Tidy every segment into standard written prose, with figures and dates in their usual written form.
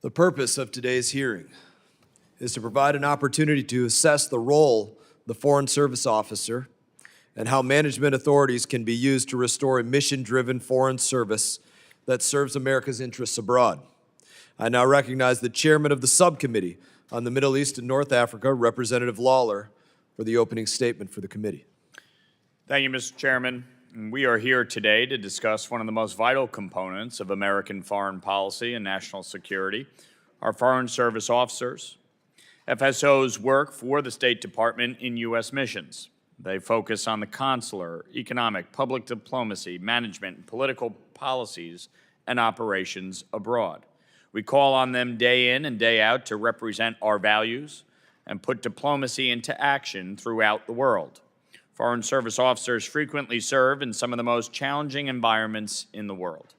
The purpose of today's hearing is to provide an opportunity to assess the role of the Foreign Service Officer and how management authorities can be used to restore a mission-driven foreign service that serves America's interests abroad. I now recognize the chairman of the subcommittee on the Middle East and North Africa, Representative Lawler, for the opening statement for the committee. Thank you, Mr. Chairman. We are here today to discuss one of the most vital components of American foreign policy and national security, our Foreign Service officers. FSOs work for the State Department in U.S. missions. They focus on the consular, economic, public diplomacy, management, and political policies and operations abroad. We call on them day in and day out to represent our values and put diplomacy into action throughout the world. Foreign Service officers frequently serve in some of the most challenging environments in the world.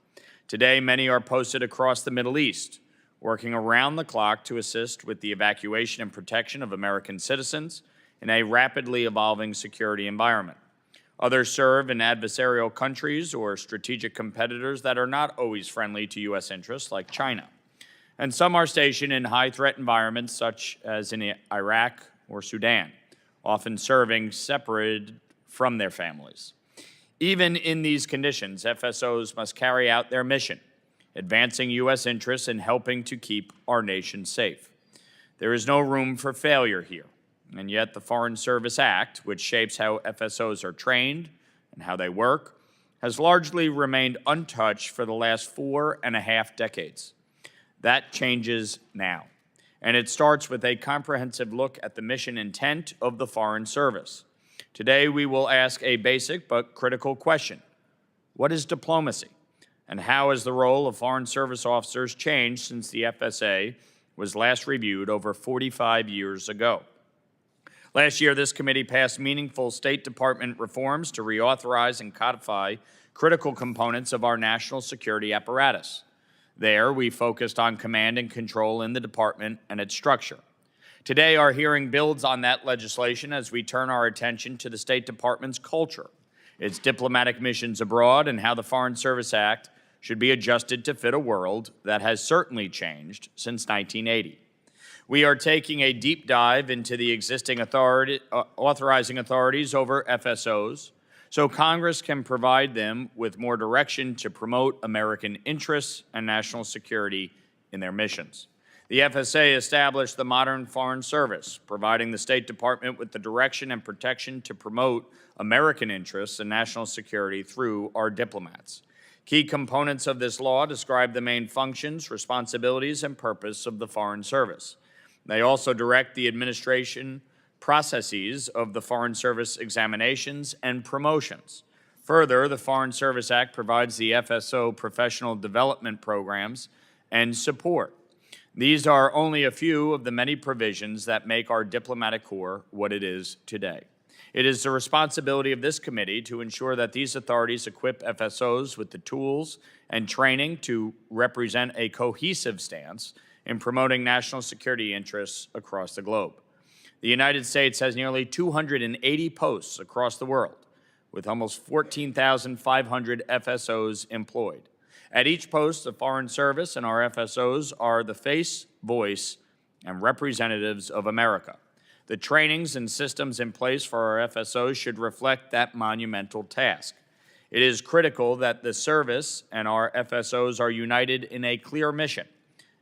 Today, many are posted across the Middle East, working around the clock to assist with the evacuation and protection of American citizens in a rapidly evolving security environment. Others serve in adversarial countries or strategic competitors that are not always friendly to U.S. interests, like China. And some are stationed in high-threat environments, such as in Iraq or Sudan, often serving separated from their families. Even in these conditions, FSOs must carry out their mission, advancing U.S. interests and helping to keep our nation safe. There is no room for failure here, and yet the Foreign Service Act, which shapes how FSOs are trained and how they work, has largely remained untouched for the last 4.5 decades. That changes now. And it starts with a comprehensive look at the mission intent of the Foreign Service. Today, we will ask a basic but critical question. What is diplomacy? And how has the role of Foreign Service officers changed since the FSA was last reviewed over 45 years ago? Last year, this committee passed meaningful State Department reforms to reauthorize and codify critical components of our national security apparatus. There, we focused on command and control in the department and its structure. Today, our hearing builds on that legislation as we turn our attention to the State Department's culture, its diplomatic missions abroad, and how the Foreign Service Act should be adjusted to fit a world that has certainly changed since 1980. We are taking a deep dive into the existing authorizing authorities over FSOs, so Congress can provide them with more direction to promote American interests and national security in their missions. The FSA established the modern Foreign Service, providing the State Department with the direction and protection to promote American interests and national security through our diplomats. Key components of this law describe the main functions, responsibilities, and purpose of the Foreign Service. They also direct the administration processes of the Foreign Service examinations and promotions. Further, the Foreign Service Act provides the FSO professional development programs and support. These are only a few of the many provisions that make our diplomatic corps what it is today. It is the responsibility of this committee to ensure that these authorities equip FSOs with the tools and training to represent a cohesive stance in promoting national security interests across the globe. The United States has nearly 280 posts across the world, with almost 14,500 FSOs employed. At each post, the Foreign Service and our FSOs are the face, voice, and representatives of America. The trainings and systems in place for our FSOs should reflect that monumental task. It is critical that the service and our FSOs are united in a clear mission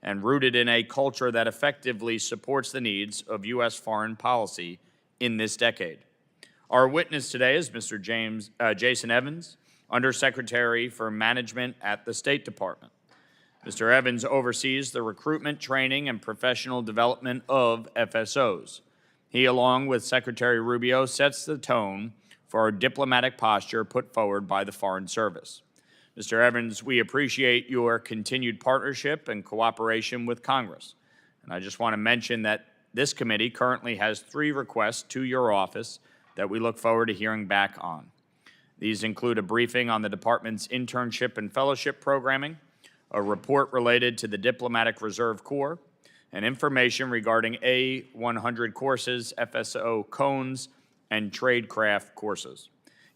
and rooted in a culture that effectively supports the needs of U.S. foreign policy in this decade. Our witness today is Mr. Jason Evans, Undersecretary for Management at the State Department. Mr. Evans oversees the recruitment, training, and professional development of FSOs. He, along with Secretary Rubio, sets the tone for our diplomatic posture put forward by the Foreign Service. Mr. Evans, we appreciate your continued partnership and cooperation with Congress. And I just want to mention that this committee currently has 3 requests to your office that we look forward to hearing back on. These include a briefing on the department's internship and fellowship programming, a report related to the Diplomatic Reserve Corps, and information regarding A100 courses, FSO cones, and tradecraft courses.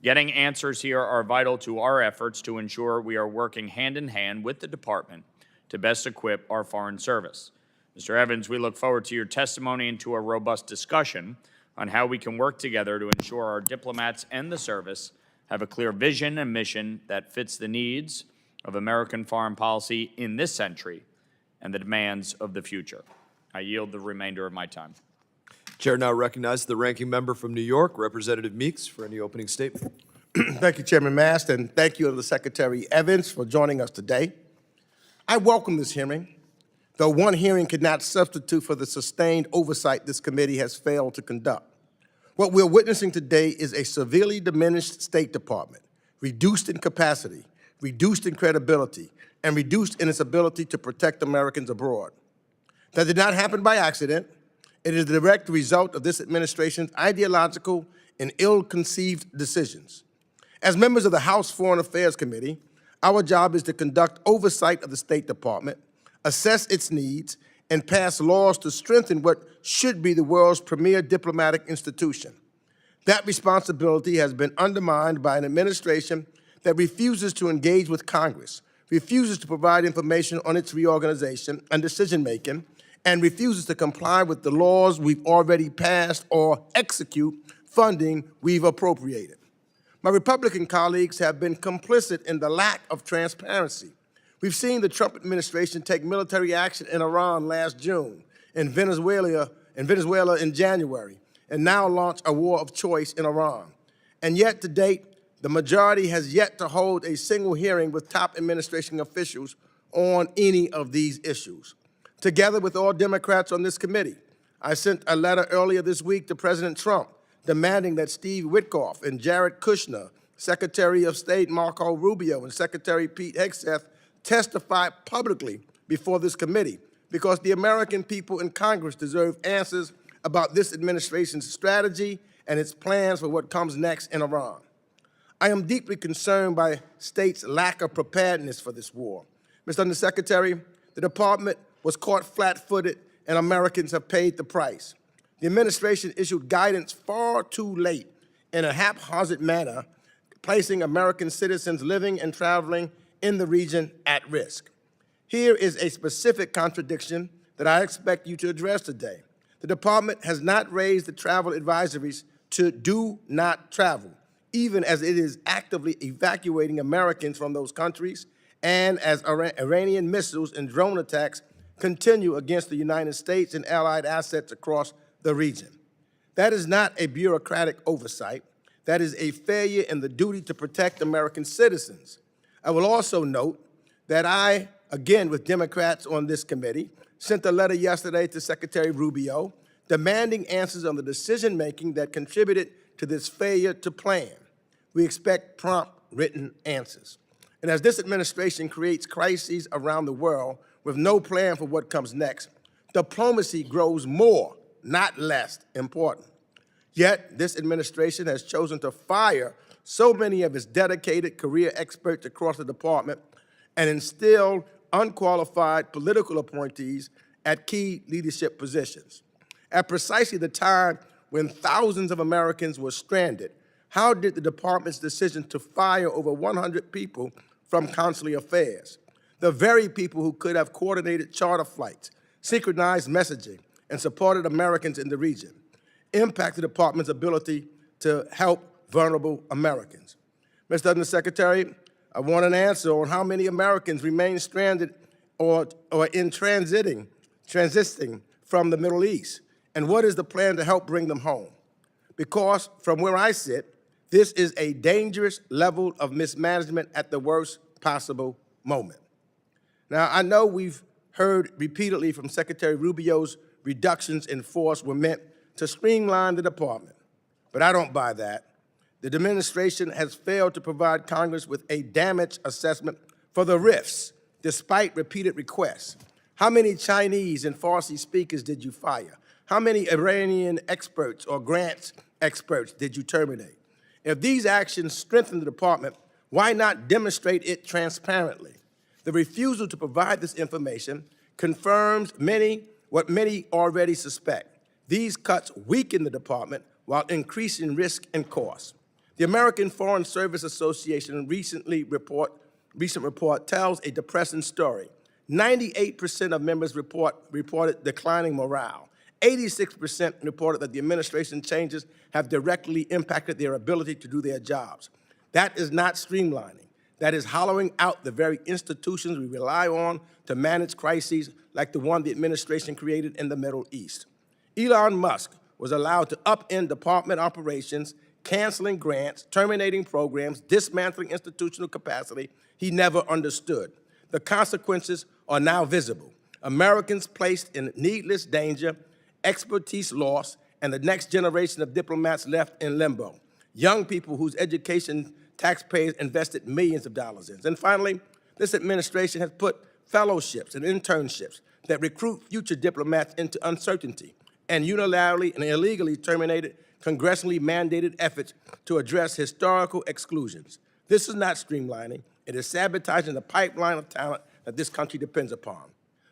Getting answers here are vital to our efforts to ensure we are working hand in hand with the department to best equip our Foreign Service. Mr. Evans, we look forward to your testimony and to a robust discussion on how we can work together to ensure our diplomats and the service have a clear vision and mission that fits the needs of American foreign policy in this century and the demands of the future. I yield the remainder of my time. Chair now recognizes the ranking member from New York, Representative Meeks, for any opening statement. Thank you, Chairman Mast, and thank you to Secretary Evans for joining us today. I welcome this hearing, though one hearing could not substitute for the sustained oversight this committee has failed to conduct. What we're witnessing today is a severely diminished State Department, reduced in capacity, reduced in credibility, and reduced in its ability to protect Americans abroad. That did not happen by accident. It is the direct result of this administration's ideological and ill-conceived decisions. As members of the House Foreign Affairs Committee, our job is to conduct oversight of the State Department, assess its needs, and pass laws to strengthen what should be the world's premier diplomatic institution. That responsibility has been undermined by an administration that refuses to engage with Congress, refuses to provide information on its reorganization and decision-making, and refuses to comply with the laws we've already passed or execute funding we've appropriated. My Republican colleagues have been complicit in the lack of transparency. We've seen the Trump administration take military action in Iran last June, in Venezuela in January, and now launch a war of choice in Iran. And yet, to date, the majority has yet to hold a single hearing with top administration officials on any of these issues. Together with all Democrats on this committee, I sent a letter earlier this week to President Trump demanding that Steve Witkoff and Jared Kushner, Secretary of State Marco Rubio, and Secretary Pete Hegseth testify publicly before this committee, because the American people in Congress deserve answers about this administration's strategy and its plans for what comes next in Iran. I am deeply concerned by states' lack of preparedness for this war. Mr. Undersecretary, the department was caught flat-footed and Americans have paid the price. The administration issued guidance far too late in a haphazard manner, placing American citizens living and traveling in the region at risk. Here is a specific contradiction that I expect you to address today. The department has not raised the travel advisories to do not travel, even as it is actively evacuating Americans from those countries and as Iranian missiles and drone attacks continue against the United States and allied assets across the region. That is not a bureaucratic oversight. That is a failure in the duty to protect American citizens. I will also note that I, again with Democrats on this committee, sent a letter yesterday to Secretary Rubio demanding answers on the decision-making that contributed to this failure to plan. We expect prompt written answers. And as this administration creates crises around the world with no plan for what comes next, diplomacy grows more, not less, important. Yet, this administration has chosen to fire so many of its dedicated career experts across the department and instill unqualified political appointees at key leadership positions. At precisely the time when thousands of Americans were stranded, how did the department's decision to fire over 100 people from consular affairs, the very people who could have coordinated charter flights, synchronized messaging, and supported Americans in the region, impact the department's ability to help vulnerable Americans? Mr. Undersecretary, I want an answer on how many Americans remain stranded or in transiting from the Middle East, and what is the plan to help bring them home? Because from where I sit, this is a dangerous level of mismanagement at the worst possible moment. Now, I know we've heard repeatedly from Secretary Rubio's reductions in force were meant to streamline the department, but I don't buy that. The administration has failed to provide Congress with a damage assessment for the rifts, despite repeated requests. How many Chinese and Farsi speakers did you fire? How many Iranian experts or grants experts did you terminate? If these actions strengthen the department, why not demonstrate it transparently? The refusal to provide this information confirms what many already suspect. These cuts weaken the department while increasing risk and cost. The American Foreign Service Association recent report tells a depressing story. 98% of members reported declining morale. 86% reported that the administration changes have directly impacted their ability to do their jobs. That is not streamlining. That is hollowing out the very institutions we rely on to manage crises like the one the administration created in the Middle East. Elon Musk was allowed to upend department operations, canceling grants, terminating programs, dismantling institutional capacity he never understood. The consequences are now visible. Americans placed in needless danger, expertise lost, and the next generation of diplomats left in limbo. Young people whose education taxpayers invested millions of dollars in. And finally, this administration has put fellowships and internships that recruit future diplomats into uncertainty and unilaterally and illegally terminated congressionally mandated efforts to address historical exclusions. This is not streamlining. It is sabotaging the pipeline of talent that this country depends upon.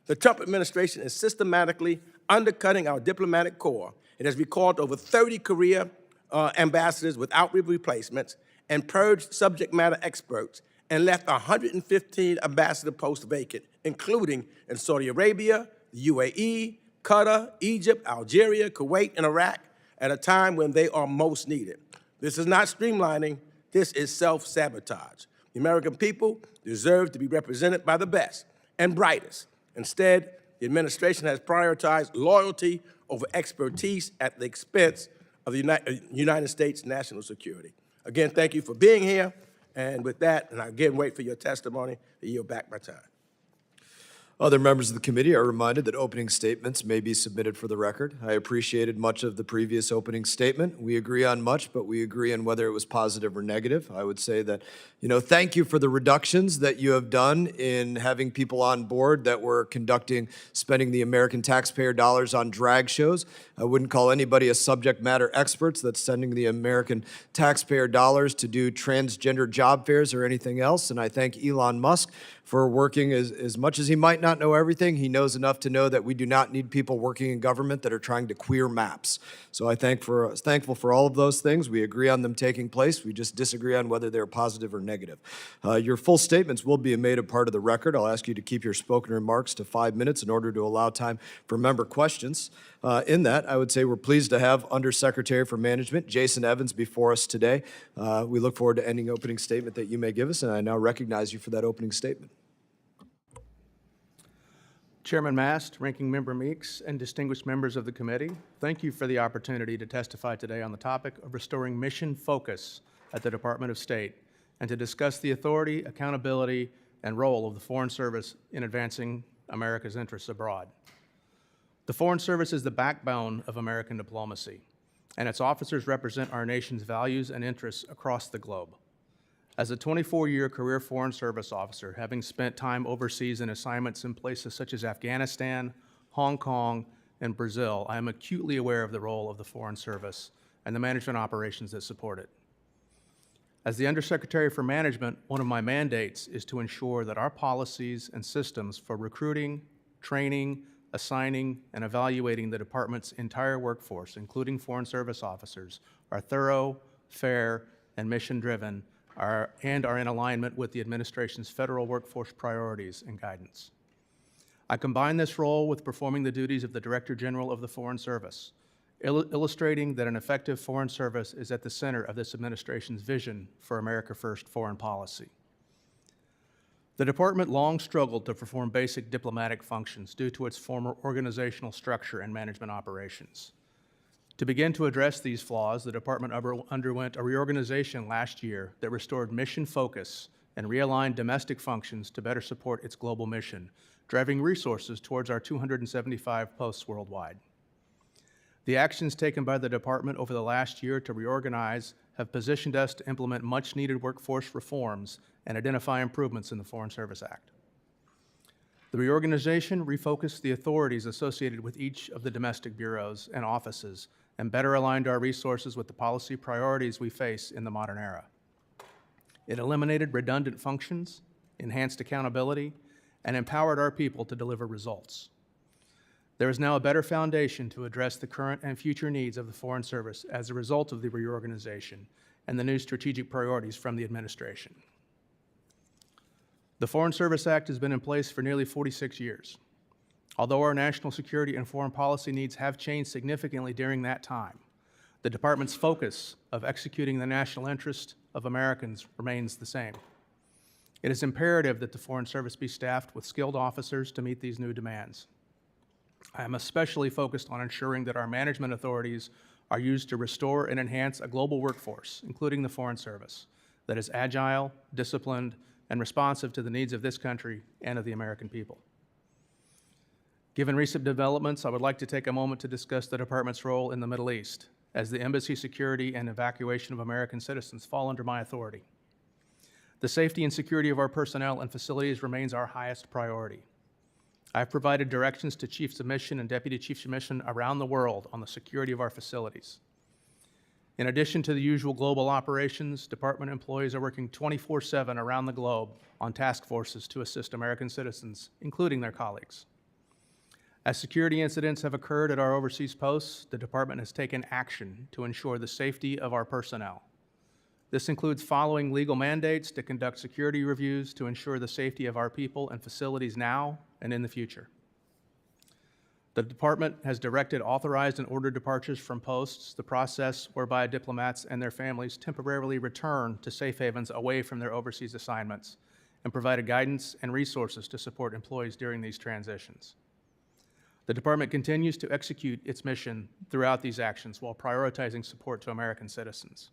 The Trump administration is systematically undercutting our diplomatic corps. It has recalled over 30 career ambassadors without replacements and purged subject matter experts and left 115 ambassador posts vacant, including in Saudi Arabia, the UAE, Qatar, Egypt, Algeria, Kuwait, and Iraq, at a time when they are most needed. This is not streamlining, this is self-sabotage. The American people deserve to be represented by the best and brightest. Instead, the administration has prioritized loyalty over expertise at the expense of the United States national security. Again, thank you for being here. And with that, and I again wait for your testimony, I yield back my time. Other members of the committee are reminded that opening statements may be submitted for the record. I appreciated much of the previous opening statement. We agree on much, but we agree on whether it was positive or negative. I would say that, thank you for the reductions that you have done in having people on board that were spending the American taxpayer dollars on drag shows. I wouldn't call anybody a subject matter experts that's sending the American taxpayer dollars to do transgender job fairs or anything else. And I thank Elon Musk for working as much as he might not know everything, he knows enough to know that we do not need people working in government that are trying to queer maps. So I'm thankful for all of those things. We agree on them taking place. We just disagree on whether they're positive or negative. Your full statements will be made a part of the record. I'll ask you to keep your spoken remarks to 5 minutes in order to allow time for member questions. In that, I would say we're pleased to have Undersecretary for Management, Jason Evans, before us today. We look forward to any opening statement that you may give us, and I now recognize you for that opening statement. Chairman Mast, Ranking Member Meeks, and distinguished members of the committee, thank you for the opportunity to testify today on the topic of restoring mission focus at the Department of State and to discuss the authority, accountability, and role of the Foreign Service in advancing America's interests abroad. The Foreign Service is the backbone of American diplomacy, and its officers represent our nation's values and interests across the globe. As a 24-year career Foreign Service officer, having spent time overseas in assignments in places such as Afghanistan, Hong Kong, and Brazil, I am acutely aware of the role of the Foreign Service and the management operations that support it. As the Undersecretary for Management, one of my mandates is to ensure that our policies and systems for recruiting, training, assigning, and evaluating the department's entire workforce, including Foreign Service officers, are thorough, fair, and mission-driven, and are in alignment with the administration's federal workforce priorities and guidance. I combine this role with performing the duties of the Director General of the Foreign Service, illustrating that an effective Foreign Service is at the center of this administration's vision for America First foreign policy. The department long struggled to perform basic diplomatic functions due to its former organizational structure and management operations. To begin to address these flaws, the department underwent a reorganization last year that restored mission focus and realigned domestic functions to better support its global mission, driving resources towards our 275 posts worldwide. The actions taken by the department over the last year to reorganize have positioned us to implement much-needed workforce reforms and identify improvements in the Foreign Service Act. The reorganization refocused the authorities associated with each of the domestic bureaus and offices and better aligned our resources with the policy priorities we face in the modern era. It eliminated redundant functions, enhanced accountability, and empowered our people to deliver results. There is now a better foundation to address the current and future needs of the Foreign Service as a result of the reorganization and the new strategic priorities from the administration. The Foreign Service Act has been in place for nearly 46 years. Although our national security and foreign policy needs have changed significantly during that time, the Department's focus of executing the national interest of Americans remains the same. It is imperative that the Foreign Service be staffed with skilled officers to meet these new demands. I am especially focused on ensuring that our management authorities are used to restore and enhance a global workforce, including the Foreign Service, that is agile, disciplined, and responsive to the needs of this country and of the American people. Given recent developments, I would like to take a moment to discuss the Department's role in the Middle East, as the embassy security and evacuation of American citizens fall under my authority. The safety and security of our personnel and facilities remains our highest priority. I have provided directions to Chiefs of Mission and Deputy Chiefs of Mission around the world on the security of our facilities. In addition to the usual global operations, Department employees are working 24/7 around the globe on task forces to assist American citizens, including their colleagues. As security incidents have occurred at our overseas posts, the Department has taken action to ensure the safety of our personnel. This includes following legal mandates to conduct security reviews to ensure the safety of our people and facilities now and in the future. The Department has directed authorized and ordered departures from posts, the process whereby diplomats and their families temporarily return to safe havens away from their overseas assignments, and provided guidance and resources to support employees during these transitions. The Department continues to execute its mission throughout these actions while prioritizing support to American citizens.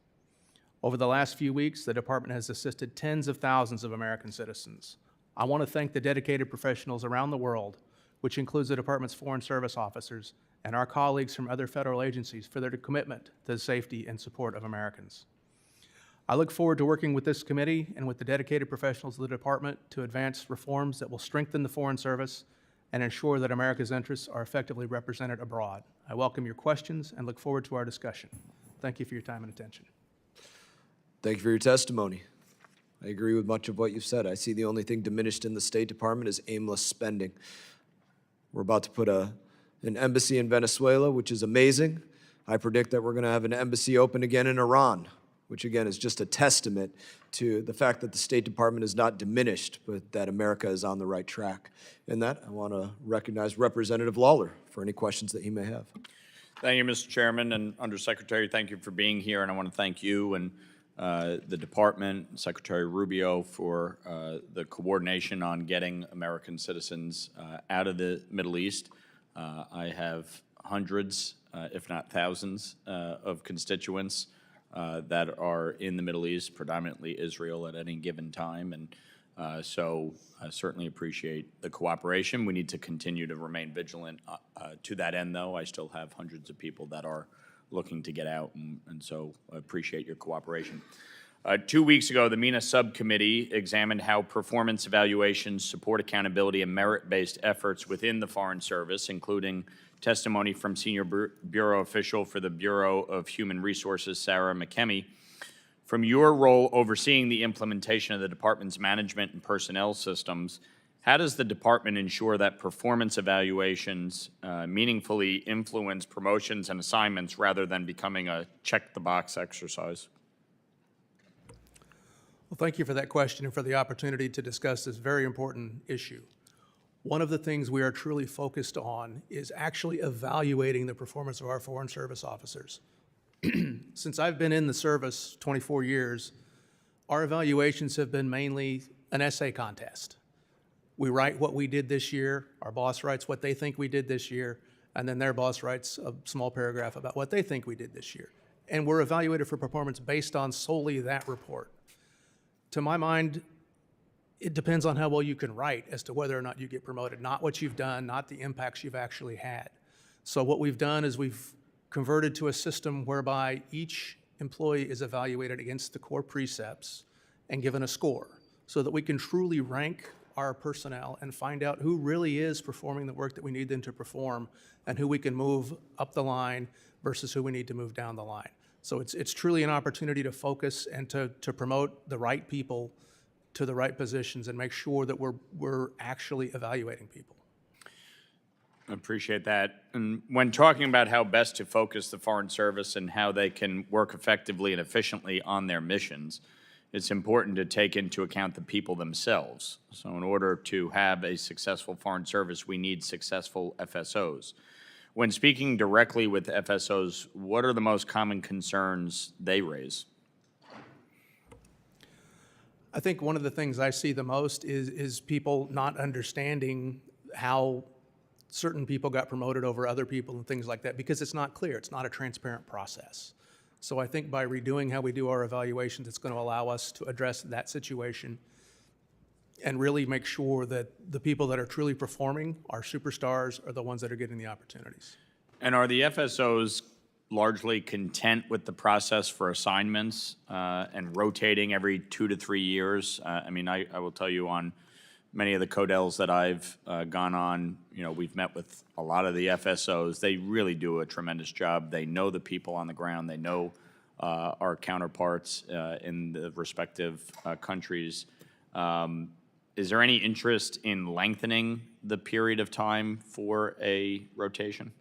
Over the last few weeks, the Department has assisted tens of thousands of American citizens. I want to thank the dedicated professionals around the world, which includes the Department's Foreign Service officers and our colleagues from other federal agencies, for their commitment to the safety and support of Americans. I look forward to working with this committee and with the dedicated professionals of the Department to advance reforms that will strengthen the Foreign Service and ensure that America's interests are effectively represented abroad. I welcome your questions and look forward to our discussion. Thank you for your time and attention. Thank you for your testimony. I agree with much of what you've said. I see the only thing diminished in the State Department is aimless spending. We're about to put an embassy in Venezuela, which is amazing. I predict that we're going to have an embassy open again in Iran, which again is just a testament to the fact that the State Department is not diminished, but that America is on the right track. In that, I want to recognize Representative Lawler for any questions that he may have. Thank you, Mr. Chairman, and Undersecretary, thank you for being here, and I want to thank you and the Department, Secretary Rubio, for the coordination on getting American citizens out of the Middle East. I have hundreds, if not thousands, of constituents that are in the Middle East, predominantly Israel at any given time, and so I certainly appreciate the cooperation. We need to continue to remain vigilant. To that end, though, I still have hundreds of people that are looking to get out, and so I appreciate your cooperation. 2 weeks ago, the MENA subcommittee examined how performance evaluations support accountability and merit-based efforts within the Foreign Service, including testimony from senior bureau official for the Bureau of Human Resources, Sarah McKemie. From your role overseeing the implementation of the department's management and personnel systems, how does the department ensure that performance evaluations meaningfully influence promotions and assignments rather than becoming a check-the-box exercise? Well, thank you for that question and for the opportunity to discuss this very important issue. One of the things we are truly focused on is actually evaluating the performance of our Foreign Service officers. Since I've been in the service 24 years, our evaluations have been mainly an essay contest. We write what we did this year, our boss writes what they think we did this year, and then their boss writes a small paragraph about what they think we did this year. And we're evaluated for performance based on solely that report. To my mind, it depends on how well you can write as to whether or not you get promoted, not what you've done, not the impacts you've actually had. So what we've done is we've converted to a system whereby each employee is evaluated against the core precepts and given a score so that we can truly rank our personnel and find out who really is performing the work that we need them to perform and who we can move up the line versus who we need to move down the line. So it's truly an opportunity to focus and to promote the right people to the right positions and make sure that we're actually evaluating people. I appreciate that. And when talking about how best to focus the Foreign Service and how they can work effectively and efficiently on their missions, it's important to take into account the people themselves. So in order to have a successful Foreign Service, we need successful FSOs. When speaking directly with FSOs, what are the most common concerns they raise? I think one of the things I see the most is people not understanding how certain people got promoted over other people and things like that, because it's not clear. It's not a transparent process. So I think by redoing how we do our evaluations, it's going to allow us to address that situation and really make sure that the people that are truly performing, our superstars, are the ones that are getting the opportunities. And are the FSOs largely content with the process for assignments and rotating every 2 to 3 years? I mean, I will tell you, on many of the CODELs that I've gone on, you know, we've met with a lot of the FSOs. They really do a tremendous job. They know the people on the ground. They know our counterparts in the respective countries. Is there any interest in lengthening the period of time for a rotation?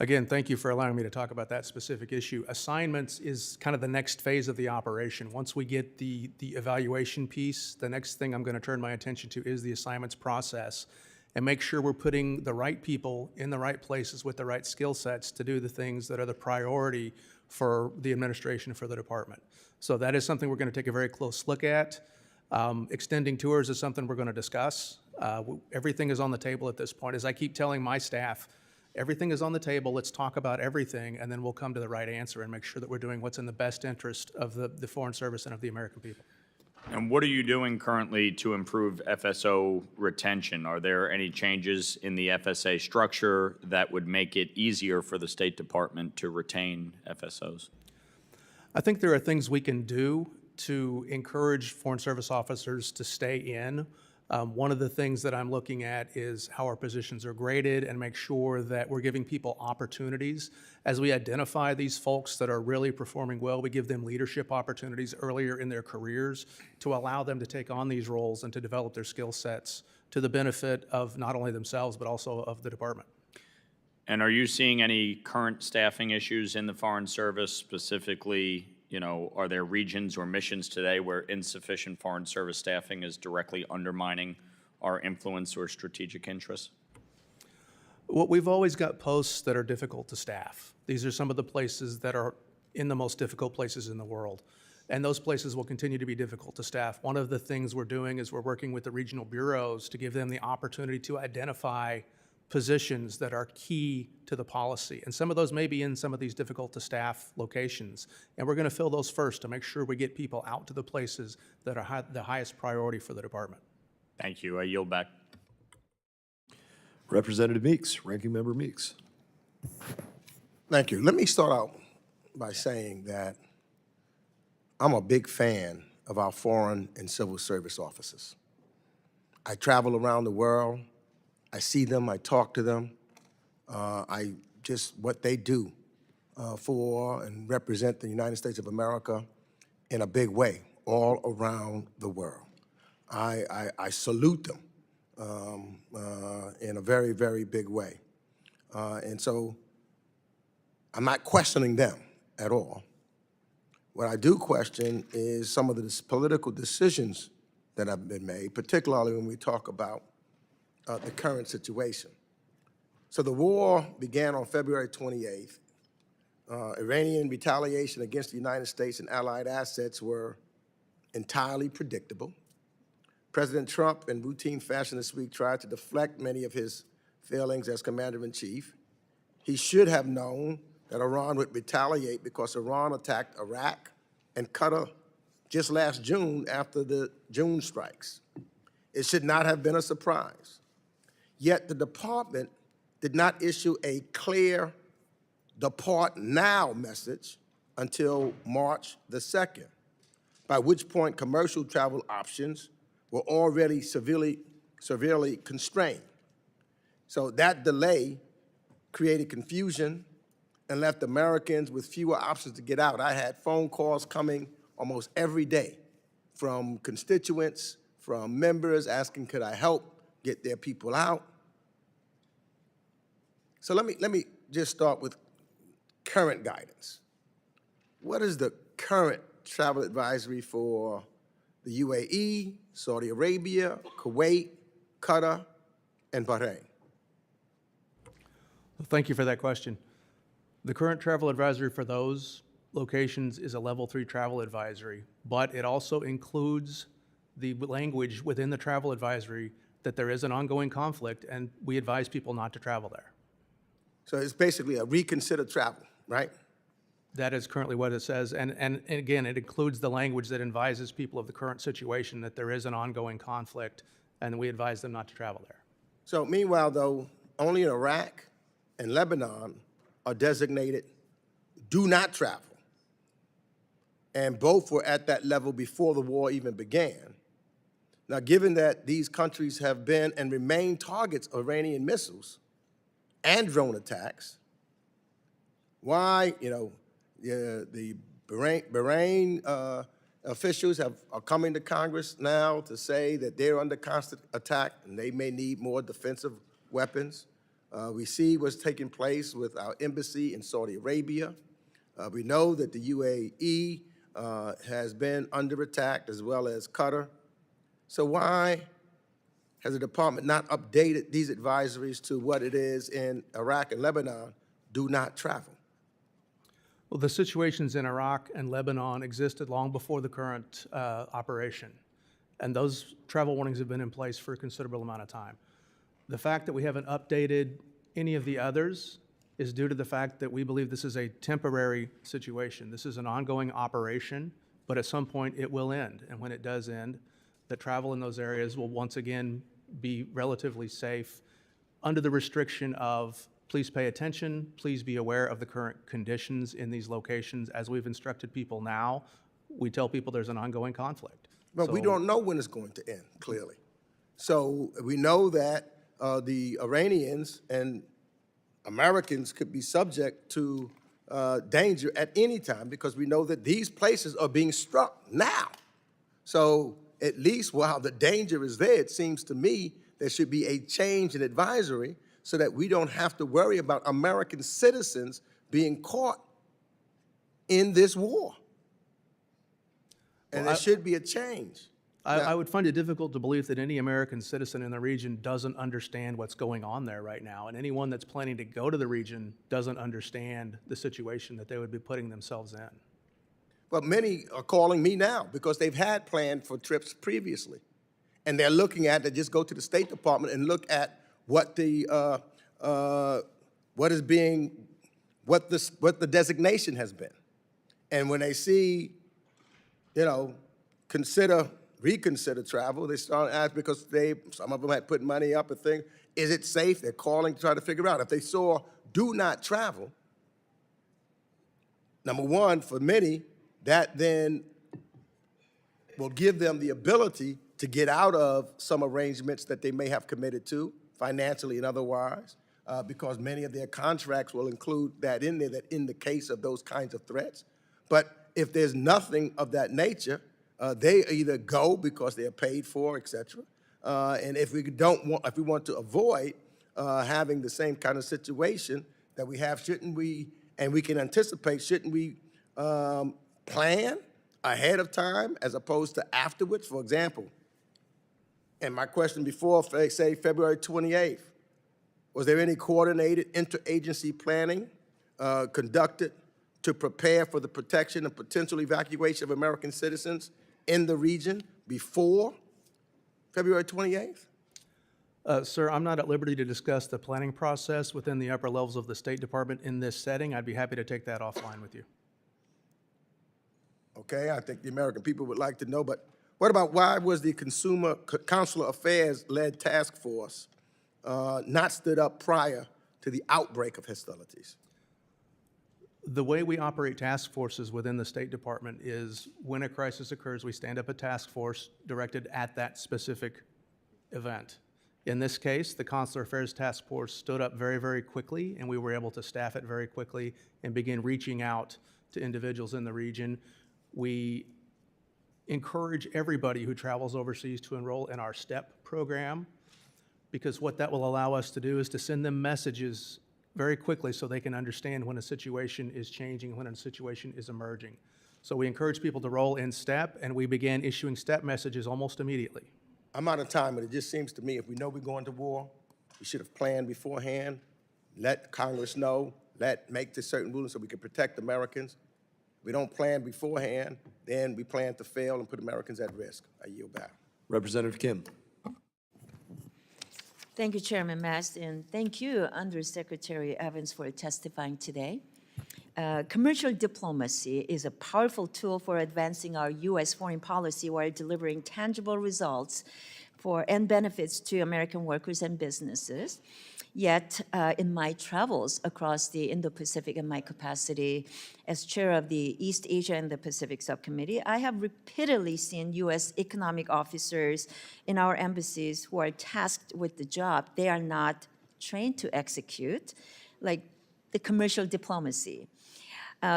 Again, thank you for allowing me to talk about that specific issue. Assignments is kind of the next phase of the operation. Once we get the evaluation piece, the next thing I'm going to turn my attention to is the assignments process and make sure we're putting the right people in the right places with the right skill sets to do the things that are the priority for the administration, for the department. So that is something we're going to take a very close look at. Extending tours is something we're going to discuss. Everything is on the table at this point. As I keep telling my staff, everything is on the table. Let's talk about everything, and then we'll come to the right answer and make sure that we're doing what's in the best interest of the Foreign Service and of the American people. And what are you doing currently to improve FSO retention? Are there any changes in the FSA structure that would make it easier for the State Department to retain FSOs? I think there are things we can do to encourage Foreign Service officers to stay in. One of the things that I'm looking at is how our positions are graded and make sure that we're giving people opportunities. As we identify these folks that are really performing well, we give them leadership opportunities earlier in their careers to allow them to take on these roles and to develop their skill sets to the benefit of not only themselves, but also of the department. And are you seeing any current staffing issues in the Foreign Service, specifically, you know, are there regions or missions today where insufficient Foreign Service staffing is directly undermining our influence or strategic interests? Well, we've always got posts that are difficult to staff. These are some of the places that are in the most difficult places in the world. And those places will continue to be difficult to staff. One of the things we're doing is we're working with the regional bureaus to give them the opportunity to identify positions that are key to the policy. And some of those may be in some of these difficult to staff locations. And we're going to fill those first to make sure we get people out to the places that are the highest priority for the department. Thank you. I yield back. Representative Meeks, Ranking Member Meeks. Thank you. Let me start out by saying that I'm a big fan of our foreign and civil service officers. I travel around the world. I see them, I talk to them. I just what they do for and represent the United States of America in a big way all around the world. I salute them in a very, very big way. And so I'm not questioning them at all. What I do question is some of the political decisions that have been made, particularly when we talk about the current situation. So the war began on February 28th. Iranian retaliation against the United States and allied assets were entirely predictable. President Trump, in routine fashion this week, tried to deflect many of his failings as commander-in-chief. He should have known that Iran would retaliate because Iran attacked Iraq and Qatar just last June after the June strikes. It should not have been a surprise. Yet the department did not issue a clear depart now message until March the 2nd, by which point commercial travel options were already severely constrained. So that delay created confusion and left Americans with fewer options to get out. I had phone calls coming almost every day from constituents, from members asking, could I help get their people out? So let me just start with current guidance. What is the current travel advisory for the UAE, Saudi Arabia, Kuwait, Qatar, and Bahrain? Thank you for that question. The current travel advisory for those locations is a level 3 travel advisory, but it also includes the language within the travel advisory that there is an ongoing conflict and we advise people not to travel there. So it's basically a reconsider travel, right? That is currently what it says, and again, it includes the language that advises people of the current situation that there is an ongoing conflict and we advise them not to travel there. So meanwhile, though, only in Iraq and Lebanon are designated do not travel. And both were at that level before the war even began. Now, given that these countries have been and remain targets of Iranian missiles and drone attacks, why, the Bahrain officials are coming to Congress now to say that they're under constant attack and they may need more defensive weapons. We see what's taking place with our embassy in Saudi Arabia. We know that the UAE has been under attack, as well as Qatar. So why has the department not updated these advisories to what it is in Iraq and Lebanon? Do not travel. Well, the situations in Iraq and Lebanon existed long before the current operation, and those travel warnings have been in place for a considerable amount of time. The fact that we haven't updated any of the others is due to the fact that we believe this is a temporary situation. This is an ongoing operation, but at some point it will end, and when it does end, the travel in those areas will once again be relatively safe under the restriction of please pay attention, please be aware of the current conditions in these locations. As we've instructed people now, we tell people there's an ongoing conflict. But we don't know when it's going to end, clearly. So we know that the Iranians and Americans could be subject to danger at any time because we know that these places are being struck now. So at least while the danger is there, it seems to me there should be a change in advisory so that we don't have to worry about American citizens being caught in this war. And there should be a change. I would find it difficult to believe that any American citizen in the region doesn't understand what's going on there right now, and anyone that's planning to go to the region doesn't understand the situation that they would be putting themselves in. But many are calling me now because they've had planned for trips previously. And they're looking at, they just go to the State Department and look at what the designation has been. And when they see, reconsider travel, they start asking because some of them had put money up and think, is it safe? They're calling to try to figure out. If they saw do not travel, number one, for many, that then will give them the ability to get out of some arrangements that they may have committed to, financially and otherwise, because many of their contracts will include that in there, that in the case of those kinds of threats. But if there's nothing of that nature, they either go because they're paid for, et cetera. And if we want to avoid having the same kind of situation that we have, shouldn't we, and we can anticipate, shouldn't we plan ahead of time as opposed to afterwards? For example, and my question before, say February 28th, was there any coordinated interagency planning conducted to prepare for the protection and potential evacuation of American citizens in the region before February 28th? Sir, I'm not at liberty to discuss the planning process within the upper levels of the State Department in this setting. I'd be happy to take that offline with you. Okay, I think the American people would like to know, but what about why was the Consular Affairs-led task force not stood up prior to the outbreak of hostilities? The way we operate task forces within the State Department is when a crisis occurs, we stand up a task force directed at that specific event. In this case, the Consular Affairs Task Force stood up very, very quickly, and we were able to staff it very quickly and begin reaching out to individuals in the region. We encourage everybody who travels overseas to enroll in our STEP program, because what that will allow us to do is to send them messages very quickly so they can understand when a situation is changing, when a situation is emerging. So we encourage people to roll in step, and we began issuing step messages almost immediately. I'm out of time, but it just seems to me if we know we're going to war, we should have planned beforehand, let Congress know, make the certain rulings so we can protect Americans. If we don't plan beforehand, then we plan to fail and put Americans at risk. I yield back. Representative Kim. Thank you, Chairman Mast, and thank you, Undersecretary Evans, for testifying today. Commercial diplomacy is a powerful tool for advancing our U.S. foreign policy while delivering tangible results and benefits to American workers and businesses. Yet, in my travels across the Indo-Pacific in my capacity as chair of the East Asia and the Pacific Subcommittee, I have repeatedly seen U.S. economic officers in our embassies who are tasked with the job they are not trained to execute, like the commercial diplomacy.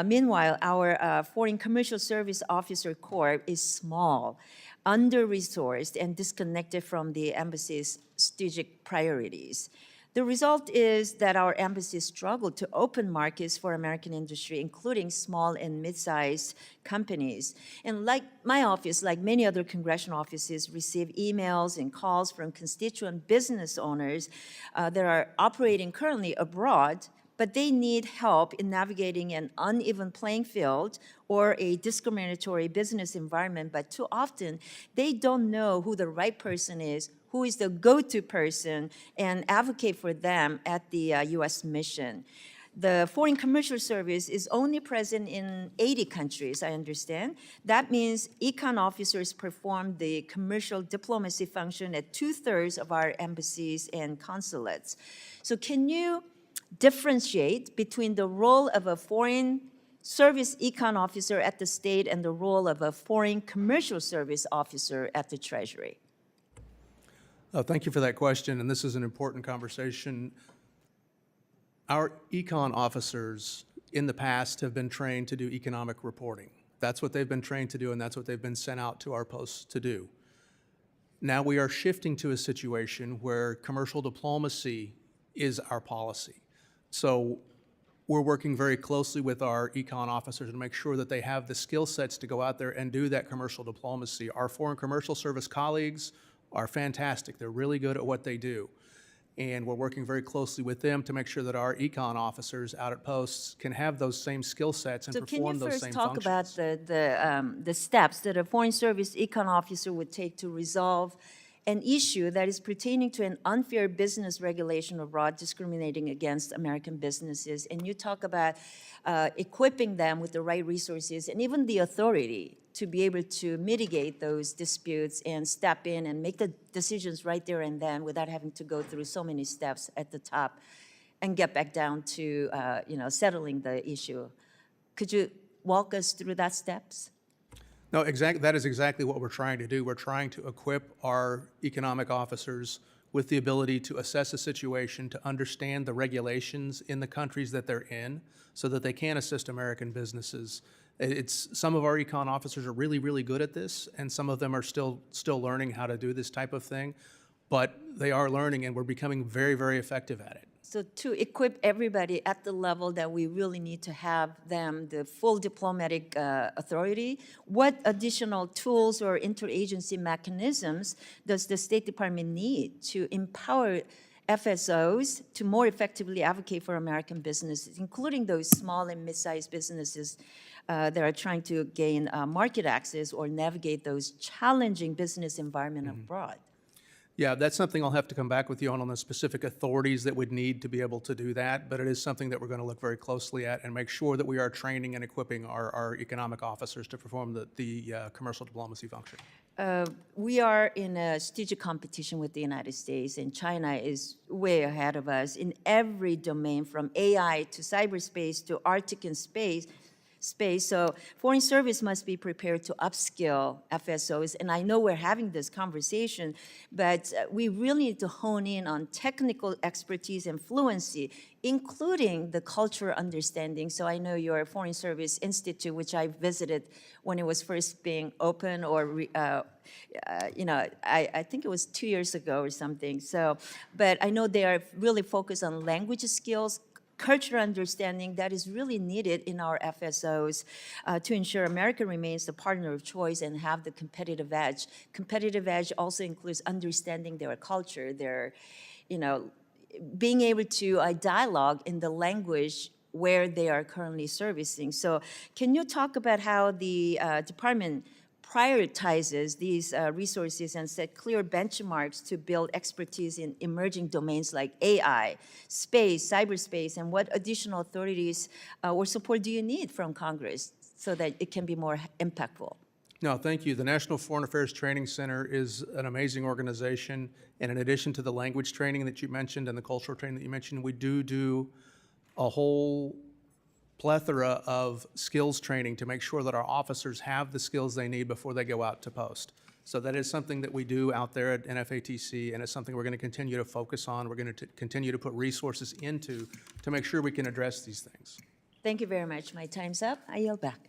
Meanwhile, our Foreign Commercial Service Officer Corps is small, under-resourced, and disconnected from the embassy's strategic priorities. The result is that our embassies struggle to open markets for American industry, including small and mid-sized companies. And like my office, like many other congressional offices, receive emails and calls from constituent business owners that are operating currently abroad, but they need help in navigating an uneven playing field or a discriminatory business environment, but too often they don't know who the right person is, who is the go-to person, and advocate for them at the U.S. mission. The Foreign Commercial Service is only present in 80 countries, I understand. That means econ officers perform the commercial diplomacy function at 2/3 of our embassies and consulates. So can you differentiate between the role of a foreign service econ officer at the state and the role of a foreign commercial service officer at the Treasury? Thank you for that question, and this is an important conversation. Our econ officers in the past have been trained to do economic reporting. That's what they've been trained to do, and that's what they've been sent out to our posts to do. Now we are shifting to a situation where commercial diplomacy is our policy. So we're working very closely with our econ officers to make sure that they have the skill sets to go out there and do that commercial diplomacy. Our Foreign Commercial Service colleagues are fantastic. They're really good at what they do. And we're working very closely with them to make sure that our econ officers out at posts can have those same skill sets and perform those same functions. So can you first talk about the steps that a Foreign Service econ officer would take to resolve an issue that is pertaining to an unfair business regulation abroad discriminating against American businesses? And you talk about equipping them with the right resources and even the authority to be able to mitigate those disputes and step in and make the decisions right there and then without having to go through so many steps at the top and get back down to settling the issue. Could you walk us through that steps? No, that is exactly what we're trying to do. We're trying to equip our economic officers with the ability to assess a situation, to understand the regulations in the countries that they're in so that they can assist American businesses. Some of our econ officers are really, really good at this, and some of them are still learning how to do this type of thing, but they are learning, and we're becoming very, very effective at it. So to equip everybody at the level that we really need to have them the full diplomatic authority, what additional tools or interagency mechanisms does the State Department need to empower FSOs to more effectively advocate for American businesses, including those small and mid-sized businesses that are trying to gain market access or navigate those challenging business environment abroad? Yeah, that's something I'll have to come back with you on the specific authorities that would need to be able to do that, but it is something that we're going to look very closely at and make sure that we are training and equipping our economic officers to perform the commercial diplomacy function. We are in a strategic competition with the United States, and China is way ahead of us in every domain, from AI to cyberspace to Arctic and space. So Foreign Service must be prepared to upskill FSOs, and I know we're having this conversation, but we really need to hone in on technical expertise and fluency, including the cultural understanding. So I know your Foreign Service Institute, which I visited when it was first being open, or I think it was 2 years ago or something. So, but I know they are really focused on language skills, cultural understanding that is really needed in our FSOs to ensure America remains the partner of choice and have the competitive edge. Competitive edge also includes understanding their culture, their, being able to dialogue in the language where they are currently servicing. So can you talk about how the department prioritizes these resources and set clear benchmarks to build expertise in emerging domains like AI, space, cyberspace, and what additional authorities or support do you need from Congress so that it can be more impactful? No, thank you. The National Foreign Affairs Training Center is an amazing organization, and in addition to the language training that you mentioned and the cultural training that you mentioned, we do a whole plethora of skills training to make sure that our officers have the skills they need before they go out to post. So that is something that we do out there at NFATC, and it's something we're going to continue to focus on. We're going to continue to put resources into to make sure we can address these things. Thank you very much. My time's up. I yield back.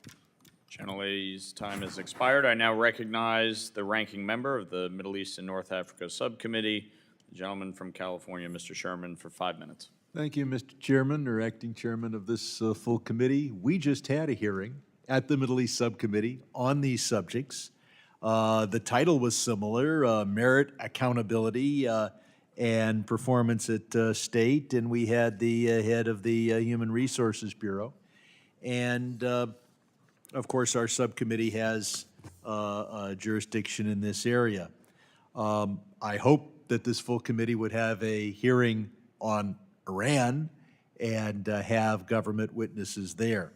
Gentlelady's time has expired. I now recognize the ranking member of the Middle East and North Africa Subcommittee, the gentleman from California, Mr. Sherman, for 5 minutes. Thank you, Mr. Chairman, or acting chairman of this full committee. We just had a hearing at the Middle East Subcommittee on these subjects. The title was similar, merit, accountability, and performance at state, and we had the head of the Human Resources Bureau. And of course, our subcommittee has jurisdiction in this area. I hope that this full committee would have a hearing on Iran and have government witnesses there.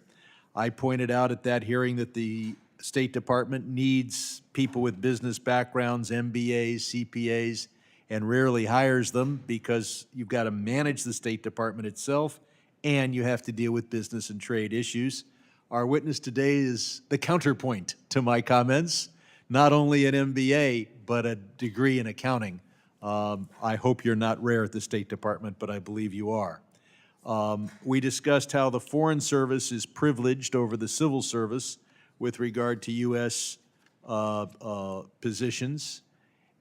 I pointed out at that hearing that the State Department needs people with business backgrounds, MBAs, CPAs, and rarely hires them because you've got to manage the State Department itself and you have to deal with business and trade issues. Our witness today is the counterpoint to my comments, not only an MBA, but a degree in accounting. I hope you're not rare at the State Department, but I believe you are. We discussed how the Foreign Service is privileged over the civil service with regard to U.S. Positions.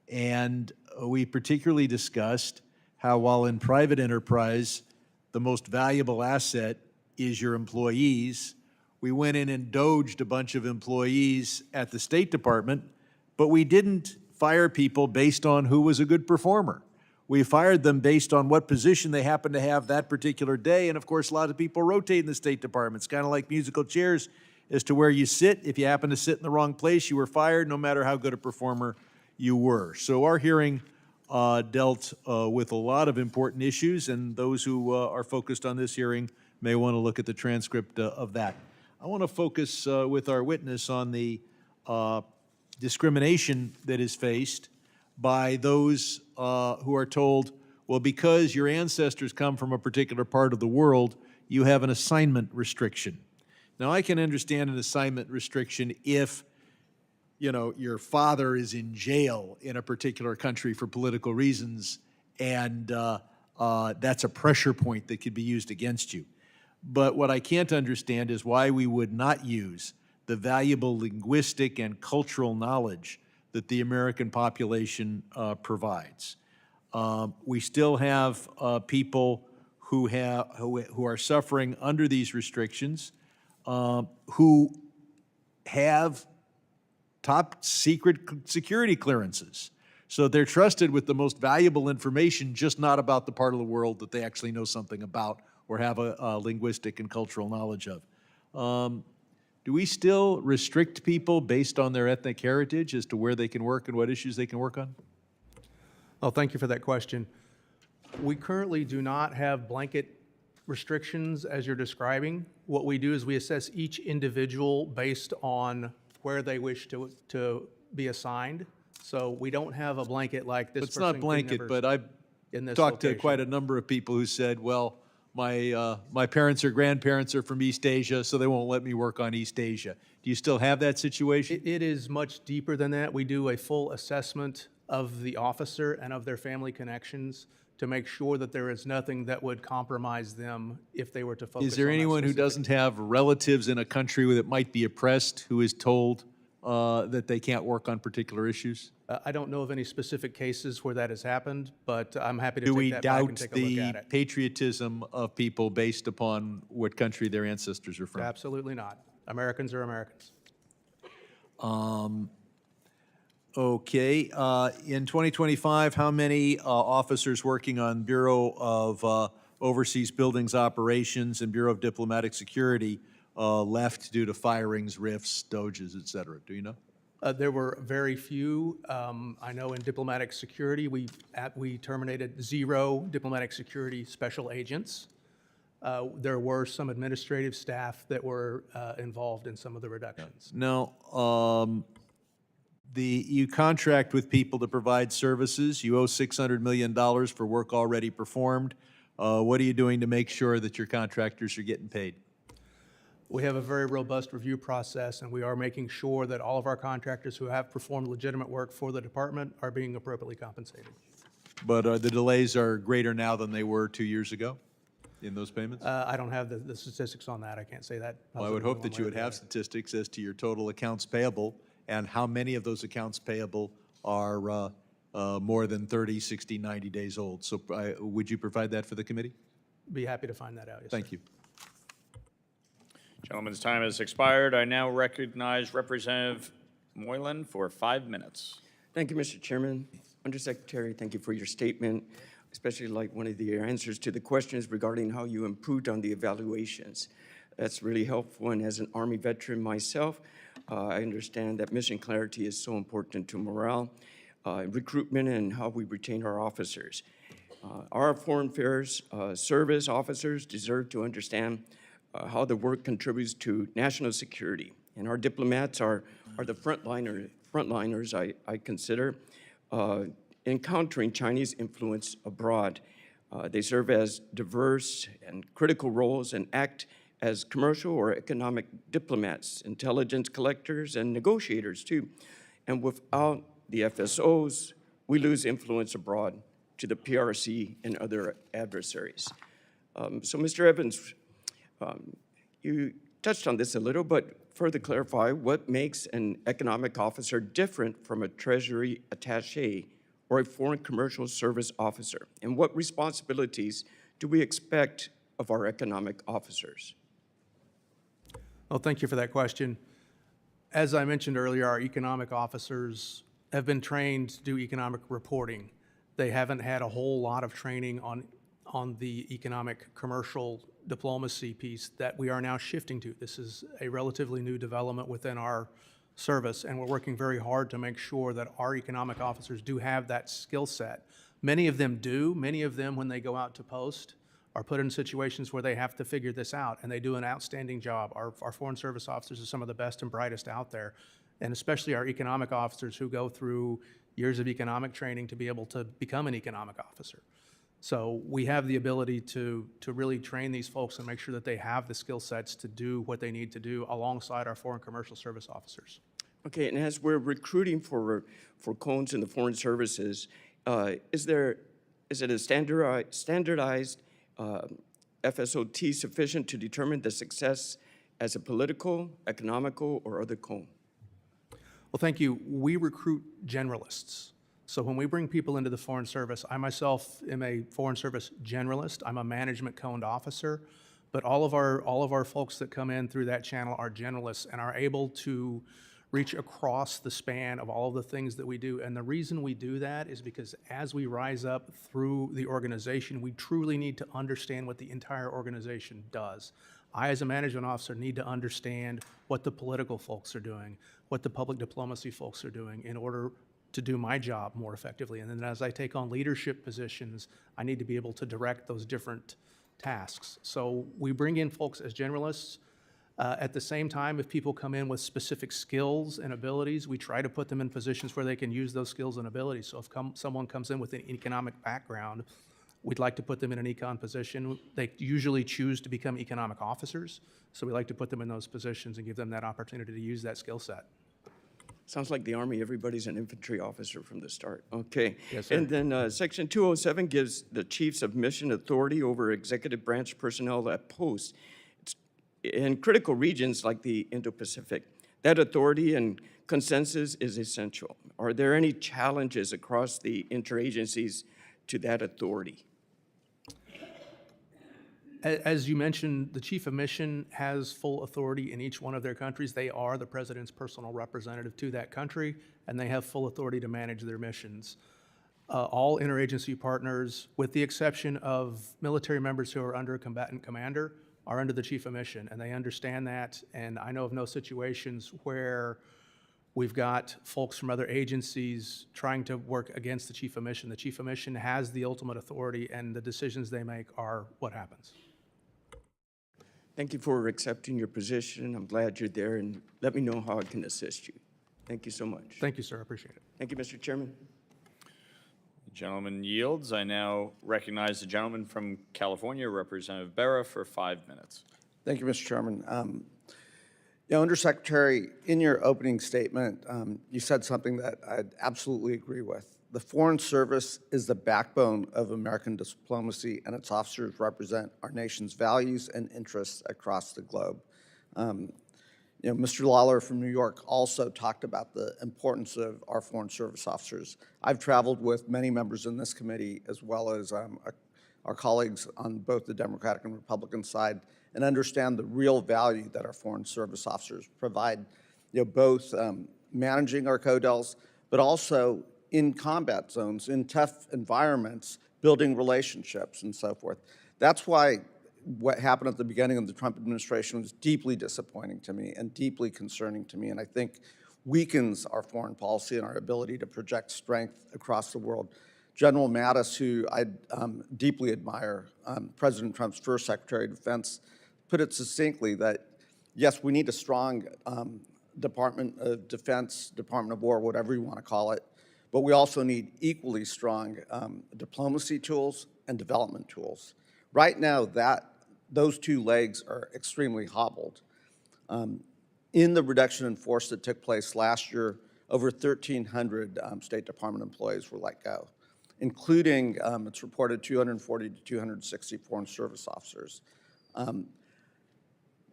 And we particularly discussed how while in private enterprise, the most valuable asset is your employees, we went in and doged a bunch of employees at the State Department, but we didn't fire people based on who was a good performer. We fired them based on what position they happened to have that particular day, and of course, a lot of people rotate in the State Department. It's kind of like musical chairs as to where you sit. If you happen to sit in the wrong place, you were fired, no matter how good a performer you were. So our hearing dealt with a lot of important issues, and those who are focused on this hearing may want to look at the transcript of that. I want to focus with our witness on the discrimination that is faced by those who are told, well, because your ancestors come from a particular part of the world, you have an assignment restriction. Now, I can understand an assignment restriction if, your father is in jail in a particular country for political reasons, and that's a pressure point that could be used against you. But what I can't understand is why we would not use the valuable linguistic and cultural knowledge that the American population provides. We still have people who are suffering under these restrictions, who have top secret security clearances. So they're trusted with the most valuable information, just not about the part of the world that they actually know something about or have a linguistic and cultural knowledge of. Do we still restrict people based on their ethnic heritage as to where they can work and what issues they can work on? Well, thank you for that question. We currently do not have blanket restrictions as you're describing. What we do is we assess each individual based on where they wish to be assigned. So we don't have a blanket like this. It's not blanket, but I've talked to quite a number of people who said, well, my parents or grandparents are from East Asia, so they won't let me work on East Asia. Do you still have that situation? It is much deeper than that. We do a full assessment of the officer and of their family connections to make sure that there is nothing that would compromise them if they were to focus on Is there that anyone who specific- doesn't have relatives in a country that might be oppressed who is told that they can't work on particular issues? I don't know of any specific cases where that has happened, but I'm happy to Do take we that back and doubt take a look the at it. patriotism of people based upon what country their ancestors are from? Absolutely not. Americans are Americans. Okay, in 2025, how many officers working on Bureau of Overseas Buildings Operations and Bureau of Diplomatic Security left due to firings, rifts, doges, et cetera? Do you know? There were very few. I know in diplomatic security, we terminated 0 diplomatic security special agents. There were some administrative staff that were involved in some of the reductions. Now, you contract with people to provide services. You owe $600 million for work already performed. What are you doing to make sure that your contractors are getting paid? We have a very robust review process, and we are making sure that all of our contractors who have performed legitimate work for the department are being appropriately compensated. But the delays are greater now than they were 2 years ago in those payments? I don't have the statistics on that. I can't say that. Well, I would hope positively that you one would way or have the other. statistics as to your total accounts payable and how many of those accounts payable are more than 30, 60, 90 days old. So would you provide that for the committee? Be happy to find that out, yes, sir. Thank you. Gentleman's time has expired. I now recognize Representative Moylan for 5 minutes. Thank you, Mr. Chairman. Undersecretary, thank you for your statement, especially like one of the answers to the questions regarding how you improved on the evaluations. That's really helpful, and as an Army veteran myself, I understand that mission clarity is so important to morale, recruitment, and how we retain our officers. Our Foreign Affairs Service officers deserve to understand how the work contributes to national security. And our diplomats are the frontliners, I consider, in countering Chinese influence abroad. They serve as diverse and critical roles and act as commercial or economic diplomats, intelligence collectors, and negotiators too. And without the FSOs, we lose influence abroad to the PRC and other adversaries. So Mr. Evans, you touched on this a little, but further clarify what makes an economic officer different from a Treasury attaché or a foreign commercial service officer? And what responsibilities do we expect of our economic officers? Well, thank you for that question. As I mentioned earlier, our economic officers have been trained to do economic reporting. They haven't had a whole lot of training on the economic commercial diplomacy piece that we are now shifting to. This is a relatively new development within our service, and we're working very hard to make sure that our economic officers do have that skill set. Many of them do. Many of them, when they go out to post, are put in situations where they have to figure this out, and they do an outstanding job. Our Foreign Service officers are some of the best and brightest out there, and especially our economic officers who go through years of economic training to be able to become an economic officer. So we have the ability to really train these folks and make sure that they have the skill sets to do what they need to do alongside our Foreign Commercial Service officers. Okay, and as we're recruiting for cones in the foreign services, is it a standardized FSOT sufficient to determine the success as a political, economical, or other cone? Well, thank you. We recruit generalists. So when we bring people into the Foreign Service, I myself am a Foreign Service generalist. I'm a management coned officer, but all of our folks that come in through that channel are generalists and are able to reach across the span of all of the things that we do. And the reason we do that is because as we rise up through the organization, we truly need to understand what the entire organization does. I, as a management officer, need to understand what the political folks are doing, what the public diplomacy folks are doing in order to do my job more effectively. And then as I take on leadership positions, I need to be able to direct those different tasks. So we bring in folks as generalists. At the same time, if people come in with specific skills and abilities, we try to put them in positions where they can use those skills and abilities. So if someone comes in with an economic background, we'd like to put them in an econ position. They usually choose to become economic officers, so we like to put them in those positions and give them that opportunity to use that skill set. Sounds like the Army, everybody's an infantry officer from the start. Okay. Yes, sir. And then Section 207 gives the chiefs of mission authority over executive branch personnel at post. In critical regions like the Indo-Pacific. That authority and consensus is essential. Are there any challenges across the interagencies to that authority? As you mentioned, the chief of mission has full authority in each one of their countries. They are the president's personal representative to that country, and they have full authority to manage their missions. All interagency partners, with the exception of military members who are under a combatant commander, are under the chief of mission, and they understand that. And I know of no situations where we've got folks from other agencies trying to work against the chief of mission. The chief of mission has the ultimate authority, and the decisions they make are what happens. Thank you for accepting your position. I'm glad you're there, and let me know how I can assist you. Thank you so much. Thank you, sir. I appreciate it. Thank you, Mr. Chairman. The gentleman yields. I now recognize the gentleman from California, Representative Berra, for 5 minutes. Thank you, Mr. Chairman. Undersecretary, in your opening statement, you said something that I'd absolutely agree with. The Foreign Service is the backbone of American diplomacy, and its officers represent our nation's values and interests across the globe. Mr. Lawler from New York also talked about the importance of our Foreign Service officers. I've traveled with many members in this committee, as well as our colleagues on both the Democratic and Republican side, and understand the real value that our Foreign Service officers provide, both managing our CODELs, but also in combat zones, in tough environments, building relationships and so forth. That's why what happened at the beginning of the Trump administration was deeply disappointing to me and deeply concerning to me, and I think weakens our foreign policy and our ability to project strength across the world. General Mattis, who I deeply admire, President Trump's first Secretary of Defense, put it succinctly that, yes, we need a strong Department of Defense, Department of War, whatever you want to call it, but we also need equally strong diplomacy tools and development tools. Right now, those two legs are extremely hobbled. In the reduction in force that took place last year, over 1,300 State Department employees were let go, including, it's reported, 240 to 260 Foreign Service officers.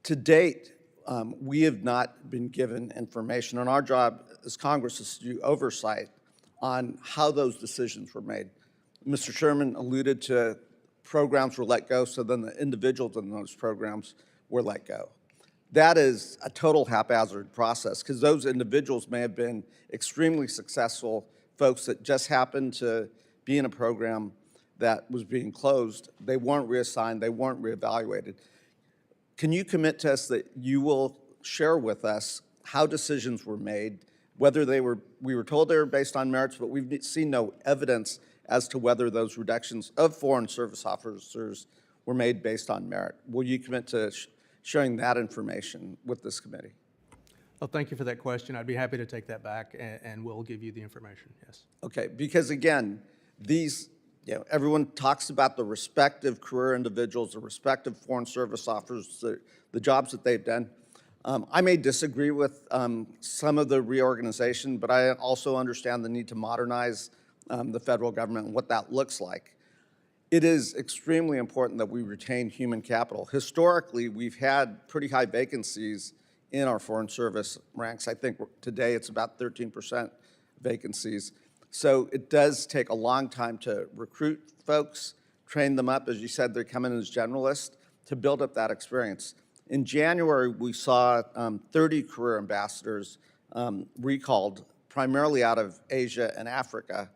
To date, we have not been given information, and our job as Congress is to do oversight on how those decisions were made. Mr. Sherman alluded to programs were let go, so then the individuals in those programs were let go. That is a total haphazard process, because those individuals may have been extremely successful folks that just happened to be in a program that was being closed. They weren't reassigned, they weren't reevaluated. Can you commit to us that you will share with us how decisions were made, whether we were told they were based on merits, but we've seen no evidence as to whether those reductions of Foreign Service officers were made based on merit? Will you commit to sharing that information with this committee? Well, thank you for that question. I'd be happy to take that back, and we'll give you the information, yes. Okay, because again, everyone talks about the respective career individuals, the respective Foreign Service officers, the jobs that they've done. I may disagree with some of the reorganization, but I also understand the need to modernize the federal government and what that looks like. It is extremely important that we retain human capital. Historically, we've had pretty high vacancies in our Foreign Service ranks. I think today it's about 13% vacancies. So it does take a long time to recruit folks, train them up. As you said, they're coming as generalists to build up that experience. In January, we saw 30 career ambassadors recalled, primarily out of Asia and Africa.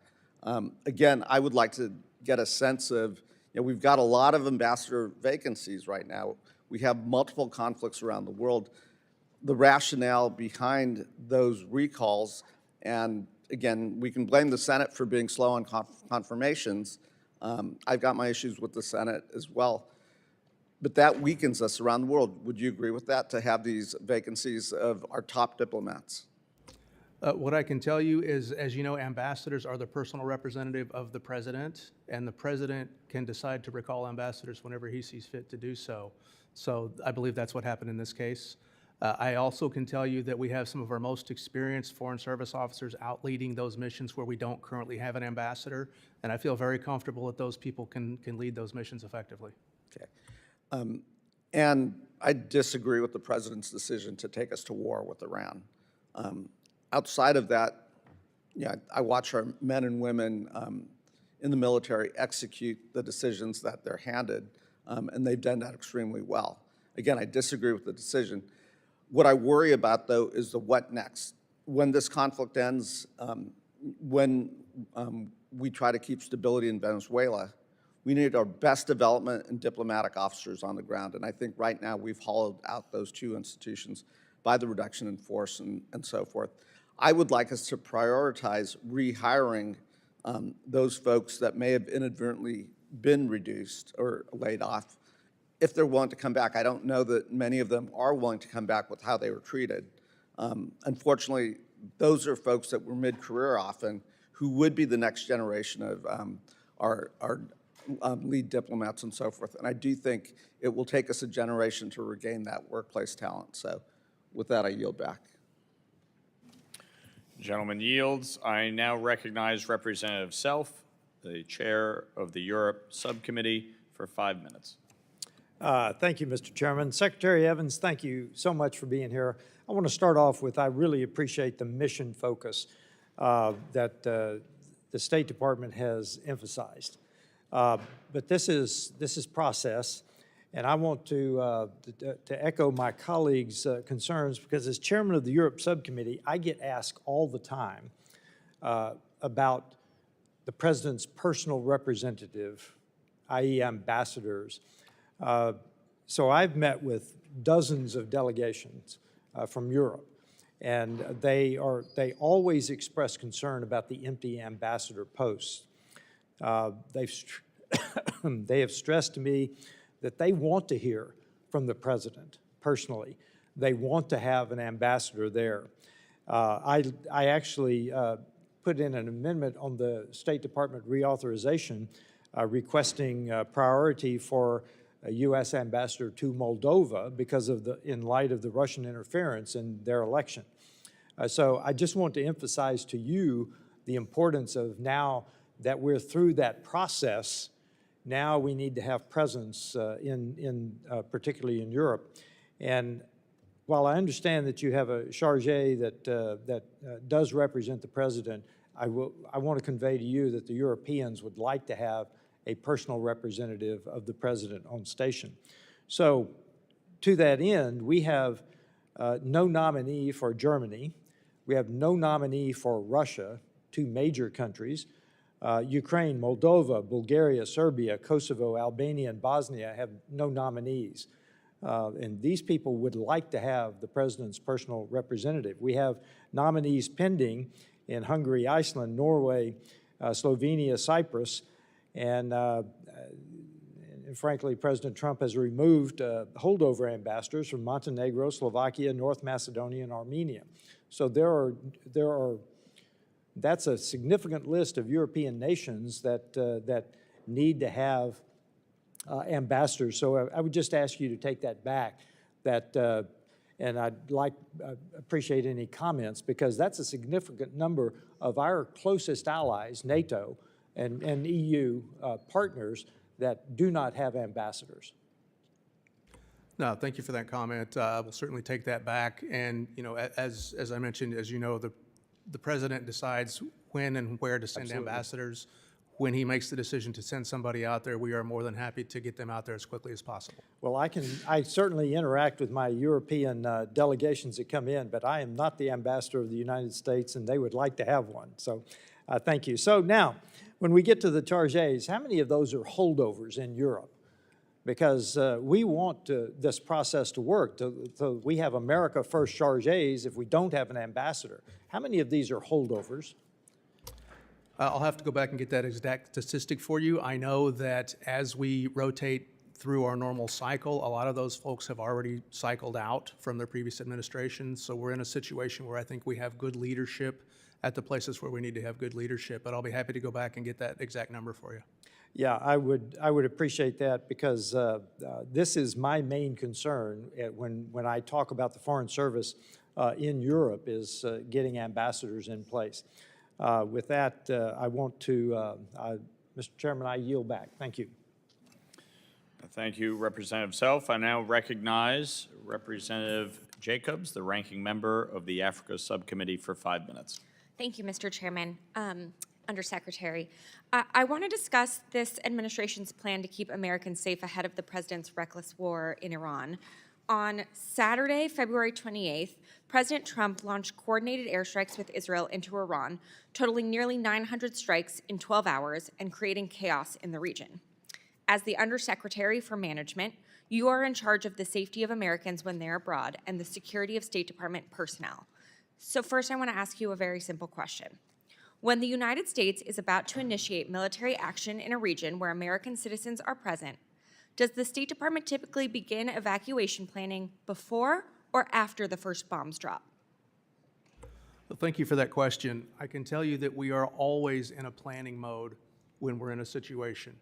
Again, I would like to get a sense of, we've got a lot of ambassador vacancies right now. We have multiple conflicts around the world. The rationale behind those recalls, and again, we can blame the Senate for being slow on confirmations. I've got my issues with the Senate as well. But that weakens us around the world. Would you agree with that, to have these vacancies of our top diplomats? What I can tell you is, as you know, ambassadors are the personal representative of the president, and the president can decide to recall ambassadors whenever he sees fit to do so. So I believe that's what happened in this case. I also can tell you that we have some of our most experienced Foreign Service officers out leading those missions where we don't currently have an ambassador, and I feel very comfortable that those people can lead those missions effectively. Okay. And I disagree with the president's decision to take us to war with Iran. Outside of that, yeah, I watch our men and women in the military execute the decisions that they're handed, and they've done that extremely well. Again, I disagree with the decision. What I worry about, though, is the what next. When this conflict ends, when we try to keep stability in Venezuela, we need our best development and diplomatic officers on the ground. And I think right now we've hollowed out those two institutions by the reduction in force and so forth. I would like us to prioritize rehiring those folks that may have inadvertently been reduced or laid off if they're willing to come back. I don't know that many of them are willing to come back with how they were treated. Unfortunately, those are folks that were mid-career often who would be the next generation of our lead diplomats and so forth. And I do think it will take us a generation to regain that workplace talent. So with that, I yield back. Gentleman yields. I now recognize Representative Self, the chair of the Europe Subcommittee, for 5 minutes. Thank you, Mr. Chairman. Secretary Evans, thank you so much for being here. I want to start off with, I really appreciate the mission focus that the State Department has emphasized. But this is process, and I want to echo my colleagues' concerns, because as chairman of the Europe Subcommittee, I get asked all the time about the president's personal representative, i.e. ambassadors. So I've met with dozens of delegations from Europe, and they always express concern about the empty ambassador posts. They have stressed to me that they want to hear from the president personally. They want to have an ambassador there. I actually put in an amendment on the State Department reauthorization requesting priority for a U.S. ambassador to Moldova because of in light of the Russian interference in their election. So I just want to emphasize to you the importance of, now that we're through that process, now we need to have presence particularly in Europe. And while I understand that you have a chargé that does represent the president, I want to convey to you that the Europeans would like to have a personal representative of the president on station. So to that end, we have no nominee for Germany. We have no nominee for Russia, two major countries. Ukraine, Moldova, Bulgaria, Serbia, Kosovo, Albania, and Bosnia have no nominees. And these people would like to have the president's personal representative. We have nominees pending in Hungary, Iceland, Norway, Slovenia, Cyprus, and frankly, President Trump has removed holdover ambassadors from Montenegro, Slovakia, North Macedonia, and Armenia. So that's a significant list of European nations that need to have ambassadors. So I would just ask you to take that back, and I'd appreciate any comments, because that's a significant number of our closest allies, NATO and EU partners, that do not have ambassadors. No, thank you for that comment. We'll certainly take that back. And, you know, as I mentioned, as you know, the president decides when and where to send ambassadors. When he makes the decision to send somebody out there, we are more than happy to get them out there as quickly as possible. Well, I certainly interact with my European delegations that come in, but I am not the ambassador of the United States, and they would like to have one. So thank you. So now, when we get to the chargés, how many of those are holdovers in Europe? Because we want this process to work. So we have America First chargés if we don't have an ambassador. How many of these are holdovers? I'll have to go back and get that exact statistic for you. I know that as we rotate through our normal cycle, a lot of those folks have already cycled out from their previous administration. So we're in a situation where I think we have good leadership at the places where we need to have good leadership. But I'll be happy to go back and get that exact number for you. Yeah, I would appreciate that, because this is my main concern when I talk about the Foreign Service in Europe, is getting ambassadors in place. With that, I want to, Mr. Chairman, I yield back. Thank you. Thank you, Representative Self. I now recognize Representative Jacobs, the ranking member of the Africa Subcommittee, for 5 minutes. Thank you, Mr. Chairman. Undersecretary, I want to discuss this administration's plan to keep Americans safe ahead of the president's reckless war in Iran. On Saturday, February 28th, President Trump launched coordinated airstrikes with Israel into Iran, totaling nearly 900 strikes in 12 hours and creating chaos in the region. As the Undersecretary for Management, you are in charge of the safety of Americans when they're abroad and the security of State Department personnel. So first, I want to ask you a very simple question. When the United States is about to initiate military action in a region where American citizens are present, does the State Department typically begin evacuation planning before or after the first bombs drop? Well, thank you for that question. I can tell you that we are always in a planning mode when we're in a situation.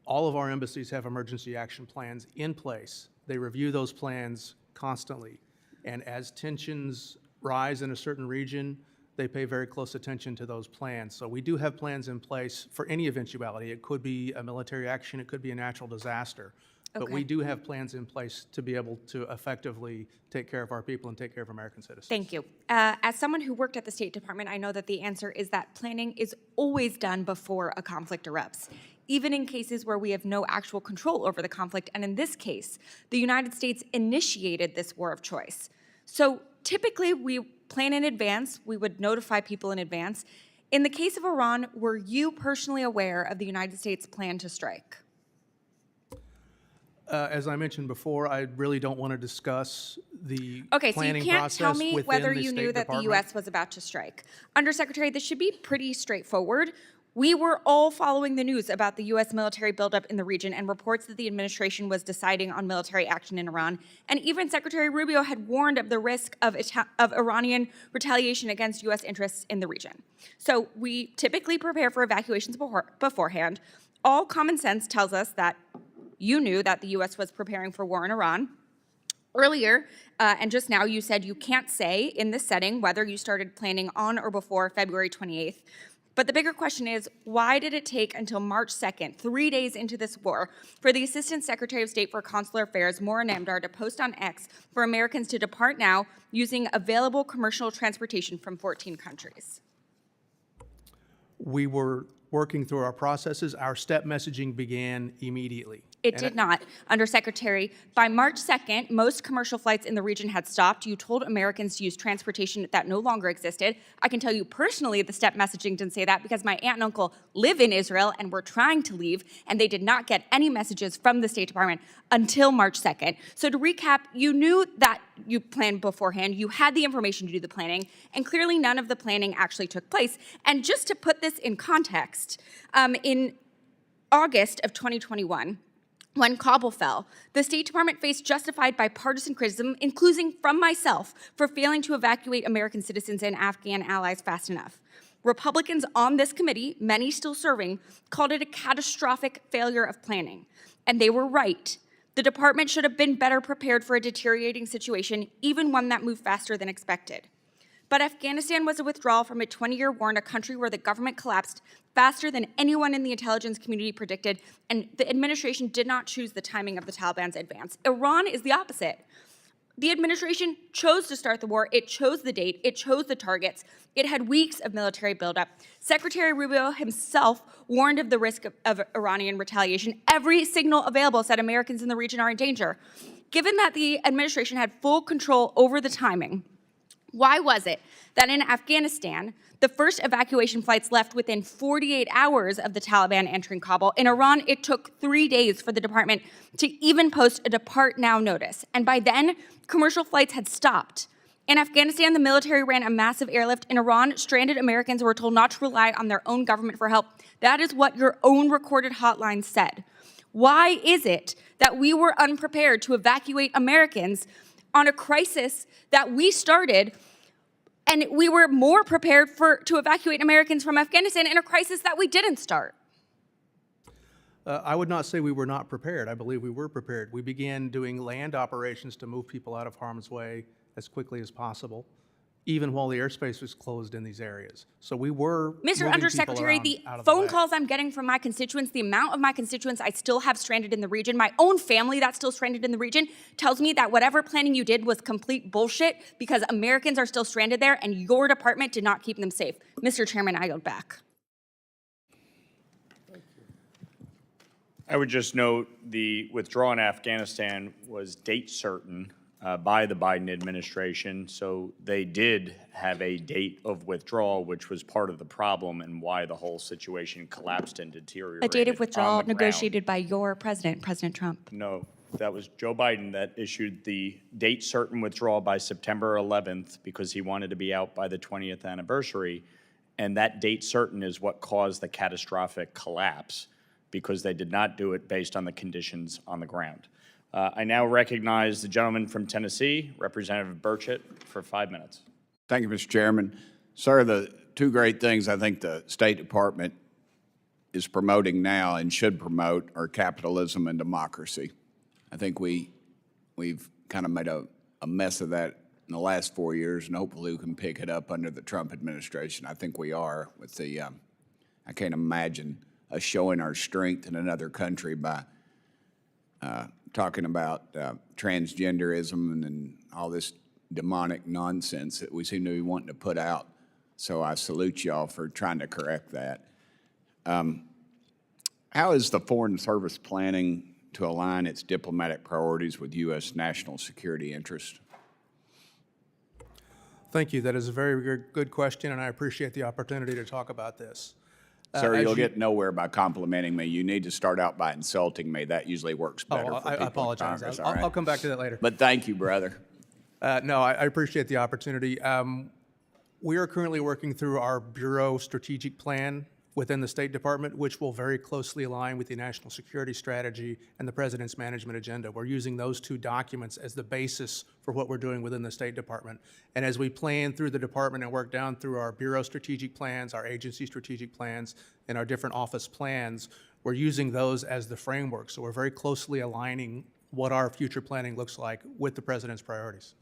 All of our embassies have emergency action plans in place. They review those plans constantly. And as tensions rise in a certain region, they pay very close attention to those plans. So we do have plans in place for any eventuality. It could be a military action, it could be a natural disaster. But we do have plans in place to be able to effectively take care of our people and take care of American citizens. Thank you. As someone who worked at the State Department, I know that the answer is that planning is always done before a conflict erupts, even in cases where we have no actual control over the conflict. And in this case, the United States initiated this war of choice. So typically, we plan in advance. We would notify people in advance. In the case of Iran, were you personally aware of the United States' plan to strike? As I mentioned before, I really don't want to discuss the Okay, so you planning can't process tell me within whether the you State knew that the Department. U.S. was about to strike. Undersecretary, this should be pretty straightforward. We were all following the news about the U.S. military buildup in the region and reports that the administration was deciding on military action in Iran. And even Secretary Rubio had warned of the risk of Iranian retaliation against U.S. interests in the region. So we typically prepare for evacuations beforehand. All common sense tells us that you knew that the U.S. was preparing for war in Iran. Earlier, and just now, you said you can't say in this setting whether you started planning on or before February 28th. But the bigger question is, why did it take until March 2nd, 3 days into this war, for the Assistant Secretary of State for Consular Affairs, Maura Namdar, to post on X for Americans to depart now using available commercial transportation from 14 countries? We were working through our processes. Our step messaging began immediately. It did not. Undersecretary, by March 2nd, most commercial flights in the region had stopped. You told Americans to use transportation that no longer existed. I can tell you personally the step messaging didn't say that because my aunt and uncle live in Israel and were trying to leave, and they did not get any messages from the State Department until March 2nd. So to recap, you knew that you planned beforehand, you had the information to do the planning, and clearly none of the planning actually took place. And just to put this in context, in August of 2021, when Kabul fell, the State Department faced justified bipartisan criticism, including from myself, for failing to evacuate American citizens and Afghan allies fast enough. Republicans on this committee, many still serving, called it a catastrophic failure of planning. And they were right. The department should have been better prepared for a deteriorating situation, even one that moved faster than expected. But Afghanistan was a withdrawal from a 20-year war in a country where the government collapsed faster than anyone in the intelligence community predicted, and the administration did not choose the timing of the Taliban's advance. Iran is the opposite. The administration chose to start the war. It chose the date. It chose the targets. It had weeks of military buildup. Secretary Rubio himself warned of the risk of Iranian retaliation. Every signal available said Americans in the region are in danger. Given that the administration had full control over the timing, why was it that in Afghanistan, the first evacuation flights left within 48 hours of the Taliban entering Kabul? In Iran, it took 3 days for the department to even post a depart now notice. And by then, commercial flights had stopped. In Afghanistan, the military ran a massive airlift. In Iran, stranded Americans were told not to rely on their own government for help. That is what your own recorded hotline said. Why is it that we were unprepared to evacuate Americans on a crisis that we started, and we were more prepared to evacuate Americans from Afghanistan in a crisis that we didn't start? I would not say we were not prepared. I believe we were prepared. We began doing land operations to move people out of harm's way as quickly as possible. even while the airspace was closed in these areas. So we were Mr. moving people Undersecretary, around the out of the phone way. calls I'm getting from my constituents, the amount of my constituents I still have stranded in the region, my own family that's still stranded in the region, tells me that whatever planning you did was complete bullshit because Americans are still stranded there and your department did not keep them safe. Mr. Chairman, I yield back. I would just note the withdrawal in Afghanistan was date certain by the Biden administration, so they did have a date of withdrawal, which was part of the problem and why the whole situation collapsed and deteriorated. A date of on withdrawal the ground. negotiated by your president, President Trump. No, that was Joe Biden that issued the date certain withdrawal by September 11th because he wanted to be out by the 20th anniversary. And that date certain is what caused the catastrophic collapse because they did not do it based on the conditions on the ground. I now recognize the gentleman from Tennessee, Representative Burchett, for 5 minutes. Thank you, Mr. Chairman. Sir, the two great things I think the State Department is promoting now and should promote are capitalism and democracy. I think we've kind of made a mess of that in the last 4 years, and hopefully we can pick it up under the Trump administration. I think we are with the, I can't imagine us showing our strength in another country by talking about transgenderism and all this demonic nonsense that we seem to be wanting to put out. So I salute y'all for trying to correct that. How is the Foreign Service planning to align its diplomatic priorities with U.S. national security interests? Thank you. That is a very good question, and I appreciate the opportunity to talk about this. Sir, as you'll you- get nowhere by complimenting me. You need to start out by insulting me. That usually works better for I people in apologize. Congress, I'll, all right? I'll come back to that later. But thank you, brother. No, I appreciate the opportunity. We are currently working through our Bureau strategic plan within the State Department, which will very closely align with the national security strategy and the President's management agenda. We're using those two documents as the basis for what we're doing within the State Department. And as we plan through the department and work down through our Bureau strategic plans, our agency strategic plans, and our different office plans, we're using those as the framework. So we're very closely aligning what our future planning looks like with the President's priorities.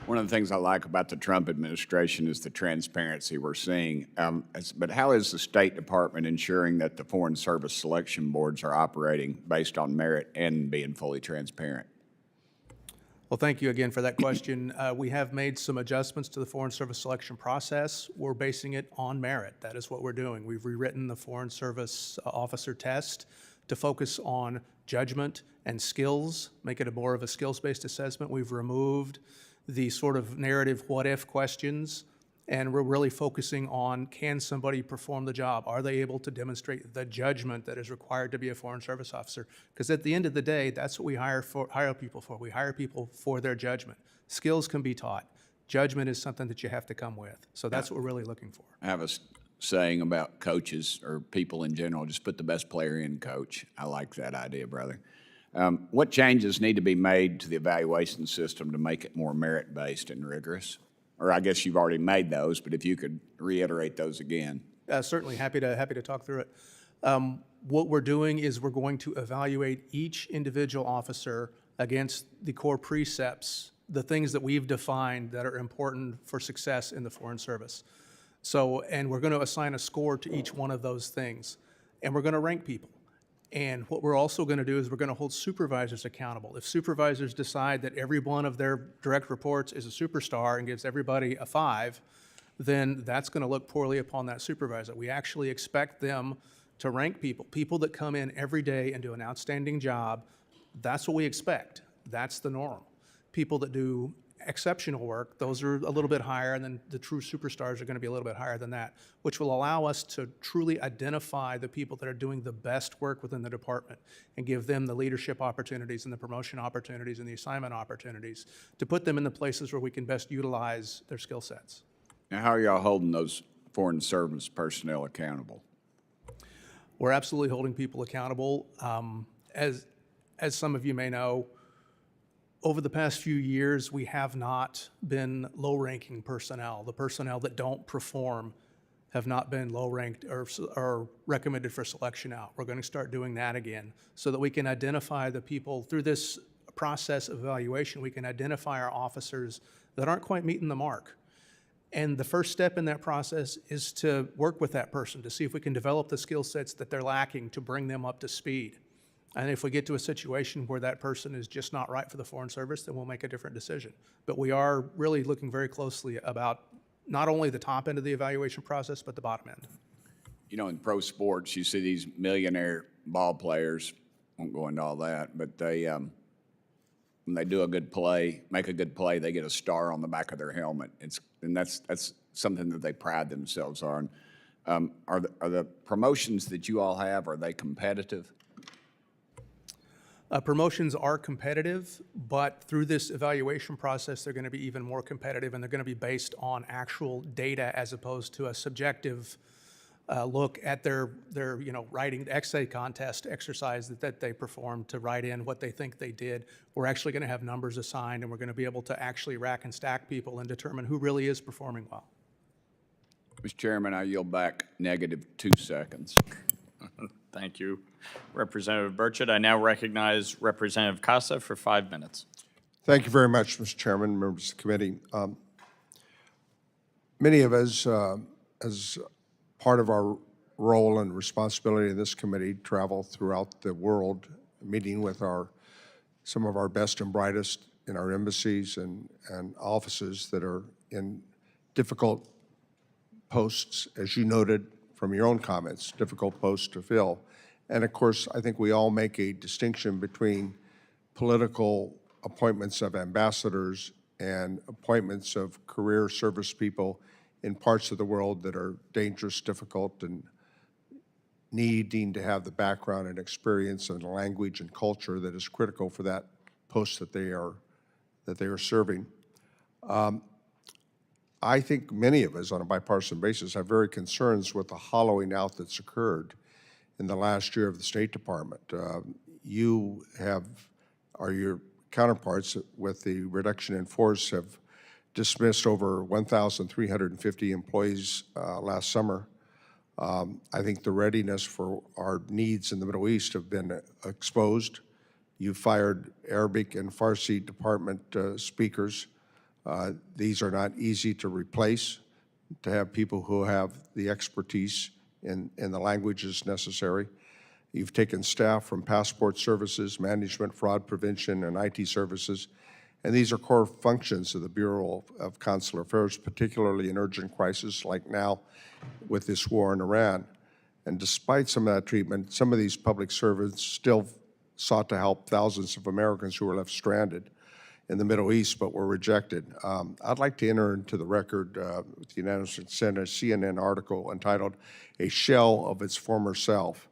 One of the things I like about the Trump administration is the transparency we're seeing. But how is the State Department ensuring that the Foreign Service selection boards are operating based on merit and being fully transparent? Well, thank you again for that question. We have made some adjustments to the Foreign Service selection process. We're basing it on merit. That is what we're doing. We've rewritten the Foreign Service officer test to focus on judgment and skills, make it a more of a skills-based assessment. We've removed the sort of narrative what-if questions, and we're really focusing on, can somebody perform the job? Are they able to demonstrate the judgment that is required to be a Foreign Service officer? Because at the end of the day, that's what we hire people for. We hire people for their judgment. Skills can be taught. Judgment is something that you have to come with. So that's what we're really looking for. I have a saying about coaches or people in general, just put the best player in, coach. I like that idea, brother. What changes need to be made to the evaluation system to make it more merit-based and rigorous? Or I guess you've already made those, but if you could reiterate those again. Certainly, happy to talk through it. What we're doing is we're going to evaluate each individual officer against the core precepts, the things that we've defined that are important for success in the Foreign Service. So, and we're going to assign a score to each one of those things, and we're going to rank people. And what we're also going to do is we're going to hold supervisors accountable. If supervisors decide that every one of their direct reports is a superstar and gives everybody a 5, then that's going to look poorly upon that supervisor. We actually expect them to rank people. People that come in every day and do an outstanding job, that's what we expect. That's the norm. People that do exceptional work, those are a little bit higher, and then the true superstars are going to be a little bit higher than that, which will allow us to truly identify the people that are doing the best work within the department and give them the leadership opportunities and the promotion opportunities and the assignment opportunities to put them in the places where we can best utilize their skill sets. Now, how are y'all holding those Foreign Service personnel accountable? We're absolutely holding people accountable. As some of you may know, over the past few years, we have not been low-ranking personnel. The personnel that don't perform have not been low-ranked or recommended for selection out. We're going to start doing that again so that we can identify the people through this process of evaluation. We can identify our officers that aren't quite meeting the mark. And the first step in that process is to work with that person to see if we can develop the skill sets that they're lacking to bring them up to speed. And if we get to a situation where that person is just not right for the Foreign Service, then we'll make a different decision. But we are really looking very closely about not only the top end of the evaluation process, but the bottom end. You know, in pro sports, you see these millionaire ball players, won't go into all that, but they, when they do a good play, make a good play, they get a star on the back of their helmet. And that's something that they pride themselves on. Are the promotions that you all have, are they competitive? Promotions are competitive, but through this evaluation process, they're going to be even more competitive, and they're going to be based on actual data as opposed to a subjective look at their writing essay contest exercise that they performed to write in what they think they did. We're actually going to have numbers assigned, and we're going to be able to actually rack and stack people and determine who really is performing well. Mr. Chairman, I yield back -2 seconds. Thank you, Representative Burchett. I now recognize Representative Casa for 5 minutes. Thank you very much, Mr. Chairman, members of the committee. Many of us, as part of our role and responsibility in this committee, travel throughout the world, meeting with some of our best and brightest in our embassies and offices that are in difficult posts, as you noted from your own comments, difficult posts to fill. And of course, I think we all make a distinction between political appointments of ambassadors and appointments of career service people in parts of the world that are dangerous, difficult, and needing to have the background and experience and language and culture that is critical for that post that they are serving. I think many of us on a bipartisan basis have very concerns with the hollowing out that's occurred in the last year of the State Department. You or your counterparts with the reduction in force have dismissed over 1,350 employees last summer. I think the readiness for our needs in the Middle East have been exposed. You fired Arabic and Farsi department speakers. These are not easy to replace, to have people who have the expertise in the languages necessary. You've taken staff from passport services, management, fraud prevention, and IT services, and these are core functions of the Bureau of Consular Affairs, particularly in urgent crises like now with this war in Iran. And despite some of that treatment, some of these public servants still sought to help thousands of Americans who were left stranded in the Middle East, but were rejected. I'd like to enter into the record with the unanimous consent a CNN article entitled "A Shell of Its Former Self: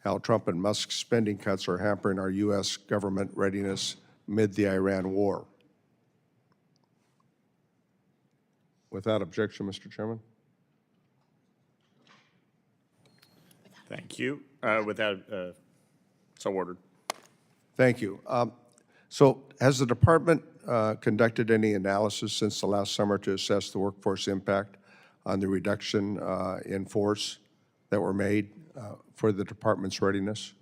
How Trump and Musk's Spending Cuts Are Hampering Our U.S. Government Readiness Amid the Iran War." Without objection, Mr. Chairman. Thank you. So ordered. Thank you. So has the department conducted any analysis since the last summer to assess the workforce impact on the reduction in force that were made for the department's readiness?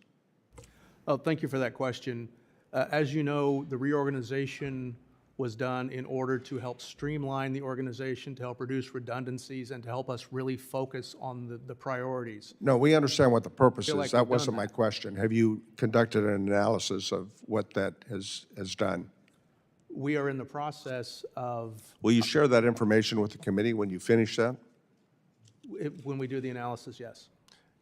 Oh, thank you for that question. As you know, the reorganization was done in order to help streamline the organization, to help reduce redundancies, and to help us really focus on the priorities. No, we understand what the purpose Feel like is. That we've wasn't done my that. question. Have you conducted an analysis of what that has done? We are in the process of, Will you share that information with the committee when you finish that? when we do the analysis, yes.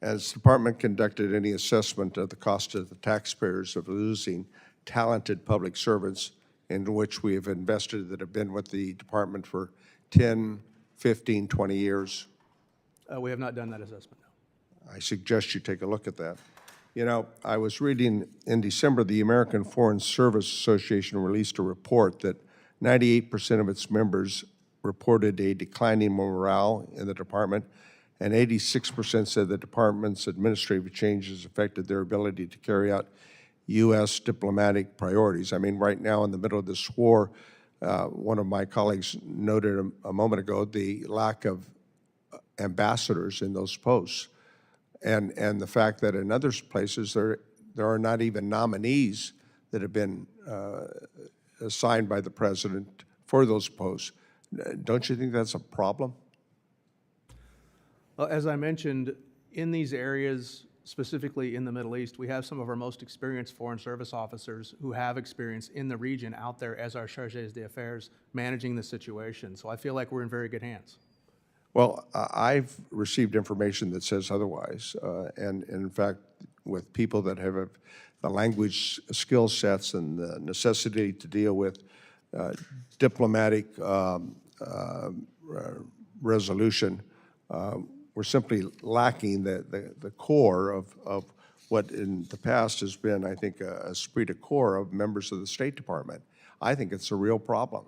Has the department conducted any assessment of the cost to the taxpayers of losing talented public servants in which we have invested that have been with the department for 10, 15, 20 years? We have not done that assessment, no. I suggest you take a look at that. You know, I was reading in December, the American Foreign Service Association released a report that 98% of its members reported a declining morale in the department, and 86% said the department's administrative changes affected their ability to carry out U.S. diplomatic priorities. I mean, right now in the middle of this war, one of my colleagues noted a moment ago the lack of ambassadors in those posts, and the fact that in other places there are not even nominees that have been assigned by the president for those posts. Don't you think that's a problem? Well, as I mentioned, in these areas, specifically in the Middle East, we have some of our most experienced Foreign Service officers who have experience in the region out there as our chargés d'affaires managing the situation. So I feel like we're in very good hands. Well, I've received information that says otherwise, and in fact, with people that have the language skill sets and the necessity to deal with diplomatic resolution, we're simply lacking the core of what in the past has been, I think, a esprit de corps of members of the State Department. I think it's a real problem.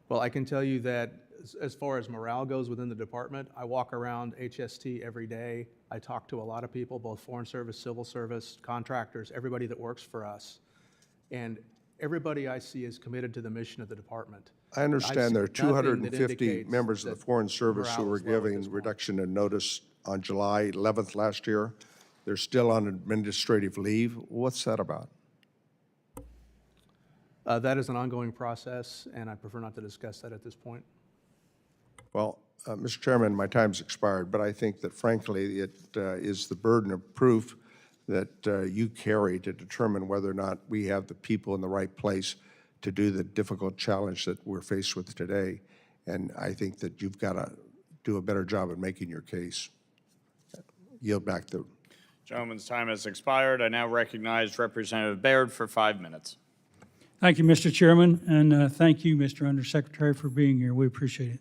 Well, I can tell you that as far as morale goes within the department, I walk around HST every day. I talk to a lot of people, both Foreign Service, Civil Service, contractors, everybody that works for us. And everybody I see is committed to the mission of the department. I understand there are I've seen nothing that 250 indicates members of the that Foreign Service who morale were is low at this given point. reduction in notice on July 11th last year. They're still on administrative leave. What's that about? That is an ongoing process, and I prefer not to discuss that at this point. Well, Mr. Chairman, my time's expired, but I think that frankly, it is the burden of proof that you carry to determine whether or not we have the people in the right place to do the difficult challenge that we're faced with today. And I think that you've got to do a better job at making your case. Yield back the... Gentleman's time has expired. I now recognize Representative Baird for 5 minutes. Thank you, Mr. Chairman, and thank you, Mr. Undersecretary, for being here. We appreciate it.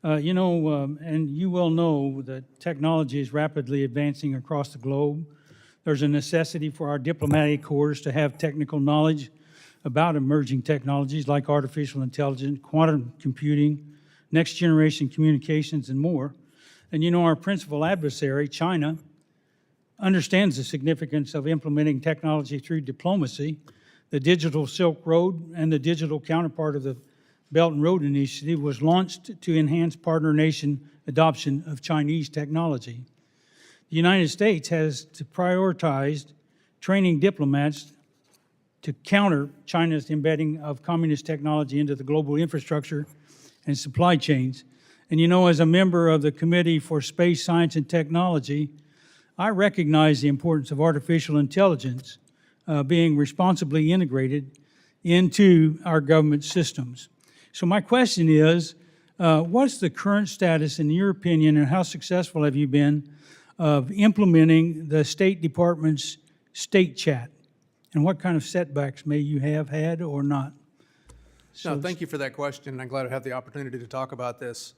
And you well know that technology is rapidly advancing across the globe. There's a necessity for our diplomatic corps to have technical knowledge about emerging technologies like artificial intelligence, quantum computing, next generation communications, and more. And our principal adversary, China, understands the significance of implementing technology through diplomacy. The Digital Silk Road and the digital counterpart of the Belt and Road Initiative was launched to enhance partner nation adoption of Chinese technology. The United States has prioritized training diplomats to counter China's embedding of communist technology into the global infrastructure and supply chains. And as a member of the Committee for Space, Science, and Technology, I recognize the importance of artificial intelligence being responsibly integrated into our government systems. So my question is, what's the current status, in your opinion, and how successful have you been of implementing the State Department's State Chat? And what kind of setbacks may you have had or not? No, thank you for that question. I'm glad to have the opportunity to talk about this.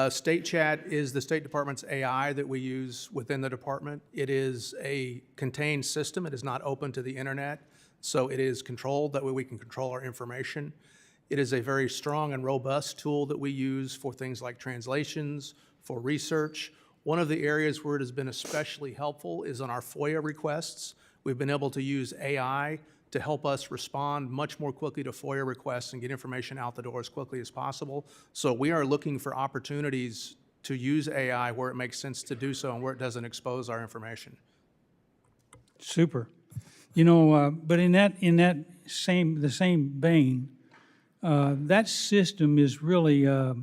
State Chat is the State Department's AI that we use within the department. It is a contained system. It is not open to the internet, so it is controlled. That way we can control our information. It is a very strong and robust tool that we use for things like translations, for research. One of the areas where it has been especially helpful is on our FOIA requests. We've been able to use AI to help us respond much more quickly to FOIA requests and get information out the door as quickly as possible. So we are looking for opportunities to use AI where it makes sense to do so and where it doesn't expose our information. Super. But in the same vein, that system is really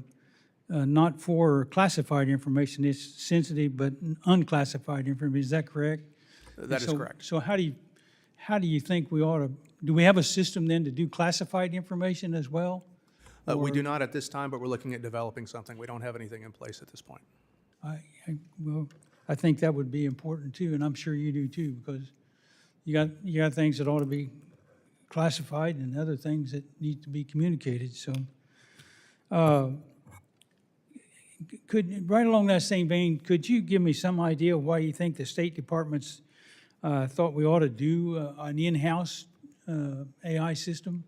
not for classified information. It's sensitive but unclassified information. Is that correct? That is correct. So how do you think we ought to, do we have a system then to do classified information as well? We do not at this time, but we're looking at developing something. We don't have anything in place at this point. I think that would be important too, and I'm sure you do too, because you got things that ought to be classified and other things that need to be communicated. So, right along that same vein, could you give me some idea of why you think the State Department's thought we ought to do an in-house AI system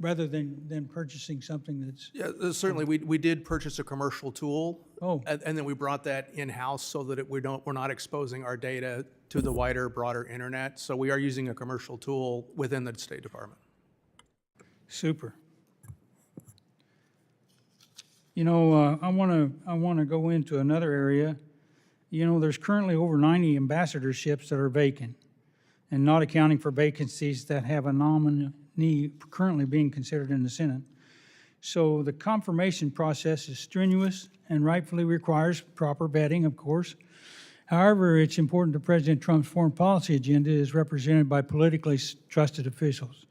rather than purchasing something that's... Yeah, certainly. We did purchase a commercial tool. Oh. And then we brought that in-house so that we're not exposing our data to the wider, broader internet. So we are using a commercial tool within the State Department. Super. I want to go into another area. There's currently over 90 ambassadorships that are vacant. and not accounting for vacancies that have a nominee currently being considered in the Senate. So the confirmation process is strenuous and rightfully requires proper vetting, of course. However, it's important that President Trump's foreign policy agenda is represented by politically trusted officials,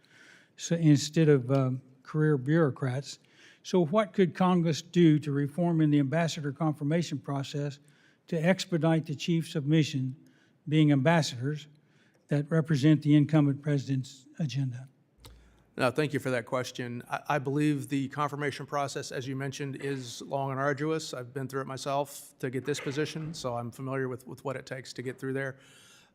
so instead of career bureaucrats. So what could Congress do to reform in the ambassador confirmation process to expedite the chiefs of mission being ambassadors that represent the incumbent president's agenda? No, thank you for that question. I believe the confirmation process, as you mentioned, is long and arduous. I've been through it myself to get this position, so I'm familiar with what it takes to get through there.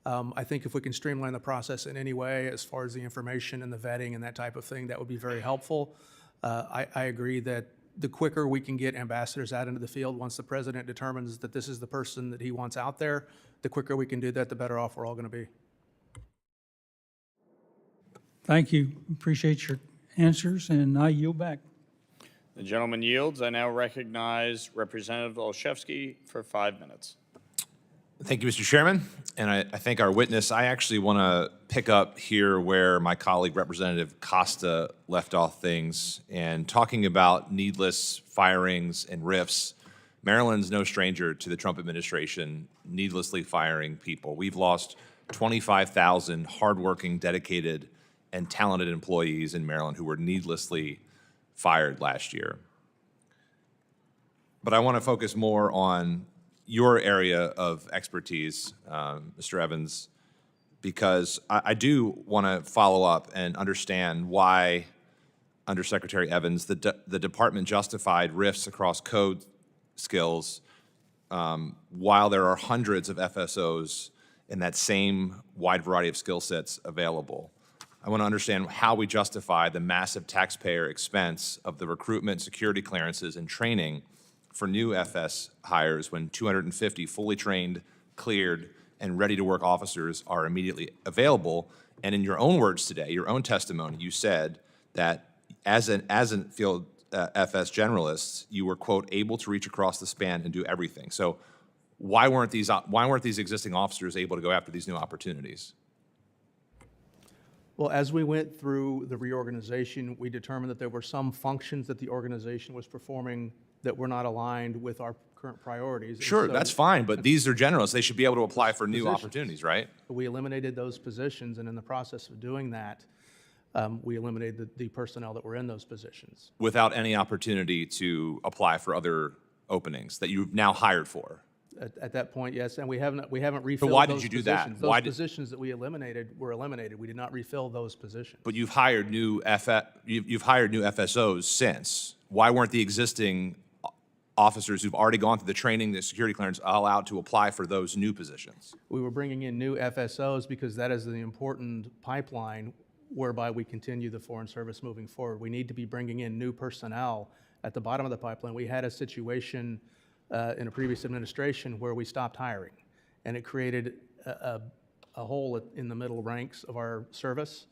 I think if we can streamline the process in any way, as far as the information and the vetting and that type of thing, that would be very helpful. I agree that the quicker we can get ambassadors out into the field, once the president determines that this is the person that he wants out there, the quicker we can do that, the better off we're all going to be. Thank you. Appreciate your answers, and I yield back. The gentleman yields. I now recognize Representative Olszewski for 5 minutes. Thank you, Mr. Chairman. And I thank our witness. I actually want to pick up here where my colleague, Representative Costa, left off things. And talking about needless firings and rifts, Maryland's no stranger to the Trump administration needlessly firing people. We've lost 25,000 hardworking, dedicated, and talented employees in Maryland who were needlessly fired last year. But I want to focus more on your area of expertise, Mr. Evans, because I do want to follow up and understand why, Undersecretary Evans, the department justified rifts across code skills while there are hundreds of FSOs in that same wide variety of skill sets available. I want to understand how we justify the massive taxpayer expense of the recruitment, security clearances, and training for new FS hires when 250 fully trained, cleared, and ready-to-work officers are immediately available. And in your own words today, your own testimony, you said that as an field FS generalist, you were, quote, able to reach across the span and do everything. So why weren't these existing officers able to go after these new opportunities? Well, as we went through the reorganization, we determined that there were some functions that the organization was performing that were not aligned with our current priorities. And Sure, so that's fine, but these are generalists. They should be able to apply for new opportunities, right? we eliminated those positions, and in the process of doing that, we eliminated the personnel that were in those positions. Without any opportunity to apply for other openings that you've now hired for. At that point, yes, and we haven't refilled. But why did those you do that? positions. Those positions that we eliminated were eliminated. We did not refill those positions. But you've hired new FSOs since. Why weren't the existing officers who've already gone through the training, the security clearance, allowed to apply for those new positions? We were bringing in new FSOs because that is the important pipeline whereby we continue the Foreign Service moving forward. We need to be bringing in new personnel at the bottom of the pipeline. We had a situation in a previous administration where we stopped hiring, and it created a hole in the middle ranks of our service,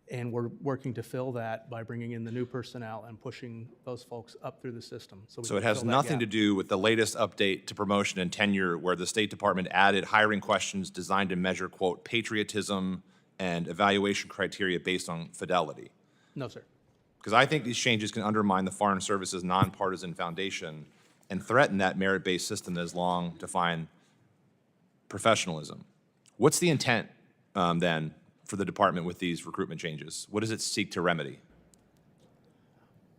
and we're working to fill that by bringing in the new personnel and pushing those folks up through the system. So it has nothing to do with the latest update to promotion and tenure where the State Department added hiring questions designed to measure, quote, patriotism and evaluation criteria based on fidelity. No, sir. Because I think these changes can undermine the Foreign Service's nonpartisan foundation and threaten that merit-based system that has long defined professionalism. What's the intent, then, for the department with these recruitment changes? What does it seek to remedy?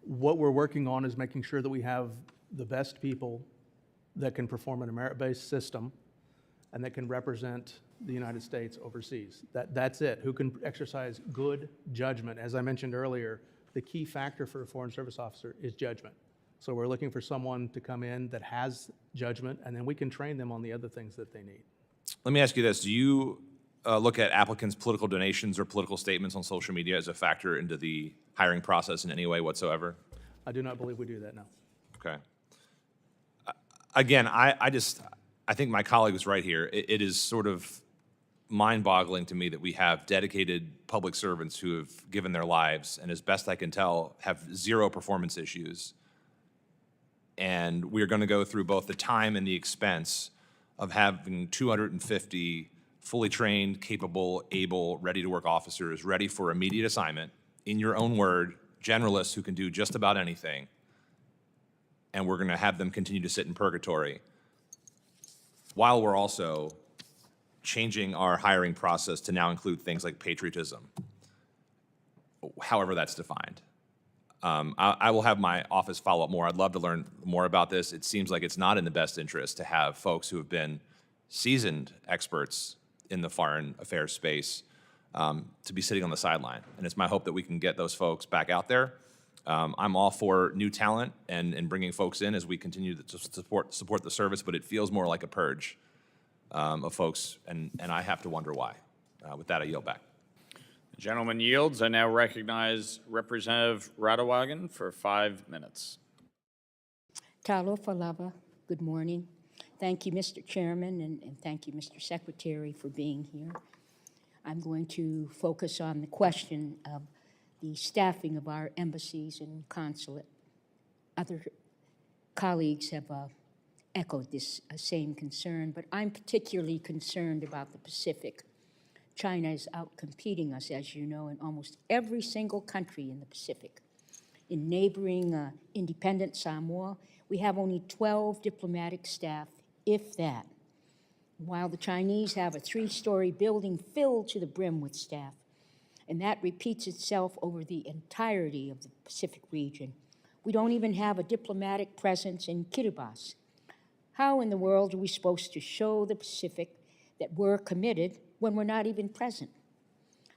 What we're working on is making sure that we have the best people that can perform in a merit-based system and that can represent the United States overseas. That's it. Who can exercise good judgment. As I mentioned earlier, the key factor for a Foreign Service officer is judgment. So we're looking for someone to come in that has judgment, and then we can train them on the other things that they need. Let me ask you this. Do you look at applicants' political donations or political statements on social media as a factor into the hiring process in any way whatsoever? I do not believe we do that now. Okay. Again, I think my colleague was right here. It is sort of mind-boggling to me that we have dedicated public servants who have given their lives, and as best I can tell, have zero performance issues. And we're going to go through both the time and the expense of having 250 fully trained, capable, able, ready-to-work officers ready for immediate assignment, in your own word, generalists who can do just about anything, and we're going to have them continue to sit in purgatory, while we're also changing our hiring process to now include things like patriotism, however that's defined. I will have my office follow up more. I'd love to learn more about this. It seems like it's not in the best interest to have folks who have been seasoned experts in the foreign affairs space to be sitting on the sideline. And it's my hope that we can get those folks back out there. I'm all for new talent and bringing folks in as we continue to support the service, but it feels more like a purge of folks, and I have to wonder why. With that, I yield back. The gentleman yields. I now recognize Representative Radewagen for 5 minutes. Talo Falava, good morning. Thank you, Mr. Chairman, and thank you, Mr. Secretary, for being here. I'm going to focus on the question of the staffing of our embassies and consulate. Other colleagues have echoed this same concern, but I'm particularly concerned about the Pacific. China is outcompeting us, as you know, in almost every single country in the Pacific. In neighboring independent Samoa, we have only 12 diplomatic staff, if that, while the Chinese have a 3-story building filled to the brim with staff. And that repeats itself over the entirety of the Pacific region. We don't even have a diplomatic presence in Kiribati. How in the world are we supposed to show the Pacific that we're committed when we're not even present?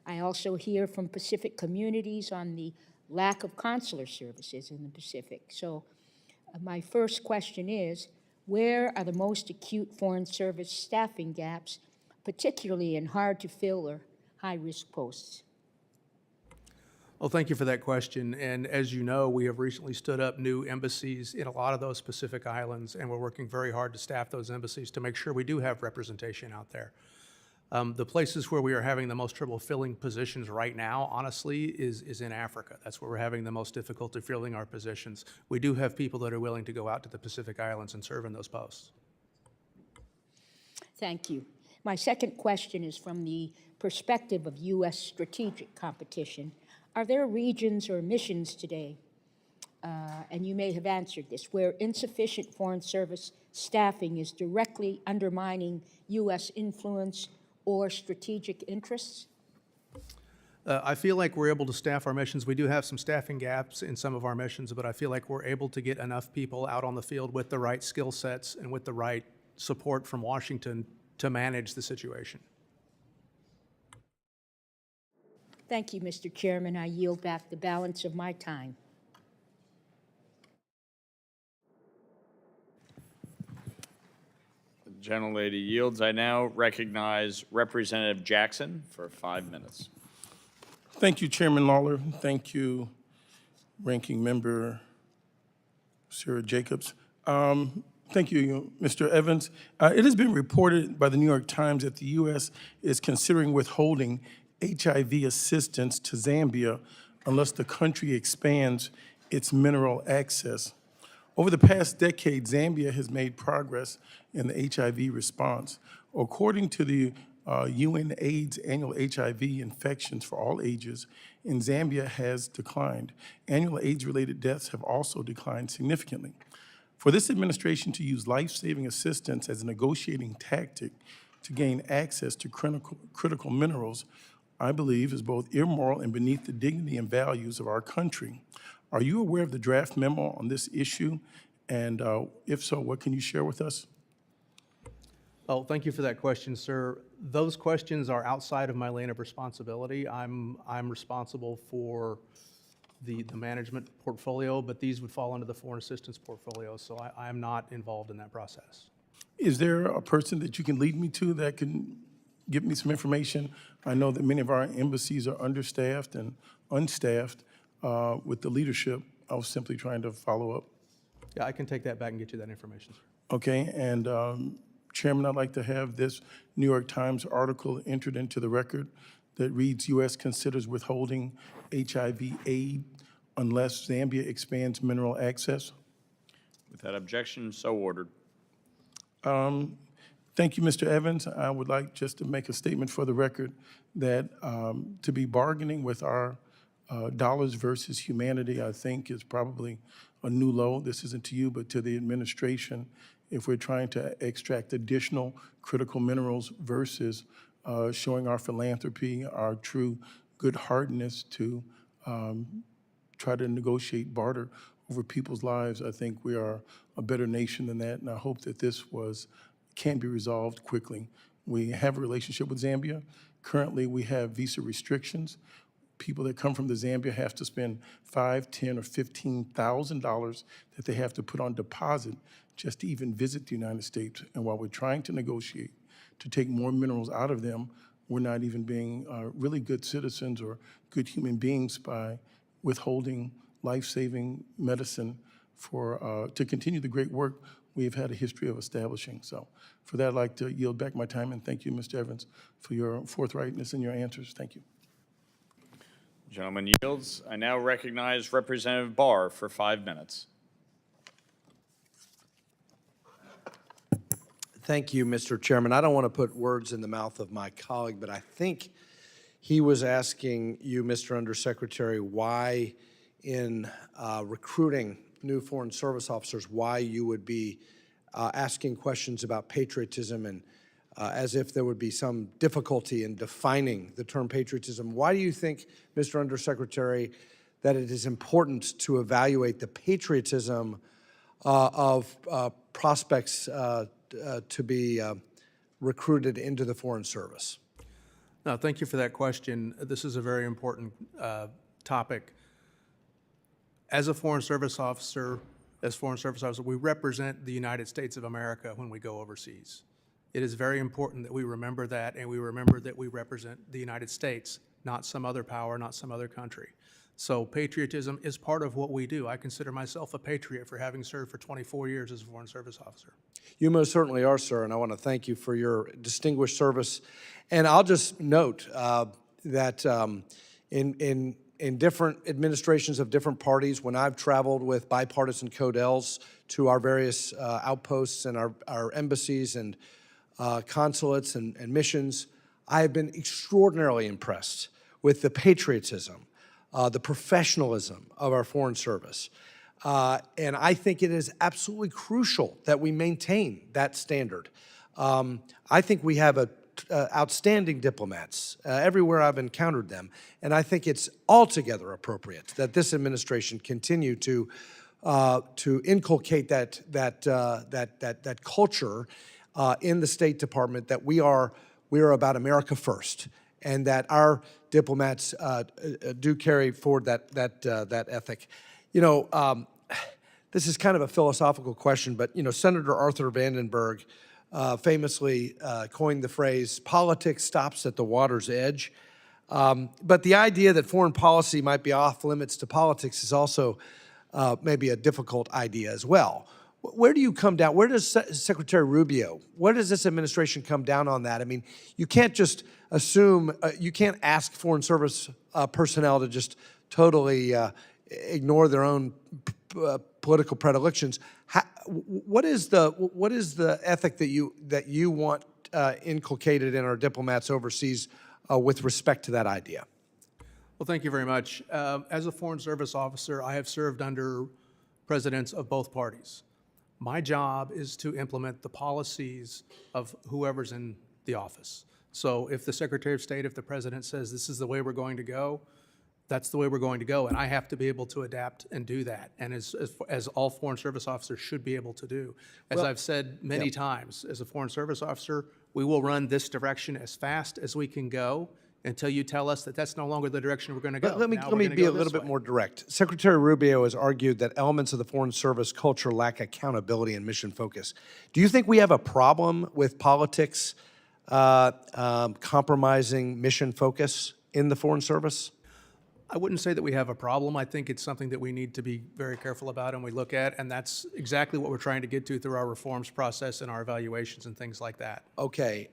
I also hear from Pacific communities on the lack of consular services in the Pacific. So my first question is, where are the most acute foreign service staffing gaps, particularly in hard-to-fill or high-risk posts? Well, thank you for that question. And as you know, we have recently stood up new embassies in a lot of those Pacific islands, and we're working very hard to staff those embassies to make sure we do have representation out there. The places where we are having the most trouble filling positions right now, honestly, is in Africa. That's where we're having the most difficulty filling our positions. We do have people that are willing to go out to the Pacific Islands and serve in those posts. Thank you. My second question is from the perspective of U.S. strategic competition. Are there regions or missions today, and you may have answered this, where insufficient foreign service staffing is directly undermining U.S. influence or strategic interests? I feel like we're able to staff our missions. We do have some staffing gaps in some of our missions, but I feel like we're able to get enough people out on the field with the right skill sets and with the right support from Washington to manage the situation. Thank you, Mr. Chairman. I yield back the balance of my time. The gentlelady yields. I now recognize Representative Jackson for 5 minutes. Thank you, Chairman Lawler. Thank you, Ranking Member Sarah Jacobs. Thank you, Mr. Evans. It has been reported by the New York Times that the U.S. is considering withholding HIV assistance to Zambia unless the country expands its mineral access. Over the past decade, Zambia has made progress in the HIV response. According to the UNAIDS annual HIV infections for all ages in Zambia has declined. Annual AIDS-related deaths have also declined significantly. For this administration to use life-saving assistance as a negotiating tactic to gain access to critical minerals, I believe, is both immoral and beneath the dignity and values of our country. Are you aware of the draft memo on this issue? And if so, what can you share with us? Oh, thank you for that question, sir. Those questions are outside of my lane of responsibility. I'm responsible for the management portfolio, but these would fall under the foreign assistance portfolio, so I'm not involved in that process. Is there a person that you can lead me to that can give me some information? I know that many of our embassies are understaffed and unstaffed with the leadership. I was simply trying to follow up. Yeah, I can take that back and get you that information, sir. Okay, and Chairman, I'd like to have this New York Times article entered into the record that reads, U.S. considers withholding HIV aid unless Zambia expands mineral access. With that objection, so ordered. Thank you, Mr. Evans. I would like just to make a statement for the record that to be bargaining with our dollars versus humanity, I think, is probably a new low. This isn't to you, but to the administration. If we're trying to extract additional critical minerals versus showing our philanthropy, our true good-heartedness to try to negotiate barter over people's lives, I think we are a better nation than that, and I hope that this can be resolved quickly. We have a relationship with Zambia. Currently, we have visa restrictions. People that come from the Zambia have to spend $5,000, $10,000, or $15,000 that they have to put on deposit just to even visit the United States. And while we're trying to negotiate to take more minerals out of them, we're not even being really good citizens or good human beings by withholding life-saving medicine to continue the great work we've had a history of establishing. So for that, I'd like to yield back my time and thank you, Mr. Evans, for your forthrightness in your answers. Thank you. Gentleman yields. I now recognize Representative Barr for 5 minutes. Thank you, Mr. Chairman. I don't want to put words in the mouth of my colleague, but I think he was asking you, Mr. Undersecretary, why in recruiting new Foreign Service officers, why you would be asking questions about patriotism and as if there would be some difficulty in defining the term patriotism. Why do you think, Mr. Undersecretary, that it is important to evaluate the patriotism of prospects to be recruited into the Foreign Service? No, thank you for that question. This is a very important topic. As a Foreign Service officer, we represent the United States of America when we go overseas. It is very important that we remember that, and we remember that we represent the United States, not some other power, not some other country. So patriotism is part of what we do. I consider myself a patriot for having served for 24 years as a Foreign Service officer. You most certainly are, sir, and I want to thank you for your distinguished service. And I'll just note that in different administrations of different parties, when I've traveled with bipartisan CODELs to our various outposts and our embassies and consulates and missions, I have been extraordinarily impressed with the patriotism, the professionalism of our Foreign Service. And I think it is absolutely crucial that we maintain that standard. I think we have outstanding diplomats everywhere I've encountered them, and I think it's altogether appropriate that this administration continue to inculcate that culture in the State Department, that we are about America first, and that our diplomats do carry forward that ethic. You know, this is kind of a philosophical question, but you know, Senator Arthur Vandenberg famously coined the phrase, "Politics stops at the water's edge." But the idea that foreign policy might be off limits to politics is also maybe a difficult idea as well. Where do you come down? Where does Secretary Rubio, where does this administration come down on that? I mean, you can't just assume, you can't ask Foreign Service personnel to just totally ignore their own political predilections. What is the ethic that you want inculcated in our diplomats overseas with respect to that idea? Well, thank you very much. As a Foreign Service officer, I have served under presidents of both parties. My job is to implement the policies of whoever's in the office. So if the Secretary of State, if the President says this is the way we're going to go, that's the way we're going to go, and I have to be able to adapt and do that, and as all Foreign Service officers should be able to do. As I've said many times, as a Foreign Service officer, we will run this direction as fast as we can go until you tell us that that's no longer the direction we're going to go. Let me be a little bit more direct. Secretary Rubio has argued that elements of the Foreign Service culture lack accountability and mission focus. Do you think we have a problem with politics compromising mission focus in the Foreign Service? I wouldn't say that we have a problem. I think it's something that we need to be very careful about and we look at, and that's exactly what we're trying to get to through our reforms process and our evaluations and things like that. Okay.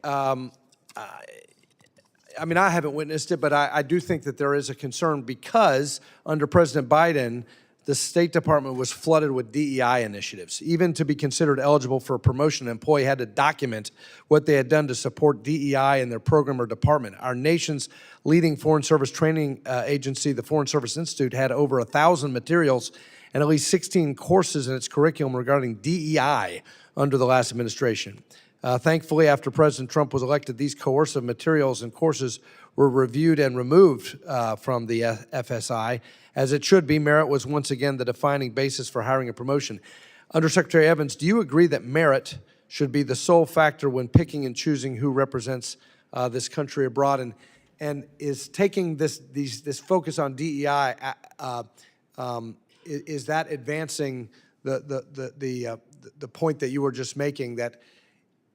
I mean, I haven't witnessed it, but I do think that there is a concern because under President Biden, the State Department was flooded with DEI initiatives. Even to be considered eligible for a promotion, an employee had to document what they had done to support DEI in their program or department. Our nation's leading foreign service training agency, the Foreign Service Institute, had over 1,000 materials and at least 16 courses in its curriculum regarding DEI under the last administration. Thankfully, after President Trump was elected, these coercive materials and courses were reviewed and removed from the FSI. As it should be, merit was once again the defining basis for hiring a promotion. Undersecretary Evans, do you agree that merit should be the sole factor when picking and choosing who represents this country abroad? And is taking this focus on DEI, is that advancing the point that you were just making, that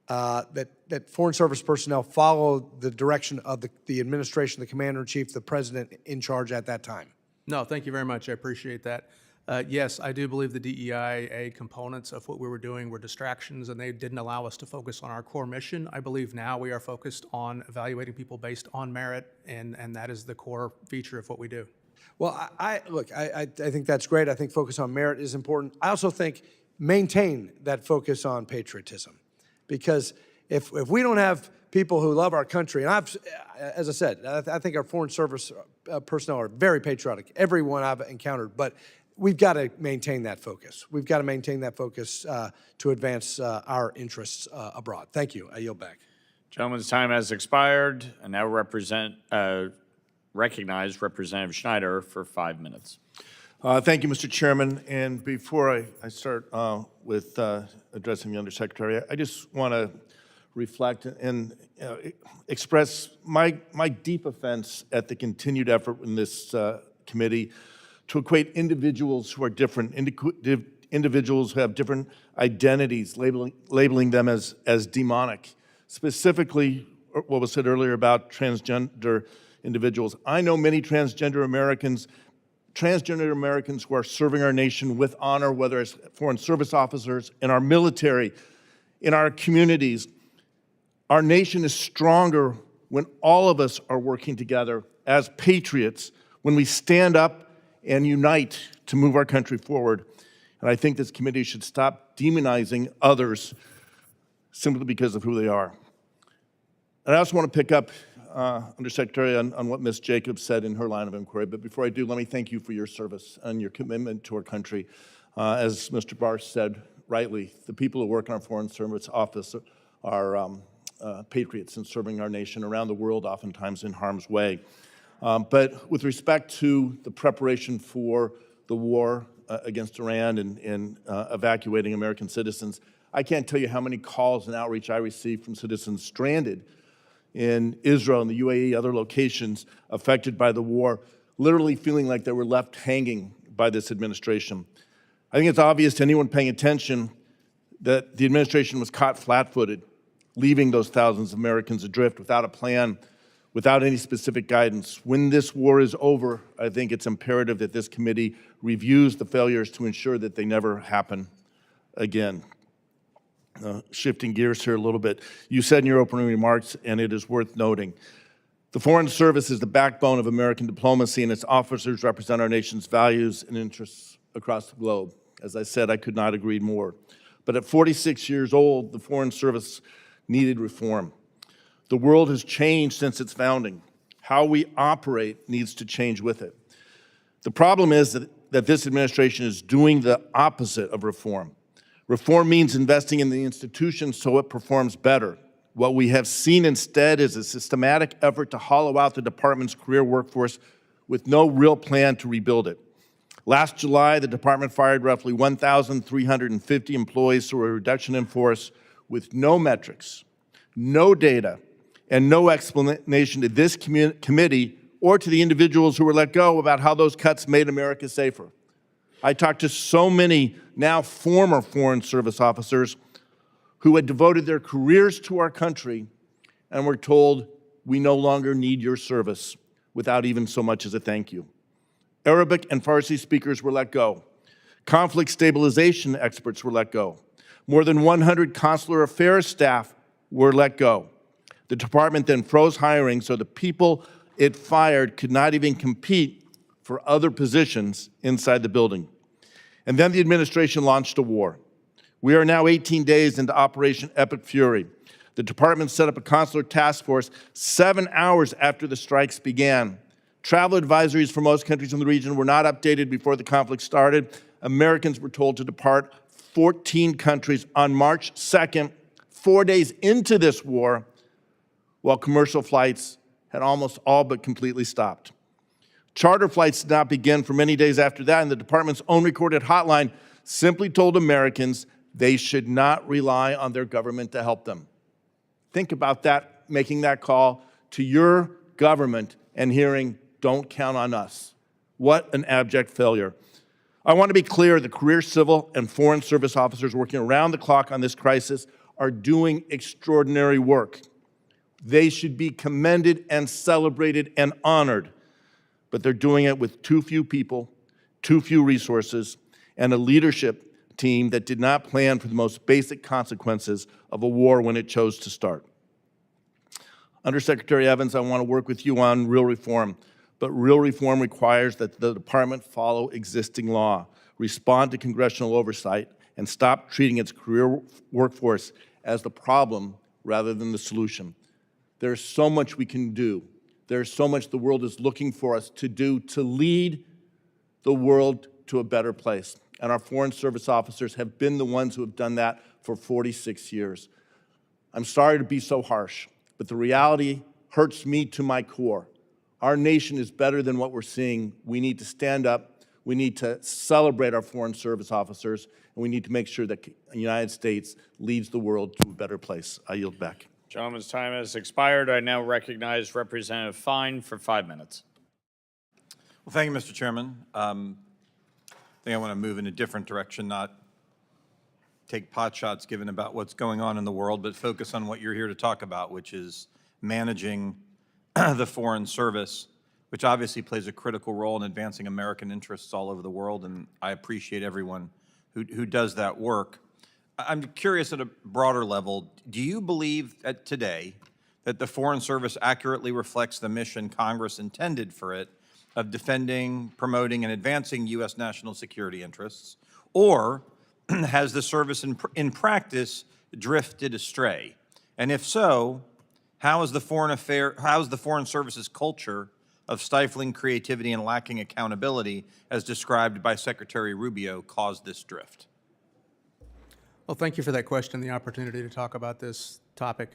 that Foreign Service personnel follow the direction of the administration, the Commander-in-Chief, the President in charge at that time? No, thank you very much. I appreciate that. Yes, I do believe the DEIA components of what we were doing were distractions, and they didn't allow us to focus on our core mission. I believe now we are focused on evaluating people based on merit, and that is the core feature of what we do. Well, I think that's great. I think focus on merit is important. I also think maintain that focus on patriotism, because if we don't have people who love our country, and as I said, I think our Foreign Service personnel are very patriotic, everyone I've encountered, but we've got to maintain that focus. We've got to maintain that focus to advance our interests abroad. Thank you. I yield back. Gentleman's time has expired. I now recognize Representative Schneider for 5 minutes. Thank you, Mr. Chairman. And before I start with addressing the Undersecretary, I just want to reflect and express my deep offense at the continued effort in this committee to equate individuals who are different, individuals who have different identities, labeling them as demonic. Specifically, what was said earlier about transgender individuals. I know many transgender Americans who are serving our nation with honor, whether it's Foreign Service officers, in our military, in our communities. Our nation is stronger when all of us are working together as patriots, when we stand up and unite to move our country forward. And I think this committee should stop demonizing others simply because of who they are. And I also want to pick up, Undersecretary, on what Ms. Jacobs said in her line of inquiry. But before I do, let me thank you for your service and your commitment to our country. As Mr. Barr said rightly, the people who work in our Foreign Service office are patriots in serving our nation around the world, oftentimes in harm's way. But with respect to the preparation for the war against Iran and evacuating American citizens, I can't tell you how many calls and outreach I received from citizens stranded in Israel and the UAE, other locations affected by the war, literally feeling like they were left hanging by this administration. I think it's obvious to anyone paying attention that the administration was caught flat-footed, leaving those thousands of Americans adrift without a plan, without any specific guidance. When this war is over, I think it's imperative that this committee reviews the failures to ensure that they never happen again. Shifting gears here a little bit, you said in your opening remarks, and it is worth noting, the Foreign Service is the backbone of American diplomacy, and its officers represent our nation's values and interests across the globe. As I said, I could not agree more. But at 46 years old, the Foreign Service needed reform. The world has changed since its founding. How we operate needs to change with it. The problem is that this administration is doing the opposite of reform. Reform means investing in the institutions so it performs better. What we have seen instead is a systematic effort to hollow out the department's career workforce with no real plan to rebuild it. Last July, the department fired roughly 1,350 employees through a reduction in force with no metrics, no data, and no explanation to this committee or to the individuals who were let go about how those cuts made America safer. I talked to so many now former Foreign Service officers who had devoted their careers to our country and were told, we no longer need your service, without even so much as a thank you. Arabic and Farsi speakers were let go. Conflict stabilization experts were let go. More than 100 consular affairs staff were let go. The department then froze hiring so the people it fired could not even compete for other positions inside the building. And then the administration launched a war. We are now 18 days into Operation Epic Fury. The department set up a consular task force 7 hours after the strikes began. Travel advisories for most countries in the region were not updated before the conflict started. Americans were told to depart 14 countries on March 2nd, 4 days into this war, while commercial flights had almost all but completely stopped. Charter flights did not begin for many days after that, and the department's own recorded hotline simply told Americans they should not rely on their government to help them. Think about that, making that call to your government and hearing, "Don't count on us." What an abject failure. I want to be clear, the career civil and foreign service officers working around the clock on this crisis are doing extraordinary work. They should be commended and celebrated and honored, but they're doing it with too few people, too few resources, and a leadership team that did not plan for the most basic consequences of a war when it chose to start. Undersecretary Evans, I want to work with you on real reform, but real reform requires that the department follow existing law, respond to congressional oversight, and stop treating its career workforce as the problem rather than the solution. There's so much we can do. There's so much the world is looking for us to do to lead the world to a better place. And our Foreign Service officers have been the ones who have done that for 46 years. I'm sorry to be so harsh, but the reality hurts me to my core. Our nation is better than what we're seeing. We need to stand up. We need to celebrate our Foreign Service officers, and we need to make sure that the United States leads the world to a better place. I yield back. Gentleman's time has expired. I now recognize Representative Fine for 5 minutes. Well, thank you, Mr. Chairman. I think I want to move in a different direction, not take pot shots given about what's going on in the world, but focus on what you're here to talk about, which is managing the Foreign Service, which obviously plays a critical role in advancing American interests all over the world, and I appreciate everyone who does that work. I'm curious at a broader level, do you believe today that the Foreign Service accurately reflects the mission Congress intended for it of defending, promoting, and advancing U.S. national security interests, or has the service in practice drifted astray? And if so, how is the Foreign Service's culture of stifling creativity and lacking accountability, as described by Secretary Rubio, caused this drift? Well, thank you for that question, the opportunity to talk about this topic.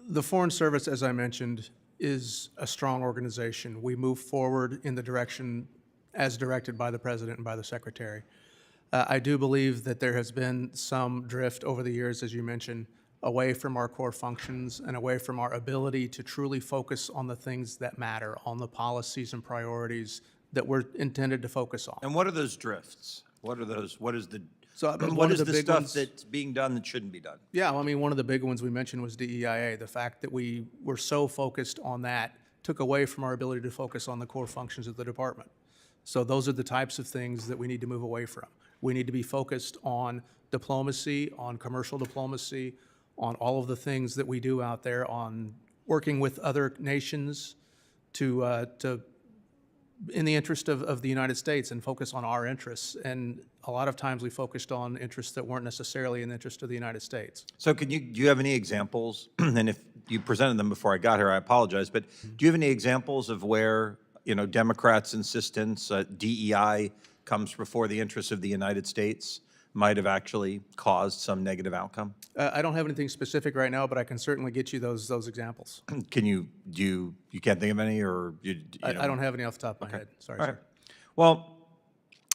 The Foreign Service, as I mentioned, is a strong organization. We move forward in the direction as directed by the President and by the Secretary. I do believe that there has been some drift over the years, as you mentioned, away from our core functions and away from our ability to truly focus on the things that matter, on the policies and priorities that we're intended to focus on. And what are those drifts? What are those? What is the One is of the big stuff ones, that's being done that shouldn't be done? Yeah, well, I mean, one of the big ones we mentioned was DEIA. The fact that we were so focused on that took away from our ability to focus on the core functions of the department. So those are the types of things that we need to move away from. We need to be focused on diplomacy, on commercial diplomacy, on all of the things that we do out there, on working with other nations to in the interest of the United States and focus on our interests. And a lot of times we focused on interests that weren't necessarily in the interest of the United States. So do you have any examples, and if you presented them before I got here, I apologize, but do you have any examples of where, Democrats' insistence, DEI comes before the interests of the United States might have actually caused some negative outcome? I don't have anything specific right now, but I can certainly get you those examples. Can you can't think of any, or I don't have any off the top of my head. Sorry, All sir. right. Well,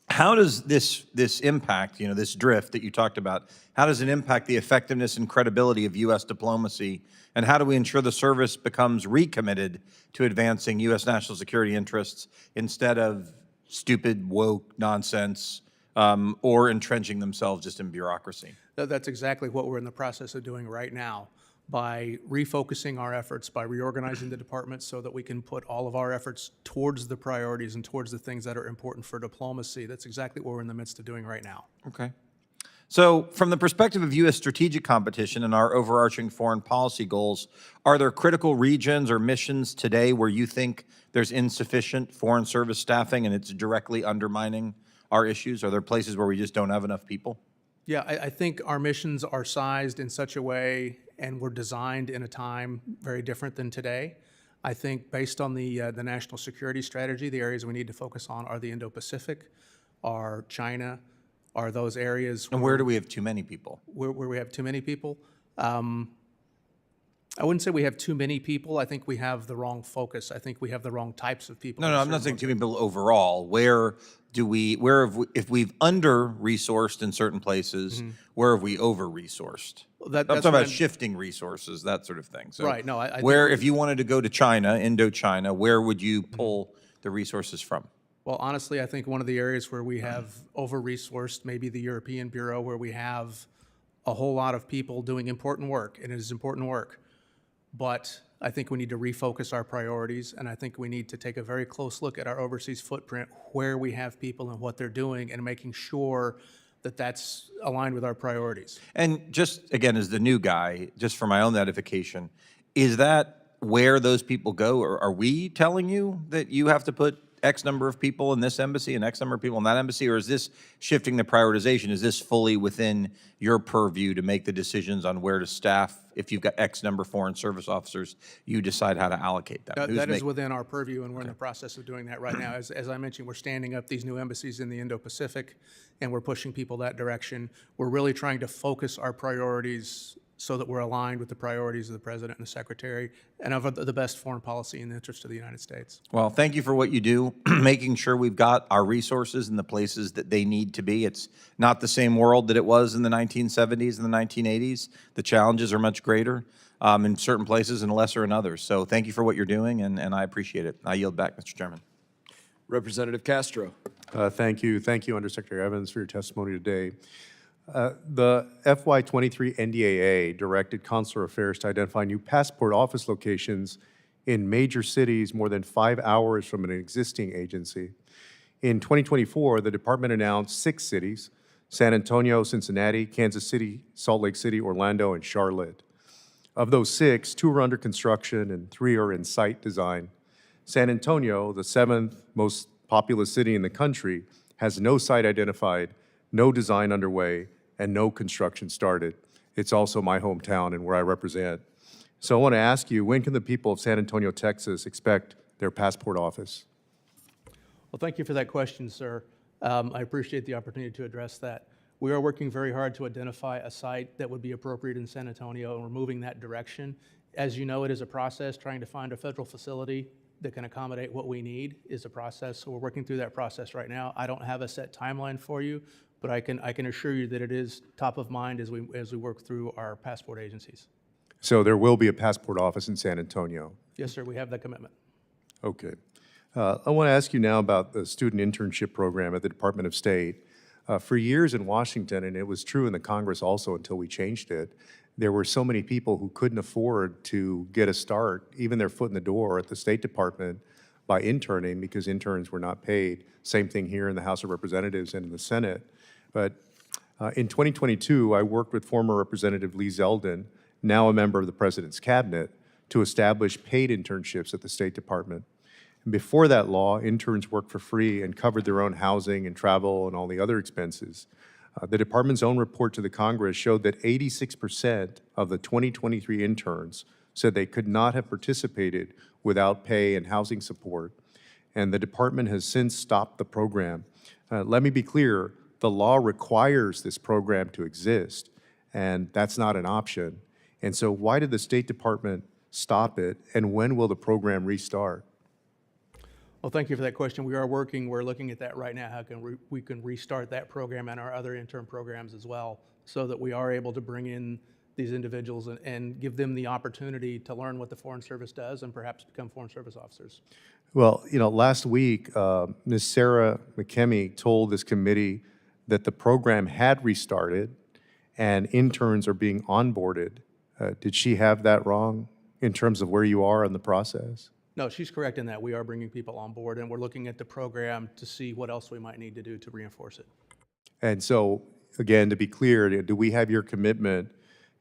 how does this impact, this drift that you talked about, how does it impact the effectiveness and credibility of U.S. diplomacy, and how do we ensure the service becomes recommitted to advancing U.S. national security interests instead of stupid, woke nonsense, or entrenching themselves just in bureaucracy? That's exactly what we're in the process of doing right now, by refocusing our efforts, by reorganizing the department so that we can put all of our efforts towards the priorities and towards the things that are important for diplomacy. That's exactly what we're in the midst of doing right now. Okay. So from the perspective of U.S. strategic competition and our overarching foreign policy goals, are there critical regions or missions today where you think there's insufficient Foreign Service staffing and it's directly undermining our issues? Are there places where we just don't have enough people? Yeah, I think our missions are sized in such a way and were designed in a time very different than today. I think based on the national security strategy, the areas we need to focus on are the Indo-Pacific, are China, are those areas. And where do we have too many people? Where we have too many people? I wouldn't say we have too many people. I think we have the wrong focus. I think we have the wrong types of people. No, I'm not saying too many people overall. If we've under-resourced in certain places, where have we over-resourced? I'm talking about shifting resources, that sort of thing. So right, no, I where, think if you wanted to go to China, Indochina, where would you pull the resources from? Well, honestly, I think one of the areas where we have over-resourced, maybe the European Bureau, where we have a whole lot of people doing important work, and it is important work. But I think we need to refocus our priorities, and I think we need to take a very close look at our overseas footprint, where we have people and what they're doing, and making sure that that's aligned with our priorities. And just, again, as the new guy, just for my own edification, is that where those people go? Or are we telling you that you have to put X number of people in this embassy and X number of people in that embassy? Or is this shifting the prioritization? Is this fully within your purview to make the decisions on where to staff? If you've got X number of foreign service officers, you decide how to allocate them. That is within our purview, and we're in the process of doing that right now. As I mentioned, we're standing up these new embassies in the Indo-Pacific, and we're pushing people that direction. We're really trying to focus our priorities so that we're aligned with the priorities of the President and the Secretary, and of the best foreign policy in the interest of the United States. Well, thank you for what you do, making sure we've got our resources in the places that they need to be. It's not the same world that it was in the 1970s and the 1980s. The challenges are much greater in certain places and lesser in others. So thank you for what you're doing, and I appreciate it. I yield back, Mr. Chairman. Representative Castro. Thank you. Thank you, Undersecretary Evans, for your testimony today. The FY23 NDAA directed Consular Affairs to identify new passport office locations in major cities more than 5 hours from an existing agency. In 2024, the department announced 6 cities: San Antonio, Cincinnati, Kansas City, Salt Lake City, Orlando, and Charlotte. Of those 6, 2 are under construction and 3 are in site design. San Antonio, the 7th most populous city in the country, has no site identified, no design underway, and no construction started. It's also my hometown and where I represent. So I want to ask you, when can the people of San Antonio, Texas expect their passport office? Well, thank you for that question, sir. I appreciate the opportunity to address that. We are working very hard to identify a site that would be appropriate in San Antonio, and we're moving that direction. As you know, it is a process. Trying to find a federal facility that can accommodate what we need is a process, so we're working through that process right now. I don't have a set timeline for you, but I can assure you that it is top of mind as we work through our passport agencies. So there will be a passport office in San Antonio? Yes, sir, we have that commitment. Okay. I want to ask you now about the student internship program at the Department of State. For years in Washington, and it was true in the Congress also until we changed it, there were so many people who couldn't afford to get a start, even their foot in the door at the State Department, by interning because interns were not paid. Same thing here in the House of Representatives and in the Senate. But in 2022, I worked with former Representative Lee Zeldin, now a member of the President's Cabinet, to establish paid internships at the State Department. And before that law, interns worked for free and covered their own housing and travel and all the other expenses. The department's own report to the Congress showed that 86% of the 2023 interns said they could not have participated without pay and housing support. And the department has since stopped the program. Let me be clear, the law requires this program to exist, and that's not an option. And so why did the State Department stop it, and when will the program restart? Well, thank you for that question. We're looking at that right now, how we can restart that program and our other intern programs as well, so that we are able to bring in these individuals and give them the opportunity to learn what the Foreign Service does and perhaps become Foreign Service officers. Well, you know, last week, Ms. Sarah McKemmy told this committee that the program had restarted and interns are being onboarded. Did she have that wrong in terms of where you are in the process? No, she's correct in that. We are bringing people on board, and we're looking at the program to see what else we might need to do to reinforce it. And so, again, to be clear, do we have your commitment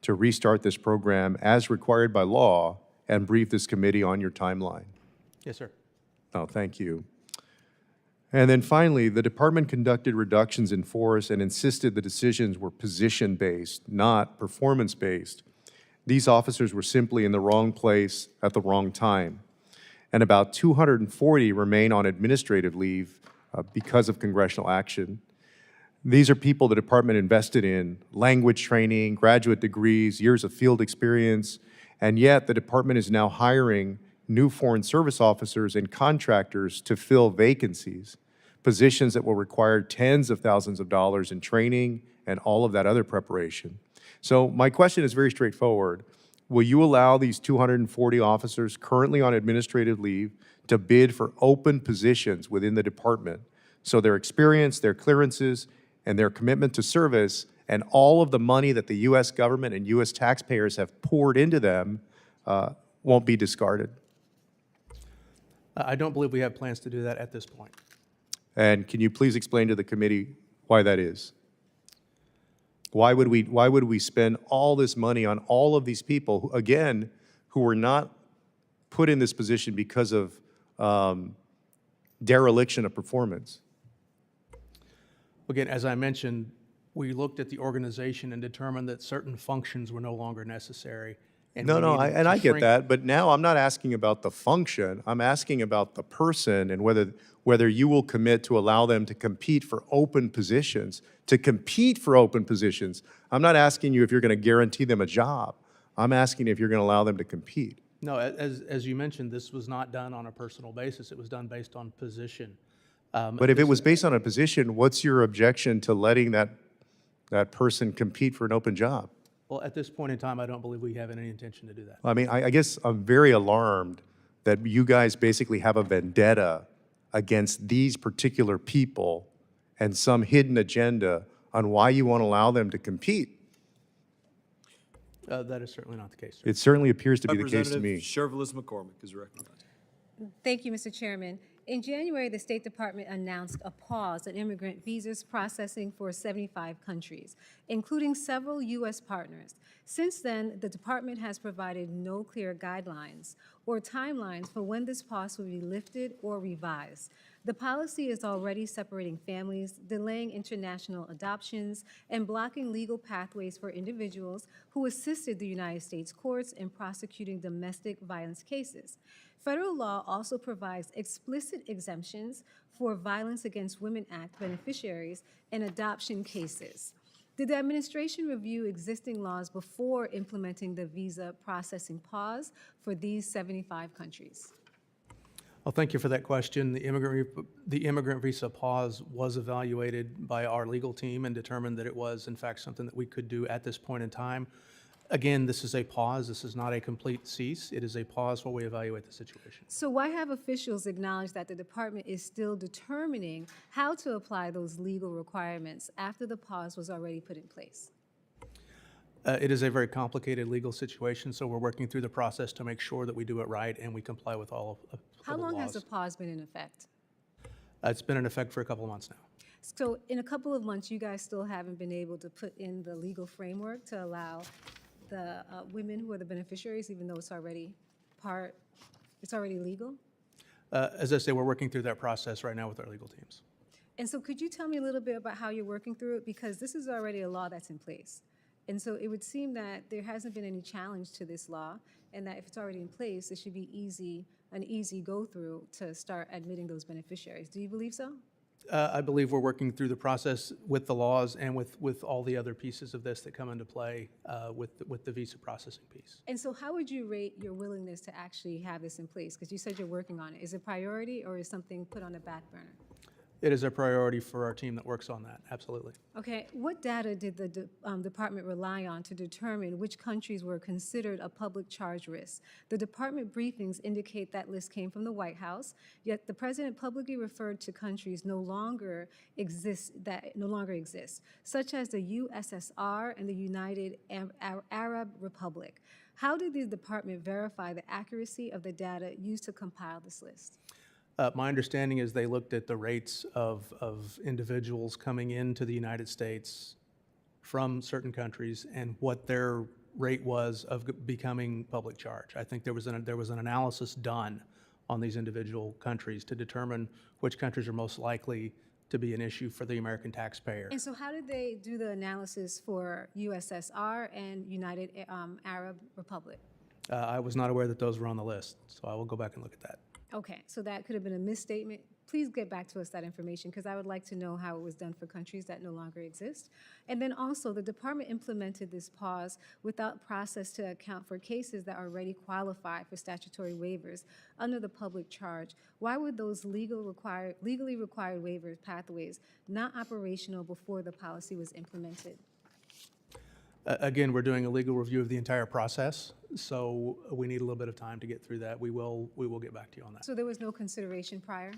to restart this program as required by law and brief this committee on your timeline? Yes, sir. Oh, thank you. And then finally, the department conducted reductions in force and insisted the decisions were position-based, not performance-based. These officers were simply in the wrong place at the wrong time. And about 240 remain on administrative leave because of congressional action. These are people the department invested in, language training, graduate degrees, years of field experience, and yet the department is now hiring new Foreign Service officers and contractors to fill vacancies, positions that will require tens of thousands of dollars in training and all of that other preparation. So my question is very straightforward. Will you allow these 240 officers currently on administrative leave to bid for open positions within the department so their experience, their clearances, and their commitment to service and all of the money that the U.S. government and U.S. taxpayers have poured into them won't be discarded? I don't believe we have plans to do that at this point. And can you please explain to the committee why that is? Why would we spend all this money on all of these people, who, again, who were not put in this position because of dereliction of performance? Again, as I mentioned, we looked at the organization and determined that certain functions were no longer necessary. And I get that, but now I'm not asking about the function. I'm asking about the person and whether you will commit to allow them to compete for open positions. To compete for open positions. I'm not asking you if you're going to guarantee them a job. I'm asking if you're going to allow them to compete. No, as you mentioned, this was not done on a personal basis. It was done based on position. But if it was based on a position, what's your objection to letting that person compete for an open job? Well, at this point in time, I don't believe we have any intention to do that. I mean, I guess I'm very alarmed that you guys basically have a vendetta against these particular people and some hidden agenda on why you won't allow them to compete. That is certainly not the case, sir. It certainly appears to be the case to me. Representative Shervelis McCormick is recognized. Thank you, Mr. Chairman. In January, the State Department announced a pause on immigrant visas processing for 75 countries, including several U.S. partners. Since then, the department has provided no clear guidelines or timelines for when this pause will be lifted or revised. The policy is already separating families, delaying international adoptions, and blocking legal pathways for individuals who assisted the United States courts in prosecuting domestic violence cases. Federal law also provides explicit exemptions for Violence Against Women Act beneficiaries in adoption cases. Did the administration review existing laws before implementing the visa processing pause for these 75 countries? Well, thank you for that question. The immigrant visa pause was evaluated by our legal team and determined that it was, in fact, something that we could do at this point in time. Again, this is a pause. This is not a complete cease. It is a pause while we evaluate the situation. So why have officials acknowledged that the department is still determining how to apply those legal requirements after the pause was already put in place? It is a very complicated legal situation, so we're working through the process to make sure that we do it right and we comply with all of How long has laws. the pause been in effect? It's been in effect for a couple of months now. So in a couple of months, you guys still haven't been able to put in the legal framework to allow the women who are the beneficiaries, even though it's already legal? As I say, we're working through that process right now with our legal teams. And so could you tell me a little bit about how you're working through it? Because this is already a law that's in place. And so it would seem that there hasn't been any challenge to this law, and that if it's already in place, it should be an easy go-through to start admitting those beneficiaries. Do you believe so? I believe we're working through the process with the laws and with all the other pieces of this that come into play with the visa processing piece. And so how would you rate your willingness to actually have this in place? Because you said you're working on it. Is it priority or is something put on the back burner? It is a priority for our team that works on that, absolutely. Okay, what data did the department rely on to determine which countries were considered a public charge risk? The department briefings indicate that list came from the White House, yet the president publicly referred to countries that no longer exist, such as the USSR and the United Arab Republic. How did the department verify the accuracy of the data used to compile this list? My understanding is they looked at the rates of individuals coming into the United States from certain countries and what their rate was of becoming public charge. I think there was an analysis done on these individual countries to determine which countries are most likely to be an issue for the American taxpayer. And so how did they do the analysis for USSR and United Arab Republic? I was not aware that those were on the list, so I will go back and look at that. Okay, so that could have been a misstatement. Please get back to us that information because I would like to know how it was done for countries that no longer exist. And then also, the department implemented this pause without process to account for cases that already qualify for statutory waivers under the public charge. Why would those legally required waivers pathways not operational before the policy was implemented? Again, we're doing a legal review of the entire process, so we need a little bit of time to get through that. We will get back to you on that. So there was no consideration prior?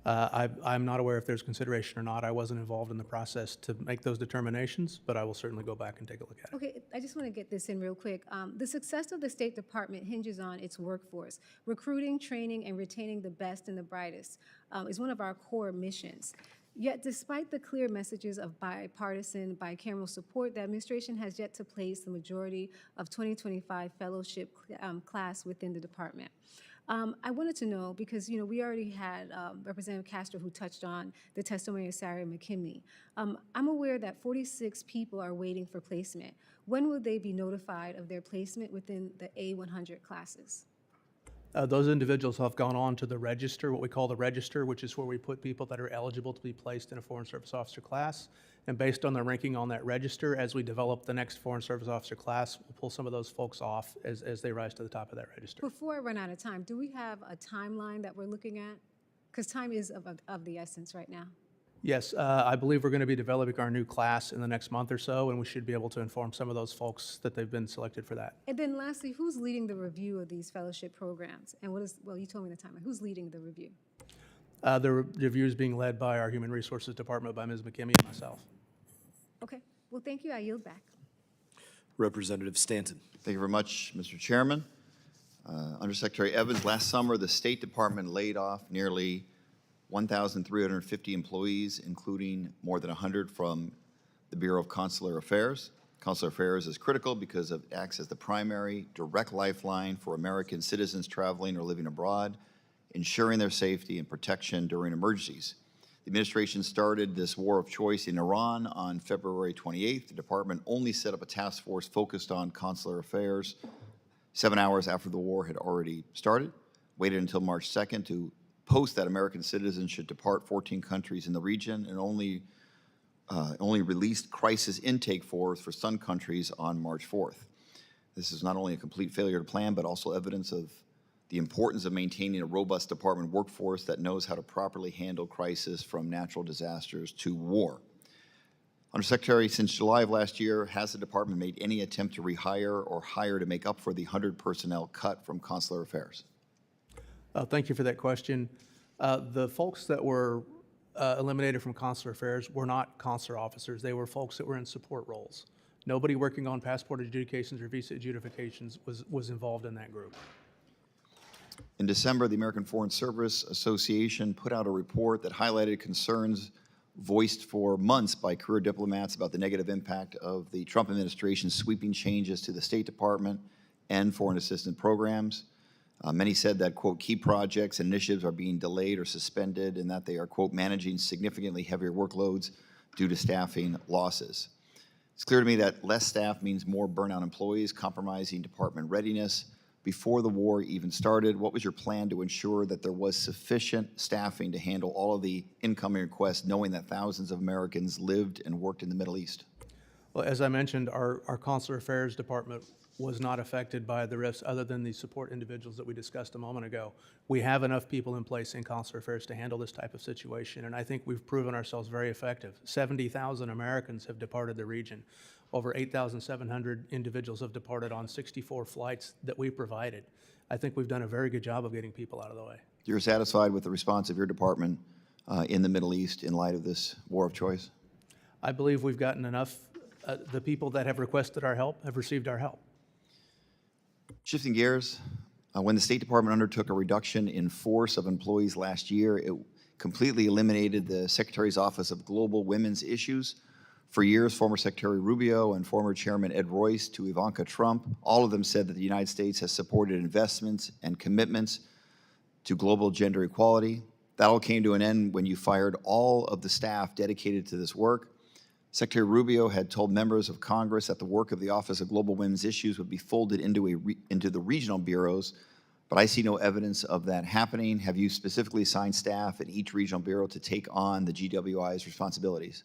I'm not aware if there's consideration or not. I wasn't involved in the process to make those determinations, but I will certainly go back and take a look at it. Okay, I just want to get this in real quick. The success of the State Department hinges on its workforce. Recruiting, training, and retaining the best and the brightest is one of our core missions. Yet, despite the clear messages of bipartisan, bicameral support, the administration has yet to place the majority of 2025 fellowship class within the department. I wanted to know, because we already had Representative Castro who touched on the testimony of Sarah McKinley. I'm aware that 46 people are waiting for placement. When will they be notified of their placement within the A100 classes? Those individuals have gone on to the register, what we call the register, which is where we put people that are eligible to be placed in a Foreign Service Officer class. And based on their ranking on that register, as we develop the next Foreign Service Officer class, we'll pull some of those folks off as they rise to the top of that register. Before I run out of time, do we have a timeline that we're looking at? Because time is of the essence right now. Yes, I believe we're going to be developing our new class in the next month or so, and we should be able to inform some of those folks that they've been selected for that. And then lastly, who's leading the review of these fellowship programs? And well, you told me the timeline. Who's leading the review? The review is being led by our Human Resources Department, by Ms. McKimmey and myself. Okay, well, thank you. I yield back. Representative Stanton. Thank you very much, Mr. Chairman. Undersecretary Evans, last summer, the State Department laid off nearly 1,350 employees, including more than 100 from the Bureau of Consular Affairs. Consular Affairs is critical because it acts as the primary direct lifeline for American citizens traveling or living abroad, ensuring their safety and protection during emergencies. The administration started this war of choice in Iran on February 28th. The department only set up a task force focused on consular affairs 7 hours after the war had already started, waited until March 2nd to post that American citizens should depart 14 countries in the region, and only released crisis intake forms for some countries on March 4th. This is not only a complete failure to plan, but also evidence of the importance of maintaining a robust department workforce that knows how to properly handle crisis from natural disasters to war. Undersecretary, since July of last year, has the department made any attempt to rehire or hire to make up for the 100 personnel cut from Consular Affairs? Thank you for that question. The folks that were eliminated from Consular Affairs were not consular officers. They were folks that were in support roles. Nobody working on passport adjudications or visa adjudications was involved in that group. In December, the American Foreign Service Association put out a report that highlighted concerns voiced for months by career diplomats about the negative impact of the Trump administration's sweeping changes to the State Department and foreign assistance programs. Many said that, quote, key projects and initiatives are being delayed or suspended and that they are, quote, managing significantly heavier workloads due to staffing losses. It's clear to me that less staff means more burnout employees, compromising department readiness. Before the war even started, what was your plan to ensure that there was sufficient staffing to handle all of the incoming requests, knowing that thousands of Americans lived and worked in the Middle East? Well, as I mentioned, our Consular Affairs Department was not affected by the rifts other than the support individuals that we discussed a moment ago. We have enough people in place in Consular Affairs to handle this type of situation, and I think we've proven ourselves very effective. 70,000 Americans have departed the region. Over 8,700 individuals have departed on 64 flights that we provided. I think we've done a very good job of getting people out of the way. You're satisfied with the response of your department in the Middle East in light of this war of choice? I believe we've gotten enough. The people that have requested our help have received our help. Shifting gears, when the State Department undertook a reduction in force of employees last year, it completely eliminated the Secretary's Office of Global Women's Issues. For years, former Secretary Rubio and former Chairman Ed Royce to Ivanka Trump, all of them said that the United States has supported investments and commitments to global gender equality. That all came to an end when you fired all of the staff dedicated to this work. Secretary Rubio had told members of Congress that the work of the Office of Global Women's Issues would be folded into the regional bureaus, but I see no evidence of that happening. Have you specifically assigned staff at each regional bureau to take on the GWI's responsibilities?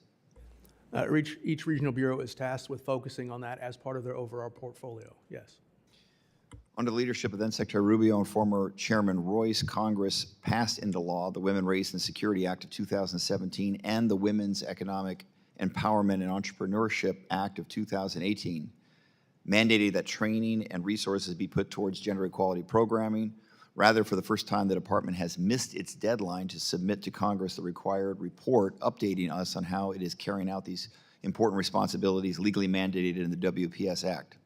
Each regional bureau is tasked with focusing on that as part of their overall portfolio, yes. Under the leadership of then Secretary Rubio and former Chairman Royce, Congress passed into law the Women, Race, and Security Act of 2017 and the Women's Economic Empowerment and Entrepreneurship Act of 2018, mandating that training and resources be put towards gender equality programming. Rather, for the first time, the department has missed its deadline to submit to Congress the required report updating us on how it is carrying out these important responsibilities legally mandated in the WPS Act.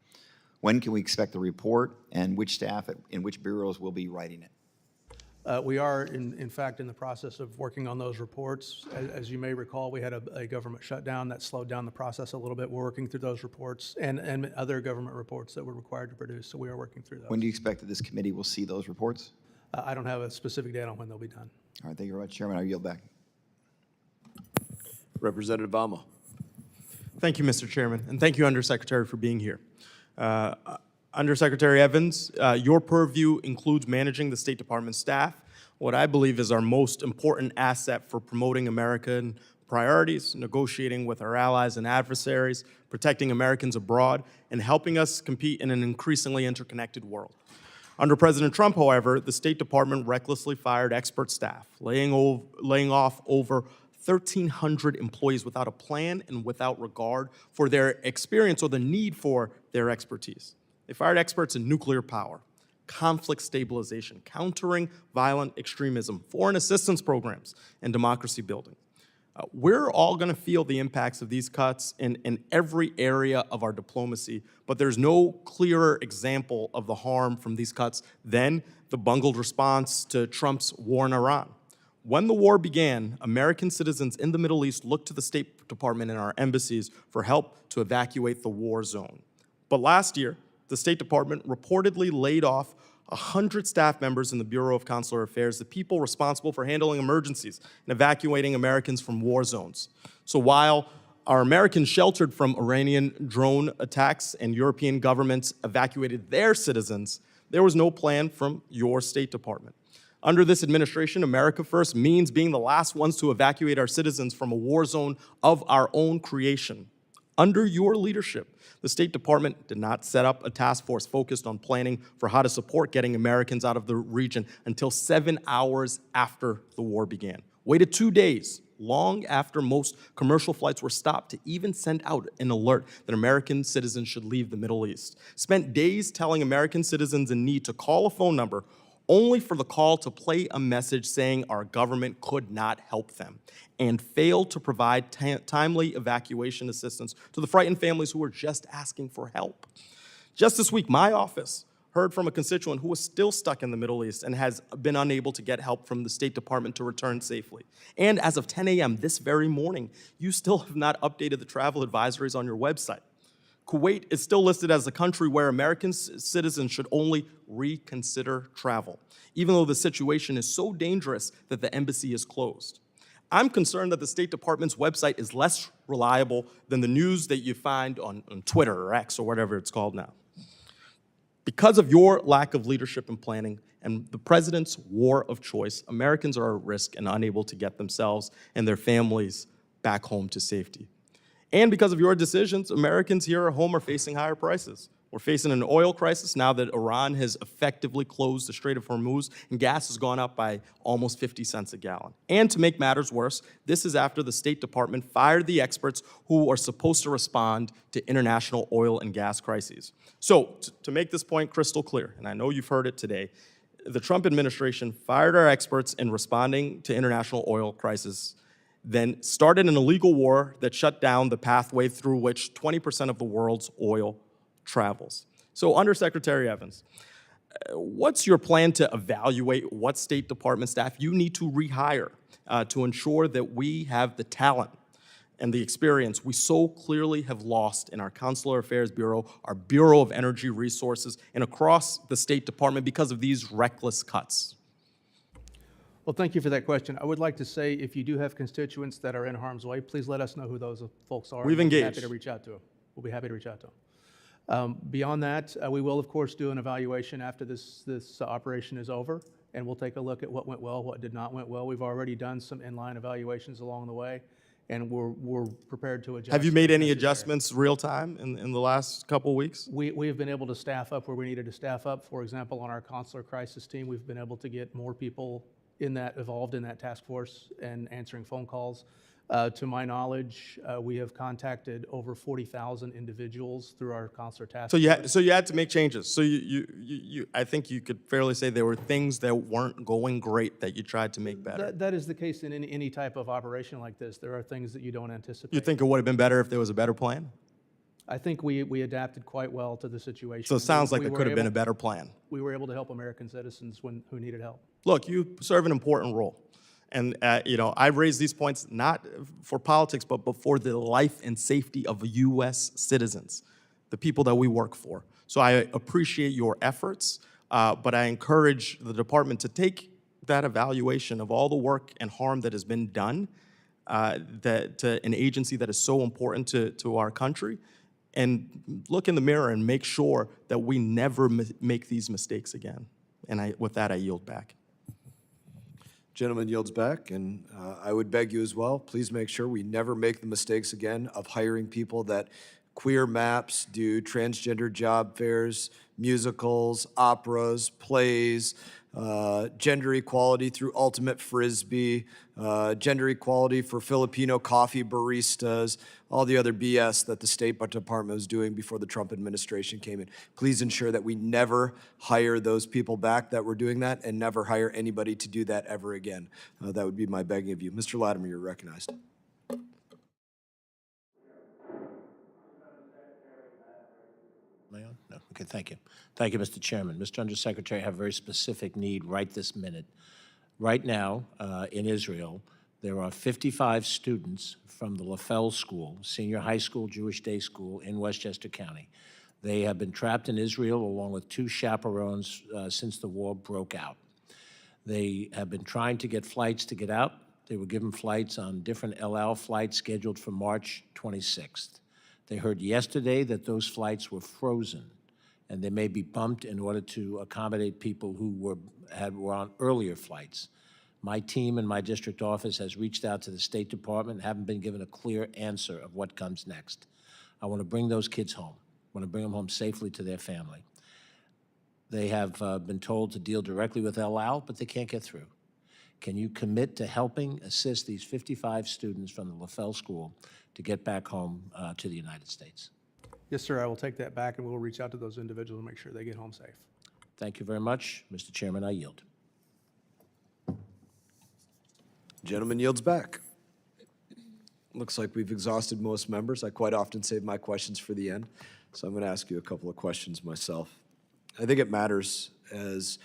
When can we expect the report, and which staff in which bureaus will be writing it? We are, in fact, in the process of working on those reports. As you may recall, we had a government shutdown that slowed down the process a little bit. We're working through those reports and other government reports that we're required to produce, so we are working through those. When do you expect that this committee will see those reports? I don't have a specific date on when they'll be done. All right, thank you very much, Chairman. I yield back. Representative Alma. Thank you, Mr. Chairman, and thank you, Undersecretary, for being here. Undersecretary Evans, your purview includes managing the State Department staff, what I believe is our most important asset for promoting American priorities, negotiating with our allies and adversaries, protecting Americans abroad, and helping us compete in an increasingly interconnected world. Under President Trump, however, the State Department recklessly fired expert staff, laying off over 1,300 employees without a plan and without regard for their experience or the need for their expertise. They fired experts in nuclear power, conflict stabilization, countering violent extremism, foreign assistance programs, and democracy building. We're all going to feel the impacts of these cuts in every area of our diplomacy, but there's no clearer example of the harm from these cuts than the bungled response to Trump's war in Iran. When the war began, American citizens in the Middle East looked to the State Department and our embassies for help to evacuate the war zone. But last year, the State Department reportedly laid off 100 staff members in the Bureau of Consular Affairs, the people responsible for handling emergencies and evacuating Americans from war zones. So while our Americans sheltered from Iranian drone attacks and European governments evacuated their citizens, there was no plan from your State Department. Under this administration, America First means being the last ones to evacuate our citizens from a war zone of our own creation. Under your leadership, the State Department did not set up a task force focused on planning for how to support getting Americans out of the region until 7 hours after the war began. Waited 2 days, long after most commercial flights were stopped, to even send out an alert that American citizens should leave the Middle East. Spent days telling American citizens in need to call a phone number, only for the call to play a message saying our government could not help them, and failed to provide timely evacuation assistance to the frightened families who were just asking for help. Just this week, my office heard from a constituent who was still stuck in the Middle East and has been unable to get help from the State Department to return safely. And as of 10 a.m. this very morning, you still have not updated the travel advisories on your website. Kuwait is still listed as a country where American citizens should only reconsider travel, even though the situation is so dangerous that the embassy is closed. I'm concerned that the State Department's website is less reliable than the news that you find on Twitter or X or whatever it's called now. Because of your lack of leadership and planning and the president's war of choice, Americans are at risk and unable to get themselves and their families back home to safety. And because of your decisions, Americans here at home are facing higher prices. We're facing an oil crisis now that Iran has effectively closed the Strait of Hormuz, and gas has gone up by almost 50 cents a gallon. And to make matters worse, this is after the State Department fired the experts who are supposed to respond to international oil and gas crises. So, to make this point crystal clear, and I know you've heard it today, the Trump administration fired our experts in responding to international oil crises, then started an illegal war that shut down the pathway through which 20% of the world's oil travels. So, Undersecretary Evans, what's your plan to evaluate what State Department staff you need to rehire to ensure that we have the talent and the experience we so clearly have lost in our Consular Affairs Bureau, our Bureau of Energy Resources, and across the State Department because of these reckless cuts? Well, thank you for that question. I would like to say, if you do have constituents that are in harm's way, please let us know who those folks are. We've We'll be engaged. happy to reach out to them. We'll be happy to reach out to them. Beyond that, we will, of course, do an evaluation after this operation is over, and we'll take a look at what went well, what did not went well. We've already done some inline evaluations along the way, and we're prepared to adjust. Have you made if any necessary. adjustments real time in the last couple weeks? We have been able to staff up where we needed to staff up. For example, on our consular crisis team, we've been able to get more people involved in that task force and answering phone calls. To my knowledge, we have contacted over 40,000 individuals through our consular task force. So you had to make changes. So I think you could fairly say there were things that weren't going great that you tried to make better. That is the case in any type of operation like this. There are things that you don't anticipate. You think it would have been better if there was a better plan? I think we adapted quite well to the situation. So it sounds like We there were could have been a able- better plan. We were able to help American citizens who needed help. Look, you serve an important role. And, I raise these points not for politics, but for the life and safety of U.S. citizens, the people that we work for. So I appreciate your efforts, but I encourage the department to take that evaluation of all the work and harm that has been done to an agency that is so important to our country, and look in the mirror and make sure that we never make these mistakes again. And with that, I yield back. Gentleman yields back, and I would beg you as well, please make sure we never make the mistakes again of hiring people that queer maps, do transgender job fairs, musicals, operas, plays, gender equality through Ultimate Frisbee, gender equality for Filipino coffee baristas, all the other BS that the State Department was doing before the Trump administration came in. Please ensure that we never hire those people back that were doing that, and never hire anybody to do that ever again. That would be my begging of you. Mr. Latimer, you're recognized. No? Okay, thank you. Thank you, Mr. Chairman. Mr. Undersecretary, I have a very specific need right this minute. Right now, in Israel, there are 55 students from the LaFell School, senior high school, Jewish day school in Westchester County. They have been trapped in Israel along with 2 chaperones since the war broke out. They have been trying to get flights to get out. They were given flights on different El Al flights scheduled for March 26th. They heard yesterday that those flights were frozen, and they may be bumped in order to accommodate people who were on earlier flights. My team and my district office has reached out to the State Department and haven't been given a clear answer of what comes next. I want to bring those kids home. I want to bring them home safely to their family. They have been told to deal directly with El Al, but they can't get through. Can you commit to helping assist these 55 students from the LaFell School to get back home to the United States? Yes, sir, I will take that back, and we'll reach out to those individuals and make sure they get home safe. Thank you very much. Mr. Chairman, I yield. Gentleman yields back. Looks like we've exhausted most members. I quite often save my questions for the end, so I'm going to ask you a couple of questions myself. I think it matters as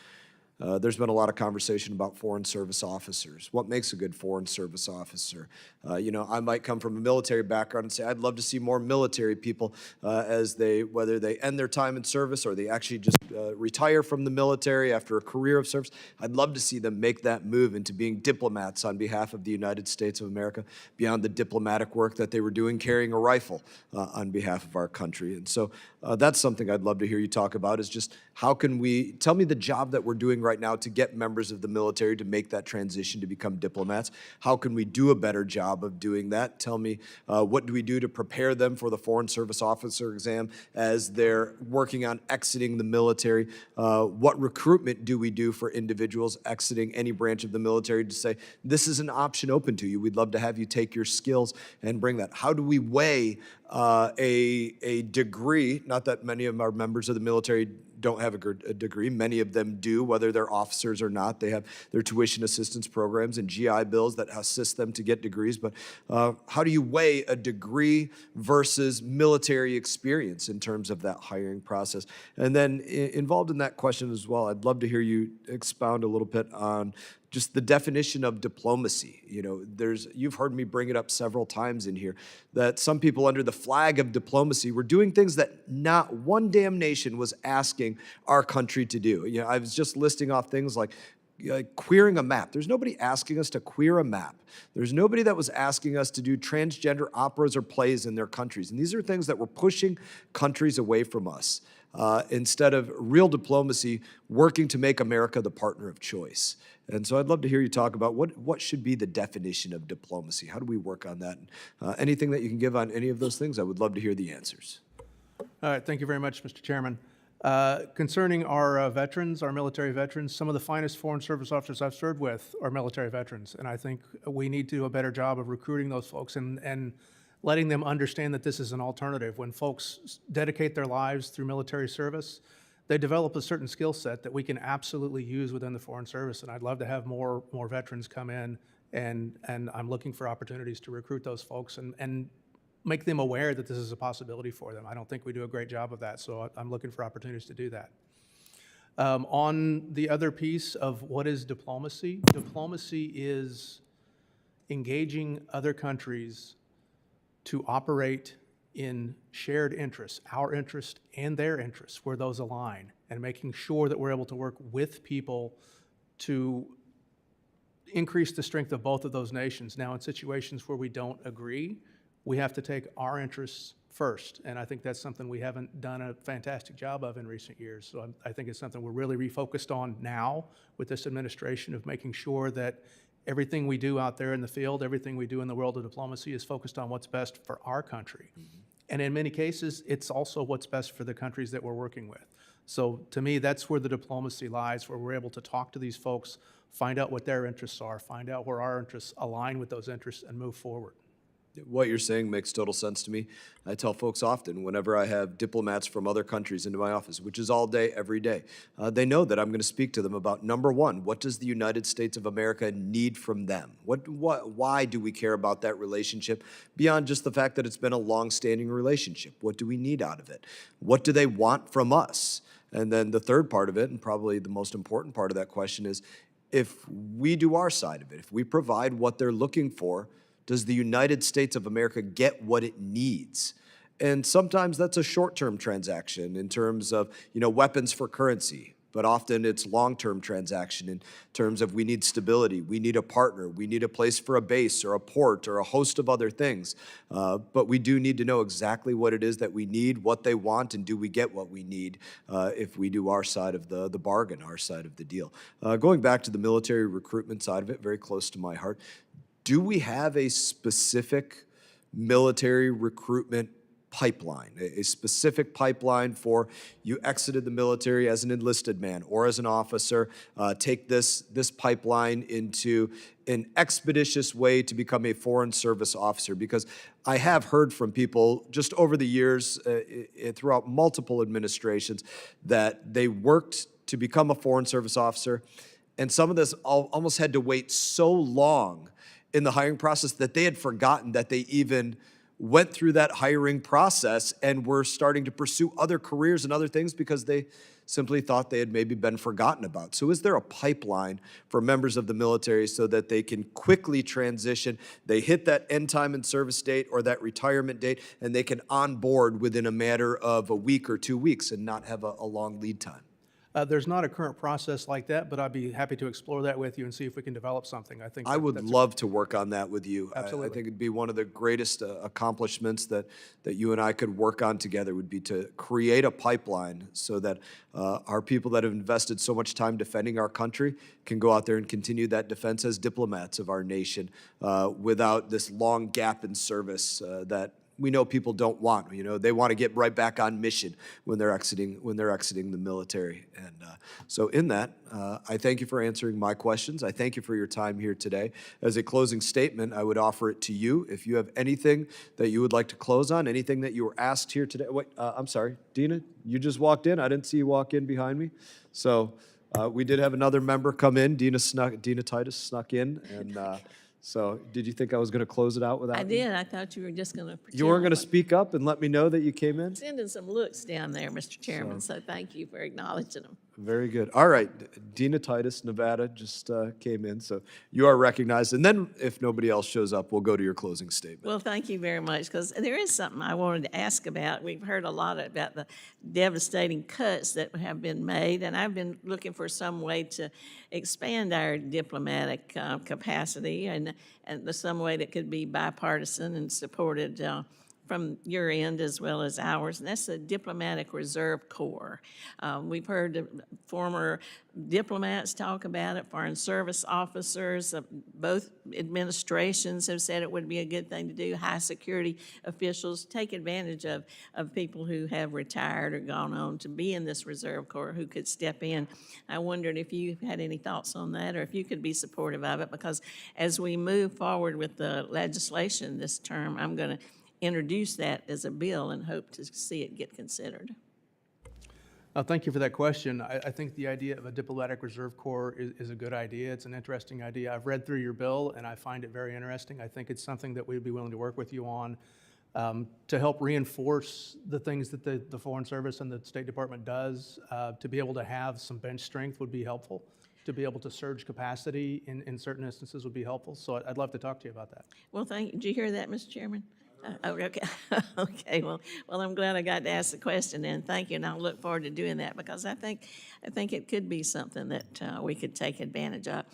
there's been a lot of conversation about foreign service officers. What makes a good foreign service officer? I might come from a military background and say, I'd love to see more military people whether they end their time in service or they actually just retire from the military after a career of service. I'd love to see them make that move into being diplomats on behalf of the United States of America, beyond the diplomatic work that they were doing carrying a rifle on behalf of our country. And so that's something I'd love to hear you talk about, is just how can we, tell me the job that we're doing right now to get members of the military to make that transition to become diplomats. How can we do a better job of doing that? Tell me, what do we do to prepare them for the Foreign Service Officer exam as they're working on exiting the military? What recruitment do we do for individuals exiting any branch of the military to say, this is an option open to you. We'd love to have you take your skills and bring that. How do we weigh a degree? Not that many of our members of the military don't have a degree. Many of them do, whether they're officers or not. They have their tuition assistance programs and GI Bills that assist them to get degrees. But how do you weigh a degree versus military experience in terms of that hiring process? And then involved in that question as well, I'd love to hear you expound a little bit on just the definition of diplomacy. You've heard me bring it up several times in here, that some people under the flag of diplomacy were doing things that not one damn nation was asking our country to do. I was just listing off things like queering a map. There's nobody asking us to queer a map. There's nobody that was asking us to do transgender operas or plays in their countries. And these are things that were pushing countries away from us instead of real diplomacy working to make America the partner of choice. And so I'd love to hear you talk about what should be the definition of diplomacy. How do we work on that? Anything that you can give on any of those things, I would love to hear the answers. All right, thank you very much, Mr. Chairman. Concerning our veterans, our military veterans, some of the finest Foreign Service officers I've served with are military veterans, and I think we need to do a better job of recruiting those folks and letting them understand that this is an alternative. When folks dedicate their lives through military service, they develop a certain skill set that we can absolutely use within the Foreign Service, and I'd love to have more veterans come in, and I'm looking for opportunities to recruit those folks and make them aware that this is a possibility for them. I don't think we do a great job of that, so I'm looking for opportunities to do that. On the other piece of what is diplomacy, diplomacy is engaging other countries to operate in shared interests, our interest and their interests, where those align, and making sure that we're able to work with people to increase the strength of both of those nations. Now, in situations where we don't agree, we have to take our interests first, and I think that's something we haven't done a fantastic job of in recent years. So I think it's something we're really refocused on now with this administration, of making sure that everything we do out there in the field, everything we do in the world of diplomacy is focused on what's best for our country. And in many cases, it's also what's best for the countries that we're working with. So to me, that's where the diplomacy lies, where we're able to talk to these folks, find out what their interests are, find out where our interests align with those interests, and move forward. What you're saying makes total sense to me. I tell folks often, whenever I have diplomats from other countries into my office, which is all day, every day, they know that I'm going to speak to them about, number one, what does the United States of America need from them? Why do we care about that relationship beyond just the fact that it's been a long-standing relationship? What do we need out of it? What do they want from us? And then the third part of it, and probably the most important part of that question, is if we do our side of it, if we provide what they're looking for, does the United States of America get what it needs? And sometimes that's a short-term transaction in terms of, weapons for currency, but often it's long-term transaction in terms of we need stability, we need a partner, we need a place for a base or a port or a host of other things. But we do need to know exactly what it is that we need, what they want, and do we get what we need if we do our side of the bargain, our side of the deal. Going back to the military recruitment side of it, very close to my heart, do we have a specific military recruitment pipeline, a specific pipeline for you exited the military as an enlisted man or as an officer, take this pipeline into an expeditious way to become a Foreign Service officer? Because I have heard from people just over the years throughout multiple administrations that they worked to become a Foreign Service officer, and some of this almost had to wait so long in the hiring process that they had forgotten that they even went through that hiring process and were starting to pursue other careers and other things because they simply thought they had maybe been forgotten about. So is there a pipeline for members of the military so that they can quickly transition, they hit that end time in service date or that retirement date, and they can onboard within a matter of a week or 2 weeks and not have a long lead time? There's not a current process like that, but I'd be happy to explore that with you and see if we can develop something. I would love to work on that with you. Absolutely. I think it'd be one of the greatest accomplishments that you and I could work on together, would be to create a pipeline so that our people that have invested so much time defending our country can go out there and continue that defense as diplomats of our nation without this long gap in service that we know people don't want. They want to get right back on mission when they're exiting the military. And so in that, I thank you for answering my questions. I thank you for your time here today. As a closing statement, I would offer it to you. If you have anything that you would like to close on, anything that you were asked here today. Wait, I'm sorry, Dina, you just walked in. I didn't see you walk in behind me. So we did have another member come in. Dina Titus snuck in, and So did you think I was going to close it out without I you? did. I thought you were just going to pretend. You weren't going to like- speak up and let me know that you came in? Sending some looks down there, Mr. Chairman, so thank you for acknowledging them. Very good. All right, Dina Titus, Nevada, just came in, so you are recognized. And then if nobody else shows up, we'll go to your closing statement. Well, thank you very much, because there is something I wanted to ask about. We've heard a lot about the devastating cuts that have been made, and I've been looking for some way to expand our diplomatic capacity and some way that could be bipartisan and supported from your end as well as ours, and that's the Diplomatic Reserve Corps. We've heard former diplomats talk about it, Foreign Service officers, both administrations have said it would be a good thing to do. High security officials take advantage of people who have retired or gone on to be in this Reserve Corps who could step in. I wondered if you had any thoughts on that or if you could be supportive of it, because as we move forward with the legislation this term, I'm going to introduce that as a bill and hope to see it get considered. Thank you for that question. I think the idea of a diplomatic reserve corps is a good idea. It's an interesting idea. I've read through your bill and I find it very interesting. I think it's something that we'd be willing to work with you on to help reinforce the things that the Foreign Service and the State Department does. To be able to have some bench strength would be helpful. To be able to surge capacity in certain instances would be helpful. So I'd love to talk to you about that. Well, thank you. Did you hear that, Mr. Chairman? Okay. Okay. Well, I'm glad I got to ask the question, and thank you. And I'll look forward to doing that because I think it could be something that we could take advantage of.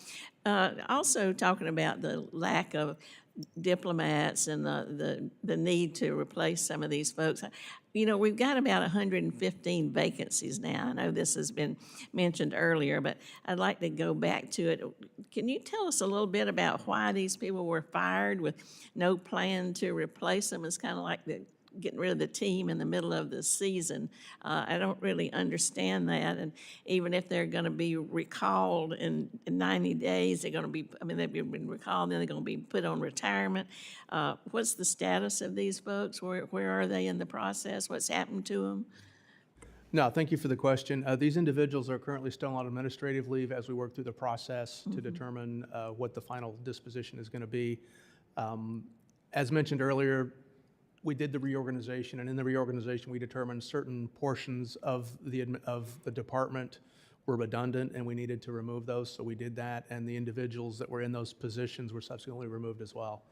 Also, talking about the lack of diplomats and the need to replace some of these folks. You know, we've got about 115 vacancies now. I know this has been mentioned earlier, but I'd like to go back to it. Can you tell us a little bit about why these people were fired with no plan to replace them? It's kind of like getting rid of the team in the middle of the season. I don't really understand that. And even if they're going to be recalled in 90 days, they're going to be, they've been recalled, then they're going to be put on retirement. What's the status of these folks? Where are they in the process? What's happened to them? No, thank you for the question. These individuals are currently still on administrative leave as we work through the process to determine what the final disposition is going to be. As mentioned earlier, we did the reorganization, and in the reorganization, we determined certain portions of the department were redundant, and we needed to remove those, so we did that, and the individuals that were in those positions were subsequently removed as well.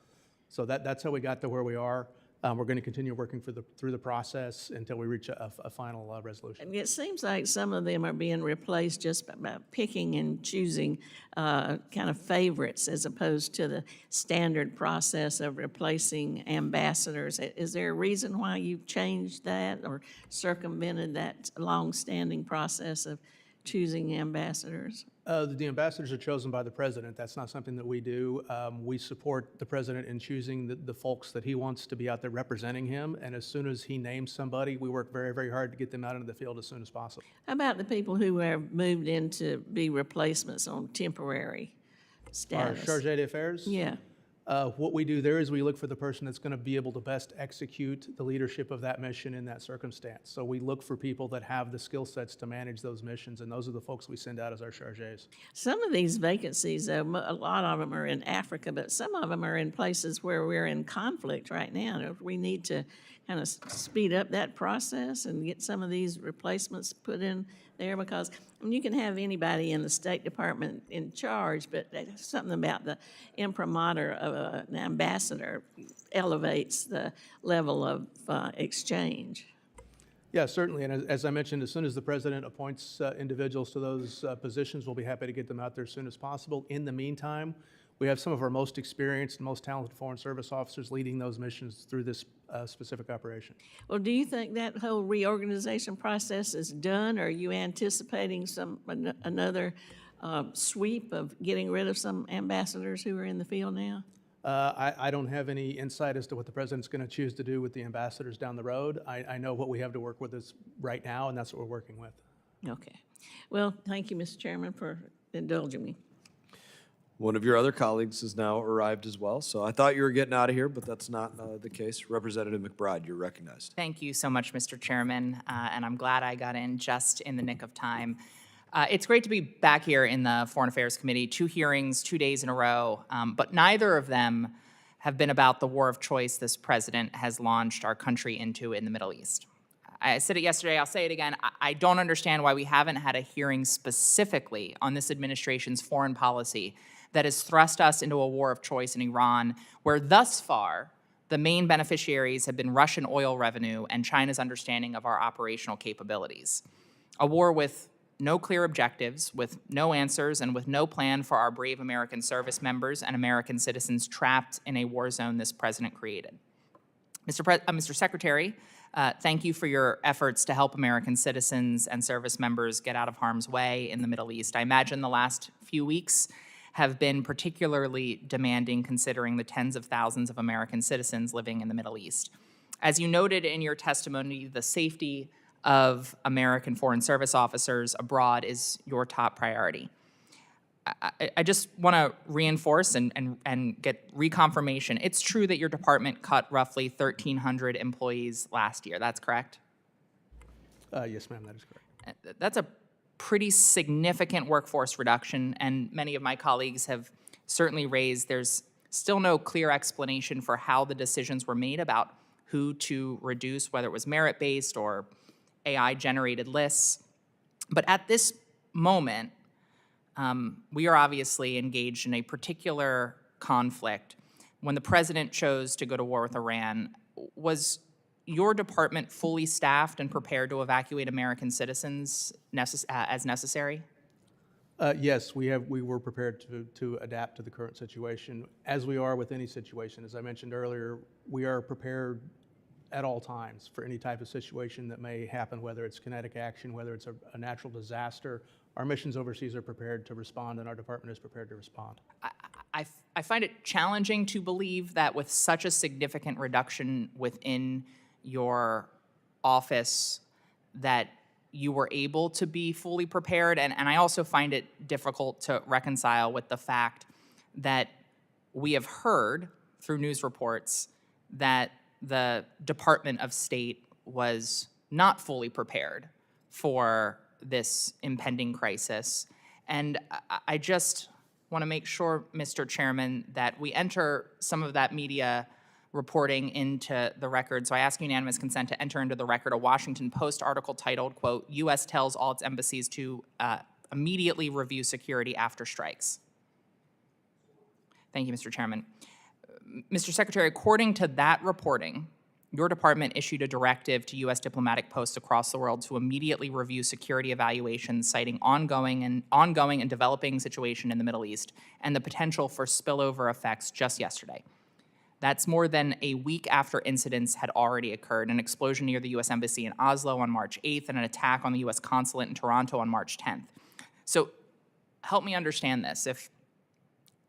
So that's how we got to where we are. We're going to continue working through the process until we reach a final resolution. And it seems like some of them are being replaced just by picking and choosing kind of favorites as opposed to the standard process of replacing ambassadors. Is there a reason why you've changed that or circumvented that long-standing process of choosing ambassadors? The ambassadors are chosen by the president. That's not something that we do. We support the president in choosing the folks that he wants to be out there representing him. And as soon as he names somebody, we work very, very hard to get them out into the field as soon as possible. How about the people who have moved in to be replacements on temporary status? Our charge d'affaires? Yeah. What we do there is we look for the person that's going to be able to best execute the leadership of that mission in that circumstance. So we look for people that have the skill sets to manage those missions, and those are the folks we send out as our chargés. Some of these vacancies, a lot of them are in Africa, but some of them are in places where we're in conflict right now. We need to kind of speed up that process and get some of these replacements put in there, because you can have anybody in the State Department in charge, but something about the imprimatur of an ambassador elevates the level of exchange. Yeah, certainly. And as I mentioned, as soon as the president appoints individuals to those positions, we'll be happy to get them out there as soon as possible. In the meantime, we have some of our most experienced and most talented Foreign Service officers leading those missions through this specific operation. Well, do you think that whole reorganization process is done, or are you anticipating another sweep of getting rid of some ambassadors who are in the field now? I don't have any insight as to what the president's going to choose to do with the ambassadors down the road. I know what we have to work with is right now, and that's what we're working with. Okay. Well, thank you, Mr. Chairman, for indulging me. One of your other colleagues has now arrived as well, so I thought you were getting out of here, but that's not the case. Representative McBride, you're recognized. Thank you so much, Mr. Chairman, and I'm glad I got in just in the nick of time. It's great to be back here in the Foreign Affairs Committee, 2 hearings, 2 days in a row, but neither of them have been about the war of choice this president has launched our country into in the Middle East. I said it yesterday, I'll say it again. I don't understand why we haven't had a hearing specifically on this administration's foreign policy that has thrust us into a war of choice in Iran, where thus far, the main beneficiaries have been Russian oil revenue and China's understanding of our operational capabilities. A war with no clear objectives, with no answers, and with no plan for our brave American service members and American citizens trapped in a war zone this president created. Mr. Secretary, thank you for your efforts to help American citizens and service members get out of harm's way in the Middle East. I imagine the last few weeks have been particularly demanding considering the tens of thousands of American citizens living in the Middle East. As you noted in your testimony, the safety of American Foreign Service officers abroad is your top priority. I just want to reinforce and get reconfirmation. It's true that your department cut roughly 1,300 employees last year. That's correct? Yes, ma'am, that is correct. That's a pretty significant workforce reduction, and many of my colleagues have certainly raised there's still no clear explanation for how the decisions were made about who to reduce, whether it was merit-based or AI-generated lists. But at this moment, we are obviously engaged in a particular conflict. When the president chose to go to war with Iran, was your department fully staffed and prepared to evacuate American citizens as necessary? Yes, we were prepared to adapt to the current situation, as we are with any situation. As I mentioned earlier, we are prepared at all times for any type of situation that may happen, whether it's kinetic action, whether it's a natural disaster. Our missions overseas are prepared to respond, and our department is prepared to respond. I find it challenging to believe that with such a significant reduction within your office that you were able to be fully prepared, and I also find it difficult to reconcile with the fact that we have heard through news reports that the Department of State was not fully prepared for this impending crisis. And I just want to make sure, Mr. Chairman, that we enter some of that media reporting into the record. So I ask unanimous consent to enter into the record a Washington Post article titled, quote, "U.S. tells all its embassies to immediately review security after strikes." Thank you, Mr. Chairman. Mr. Secretary, according to that reporting, your department issued a directive to U.S. diplomatic posts across the world to immediately review security evaluations, citing ongoing and developing situation in the Middle East and the potential for spillover effects just yesterday. That's more than a week after incidents had already occurred, an explosion near the U.S. Embassy in Oslo on March 8th and an attack on the U.S. Consulate in Toronto on March 10th. So help me understand this. If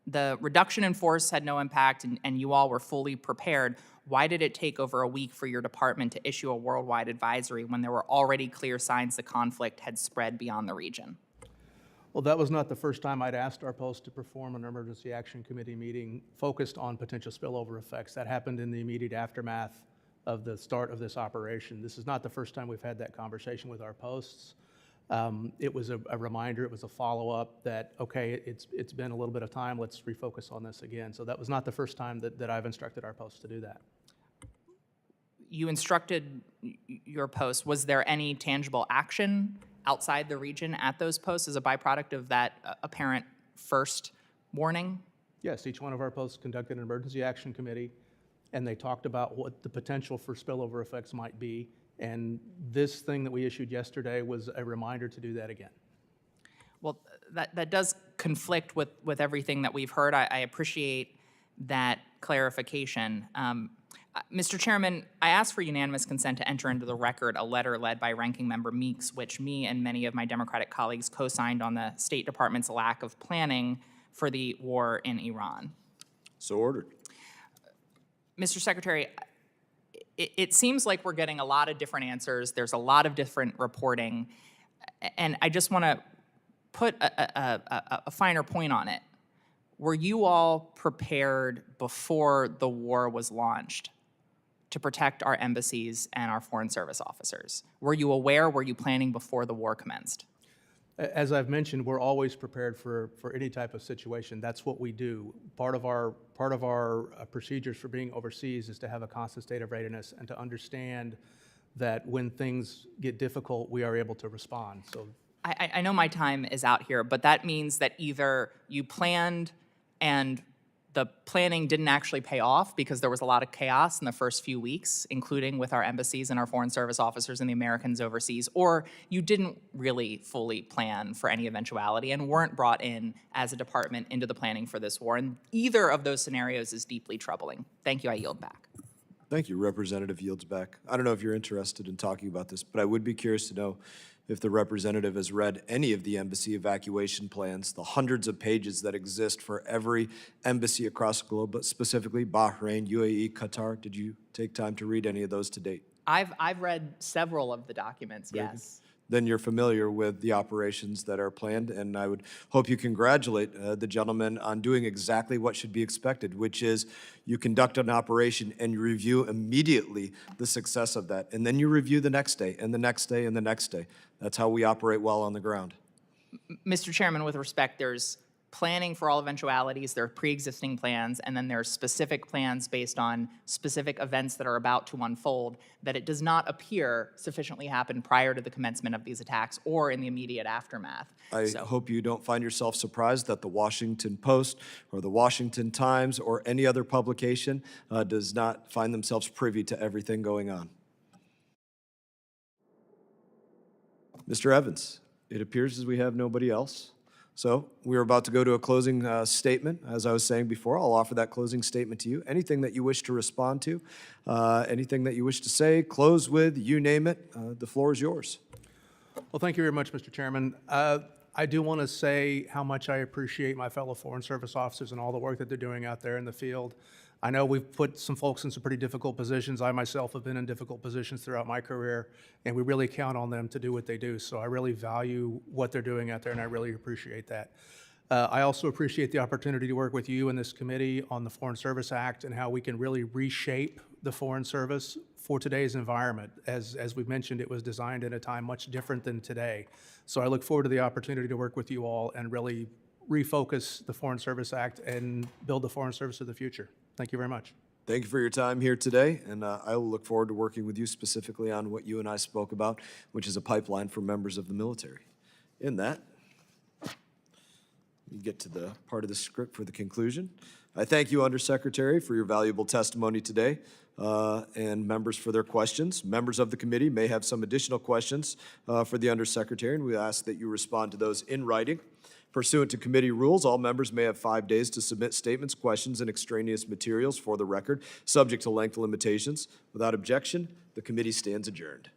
the reduction in force had no impact and you all were fully prepared, why did it take over a week for your department to issue a worldwide advisory when there were already clear signs the conflict had spread beyond the region? Well, that was not the first time I'd asked our post to perform an emergency action committee meeting focused on potential spillover effects. That happened in the immediate aftermath of the start of this operation. This is not the first time we've had that conversation with our posts. It was a reminder, it was a follow-up that, okay, it's been a little bit of time, let's refocus on this again. So that was not the first time that I've instructed our posts to do that. You instructed your post. Was there any tangible action outside the region at those posts as a byproduct of that apparent first warning? Yes, each one of our posts conducted an emergency action committee, and they talked about what the potential for spillover effects might be. And this thing that we issued yesterday was a reminder to do that again. Well, that does conflict with everything that we've heard. I appreciate that clarification. Mr. Chairman, I ask for unanimous consent to enter into the record a letter led by Ranking Member Meeks, which me and many of my Democratic colleagues co-signed on the State Department's lack of planning for the war in Iran. So ordered. Mr. Secretary, it seems like we're getting a lot of different answers. There's a lot of different reporting. And I just want to put a finer point on it. Were you all prepared before the war was launched to protect our embassies and our foreign service officers? Were you aware, were you planning before the war commenced? As I've mentioned, we're always prepared for any type of situation. That's what we do. Part of our procedures for being overseas is to have a constant state of readiness and to understand that when things get difficult, we are able to respond. So I know my time is out here, but that means that either you planned and the planning didn't actually pay off because there was a lot of chaos in the first few weeks, including with our embassies and our foreign service officers and the Americans overseas, or you didn't really fully plan for any eventuality and weren't brought in as a department into the planning for this war. And either of those scenarios is deeply troubling. Thank you. I yield back. Thank you, Representative Yieldsback. I don't know if you're interested in talking about this, but I would be curious to know if the representative has read any of the embassy evacuation plans, the hundreds of pages that exist for every embassy across the globe, but specifically Bahrain, UAE, Qatar. Did you take time to read any of those to date? I've read several of the documents, yes. Then you're familiar with the operations that are planned, and I would hope you congratulate the gentleman on doing exactly what should be expected, which is you conduct an operation and you review immediately the success of that, and then you review the next day, and the next day, and the next day. That's how we operate well on the ground. Mr. Chairman, with respect, there's planning for all eventualities, there are pre-existing plans, and then there are specific plans based on specific events that are about to unfold that it does not appear sufficiently happened prior to the commencement of these attacks or in the immediate aftermath. I hope you don't find yourself surprised that the Washington Post or the Washington Times or any other publication does not find themselves privy to everything going on. Mr. Evans, it appears as we have nobody else. So we're about to go to a closing statement. As I was saying before, I'll offer that closing statement to you. Anything that you wish to respond to, anything that you wish to say, close with, you name it, the floor is yours. Well, thank you very much, Mr. Chairman. I do want to say how much I appreciate my fellow Foreign Service officers and all the work that they're doing out there in the field. I know we've put some folks in some pretty difficult positions. I myself have been in difficult positions throughout my career, and we really count on them to do what they do. So I really value what they're doing out there, and I really appreciate that. I also appreciate the opportunity to work with you and this committee on the Foreign Service Act and how we can really reshape the Foreign Service for today's environment. As we mentioned, it was designed at a time much different than today. So I look forward to the opportunity to work with you all and really refocus the Foreign Service Act and build the Foreign Service of the future. Thank you very much. Thank you for your time here today, and I will look forward to working with you specifically on what you and I spoke about, which is a pipeline for members of the military. In that, we get to the part of the script for the conclusion. I thank you, Undersecretary, for your valuable testimony today, and members for their questions. Members of the committee may have some additional questions for the Undersecretary, and we ask that you respond to those in writing. Pursuant to committee rules, all members may have 5 days to submit statements, questions, and extraneous materials for the record, subject to length limitations. Without objection, the committee stands adjourned.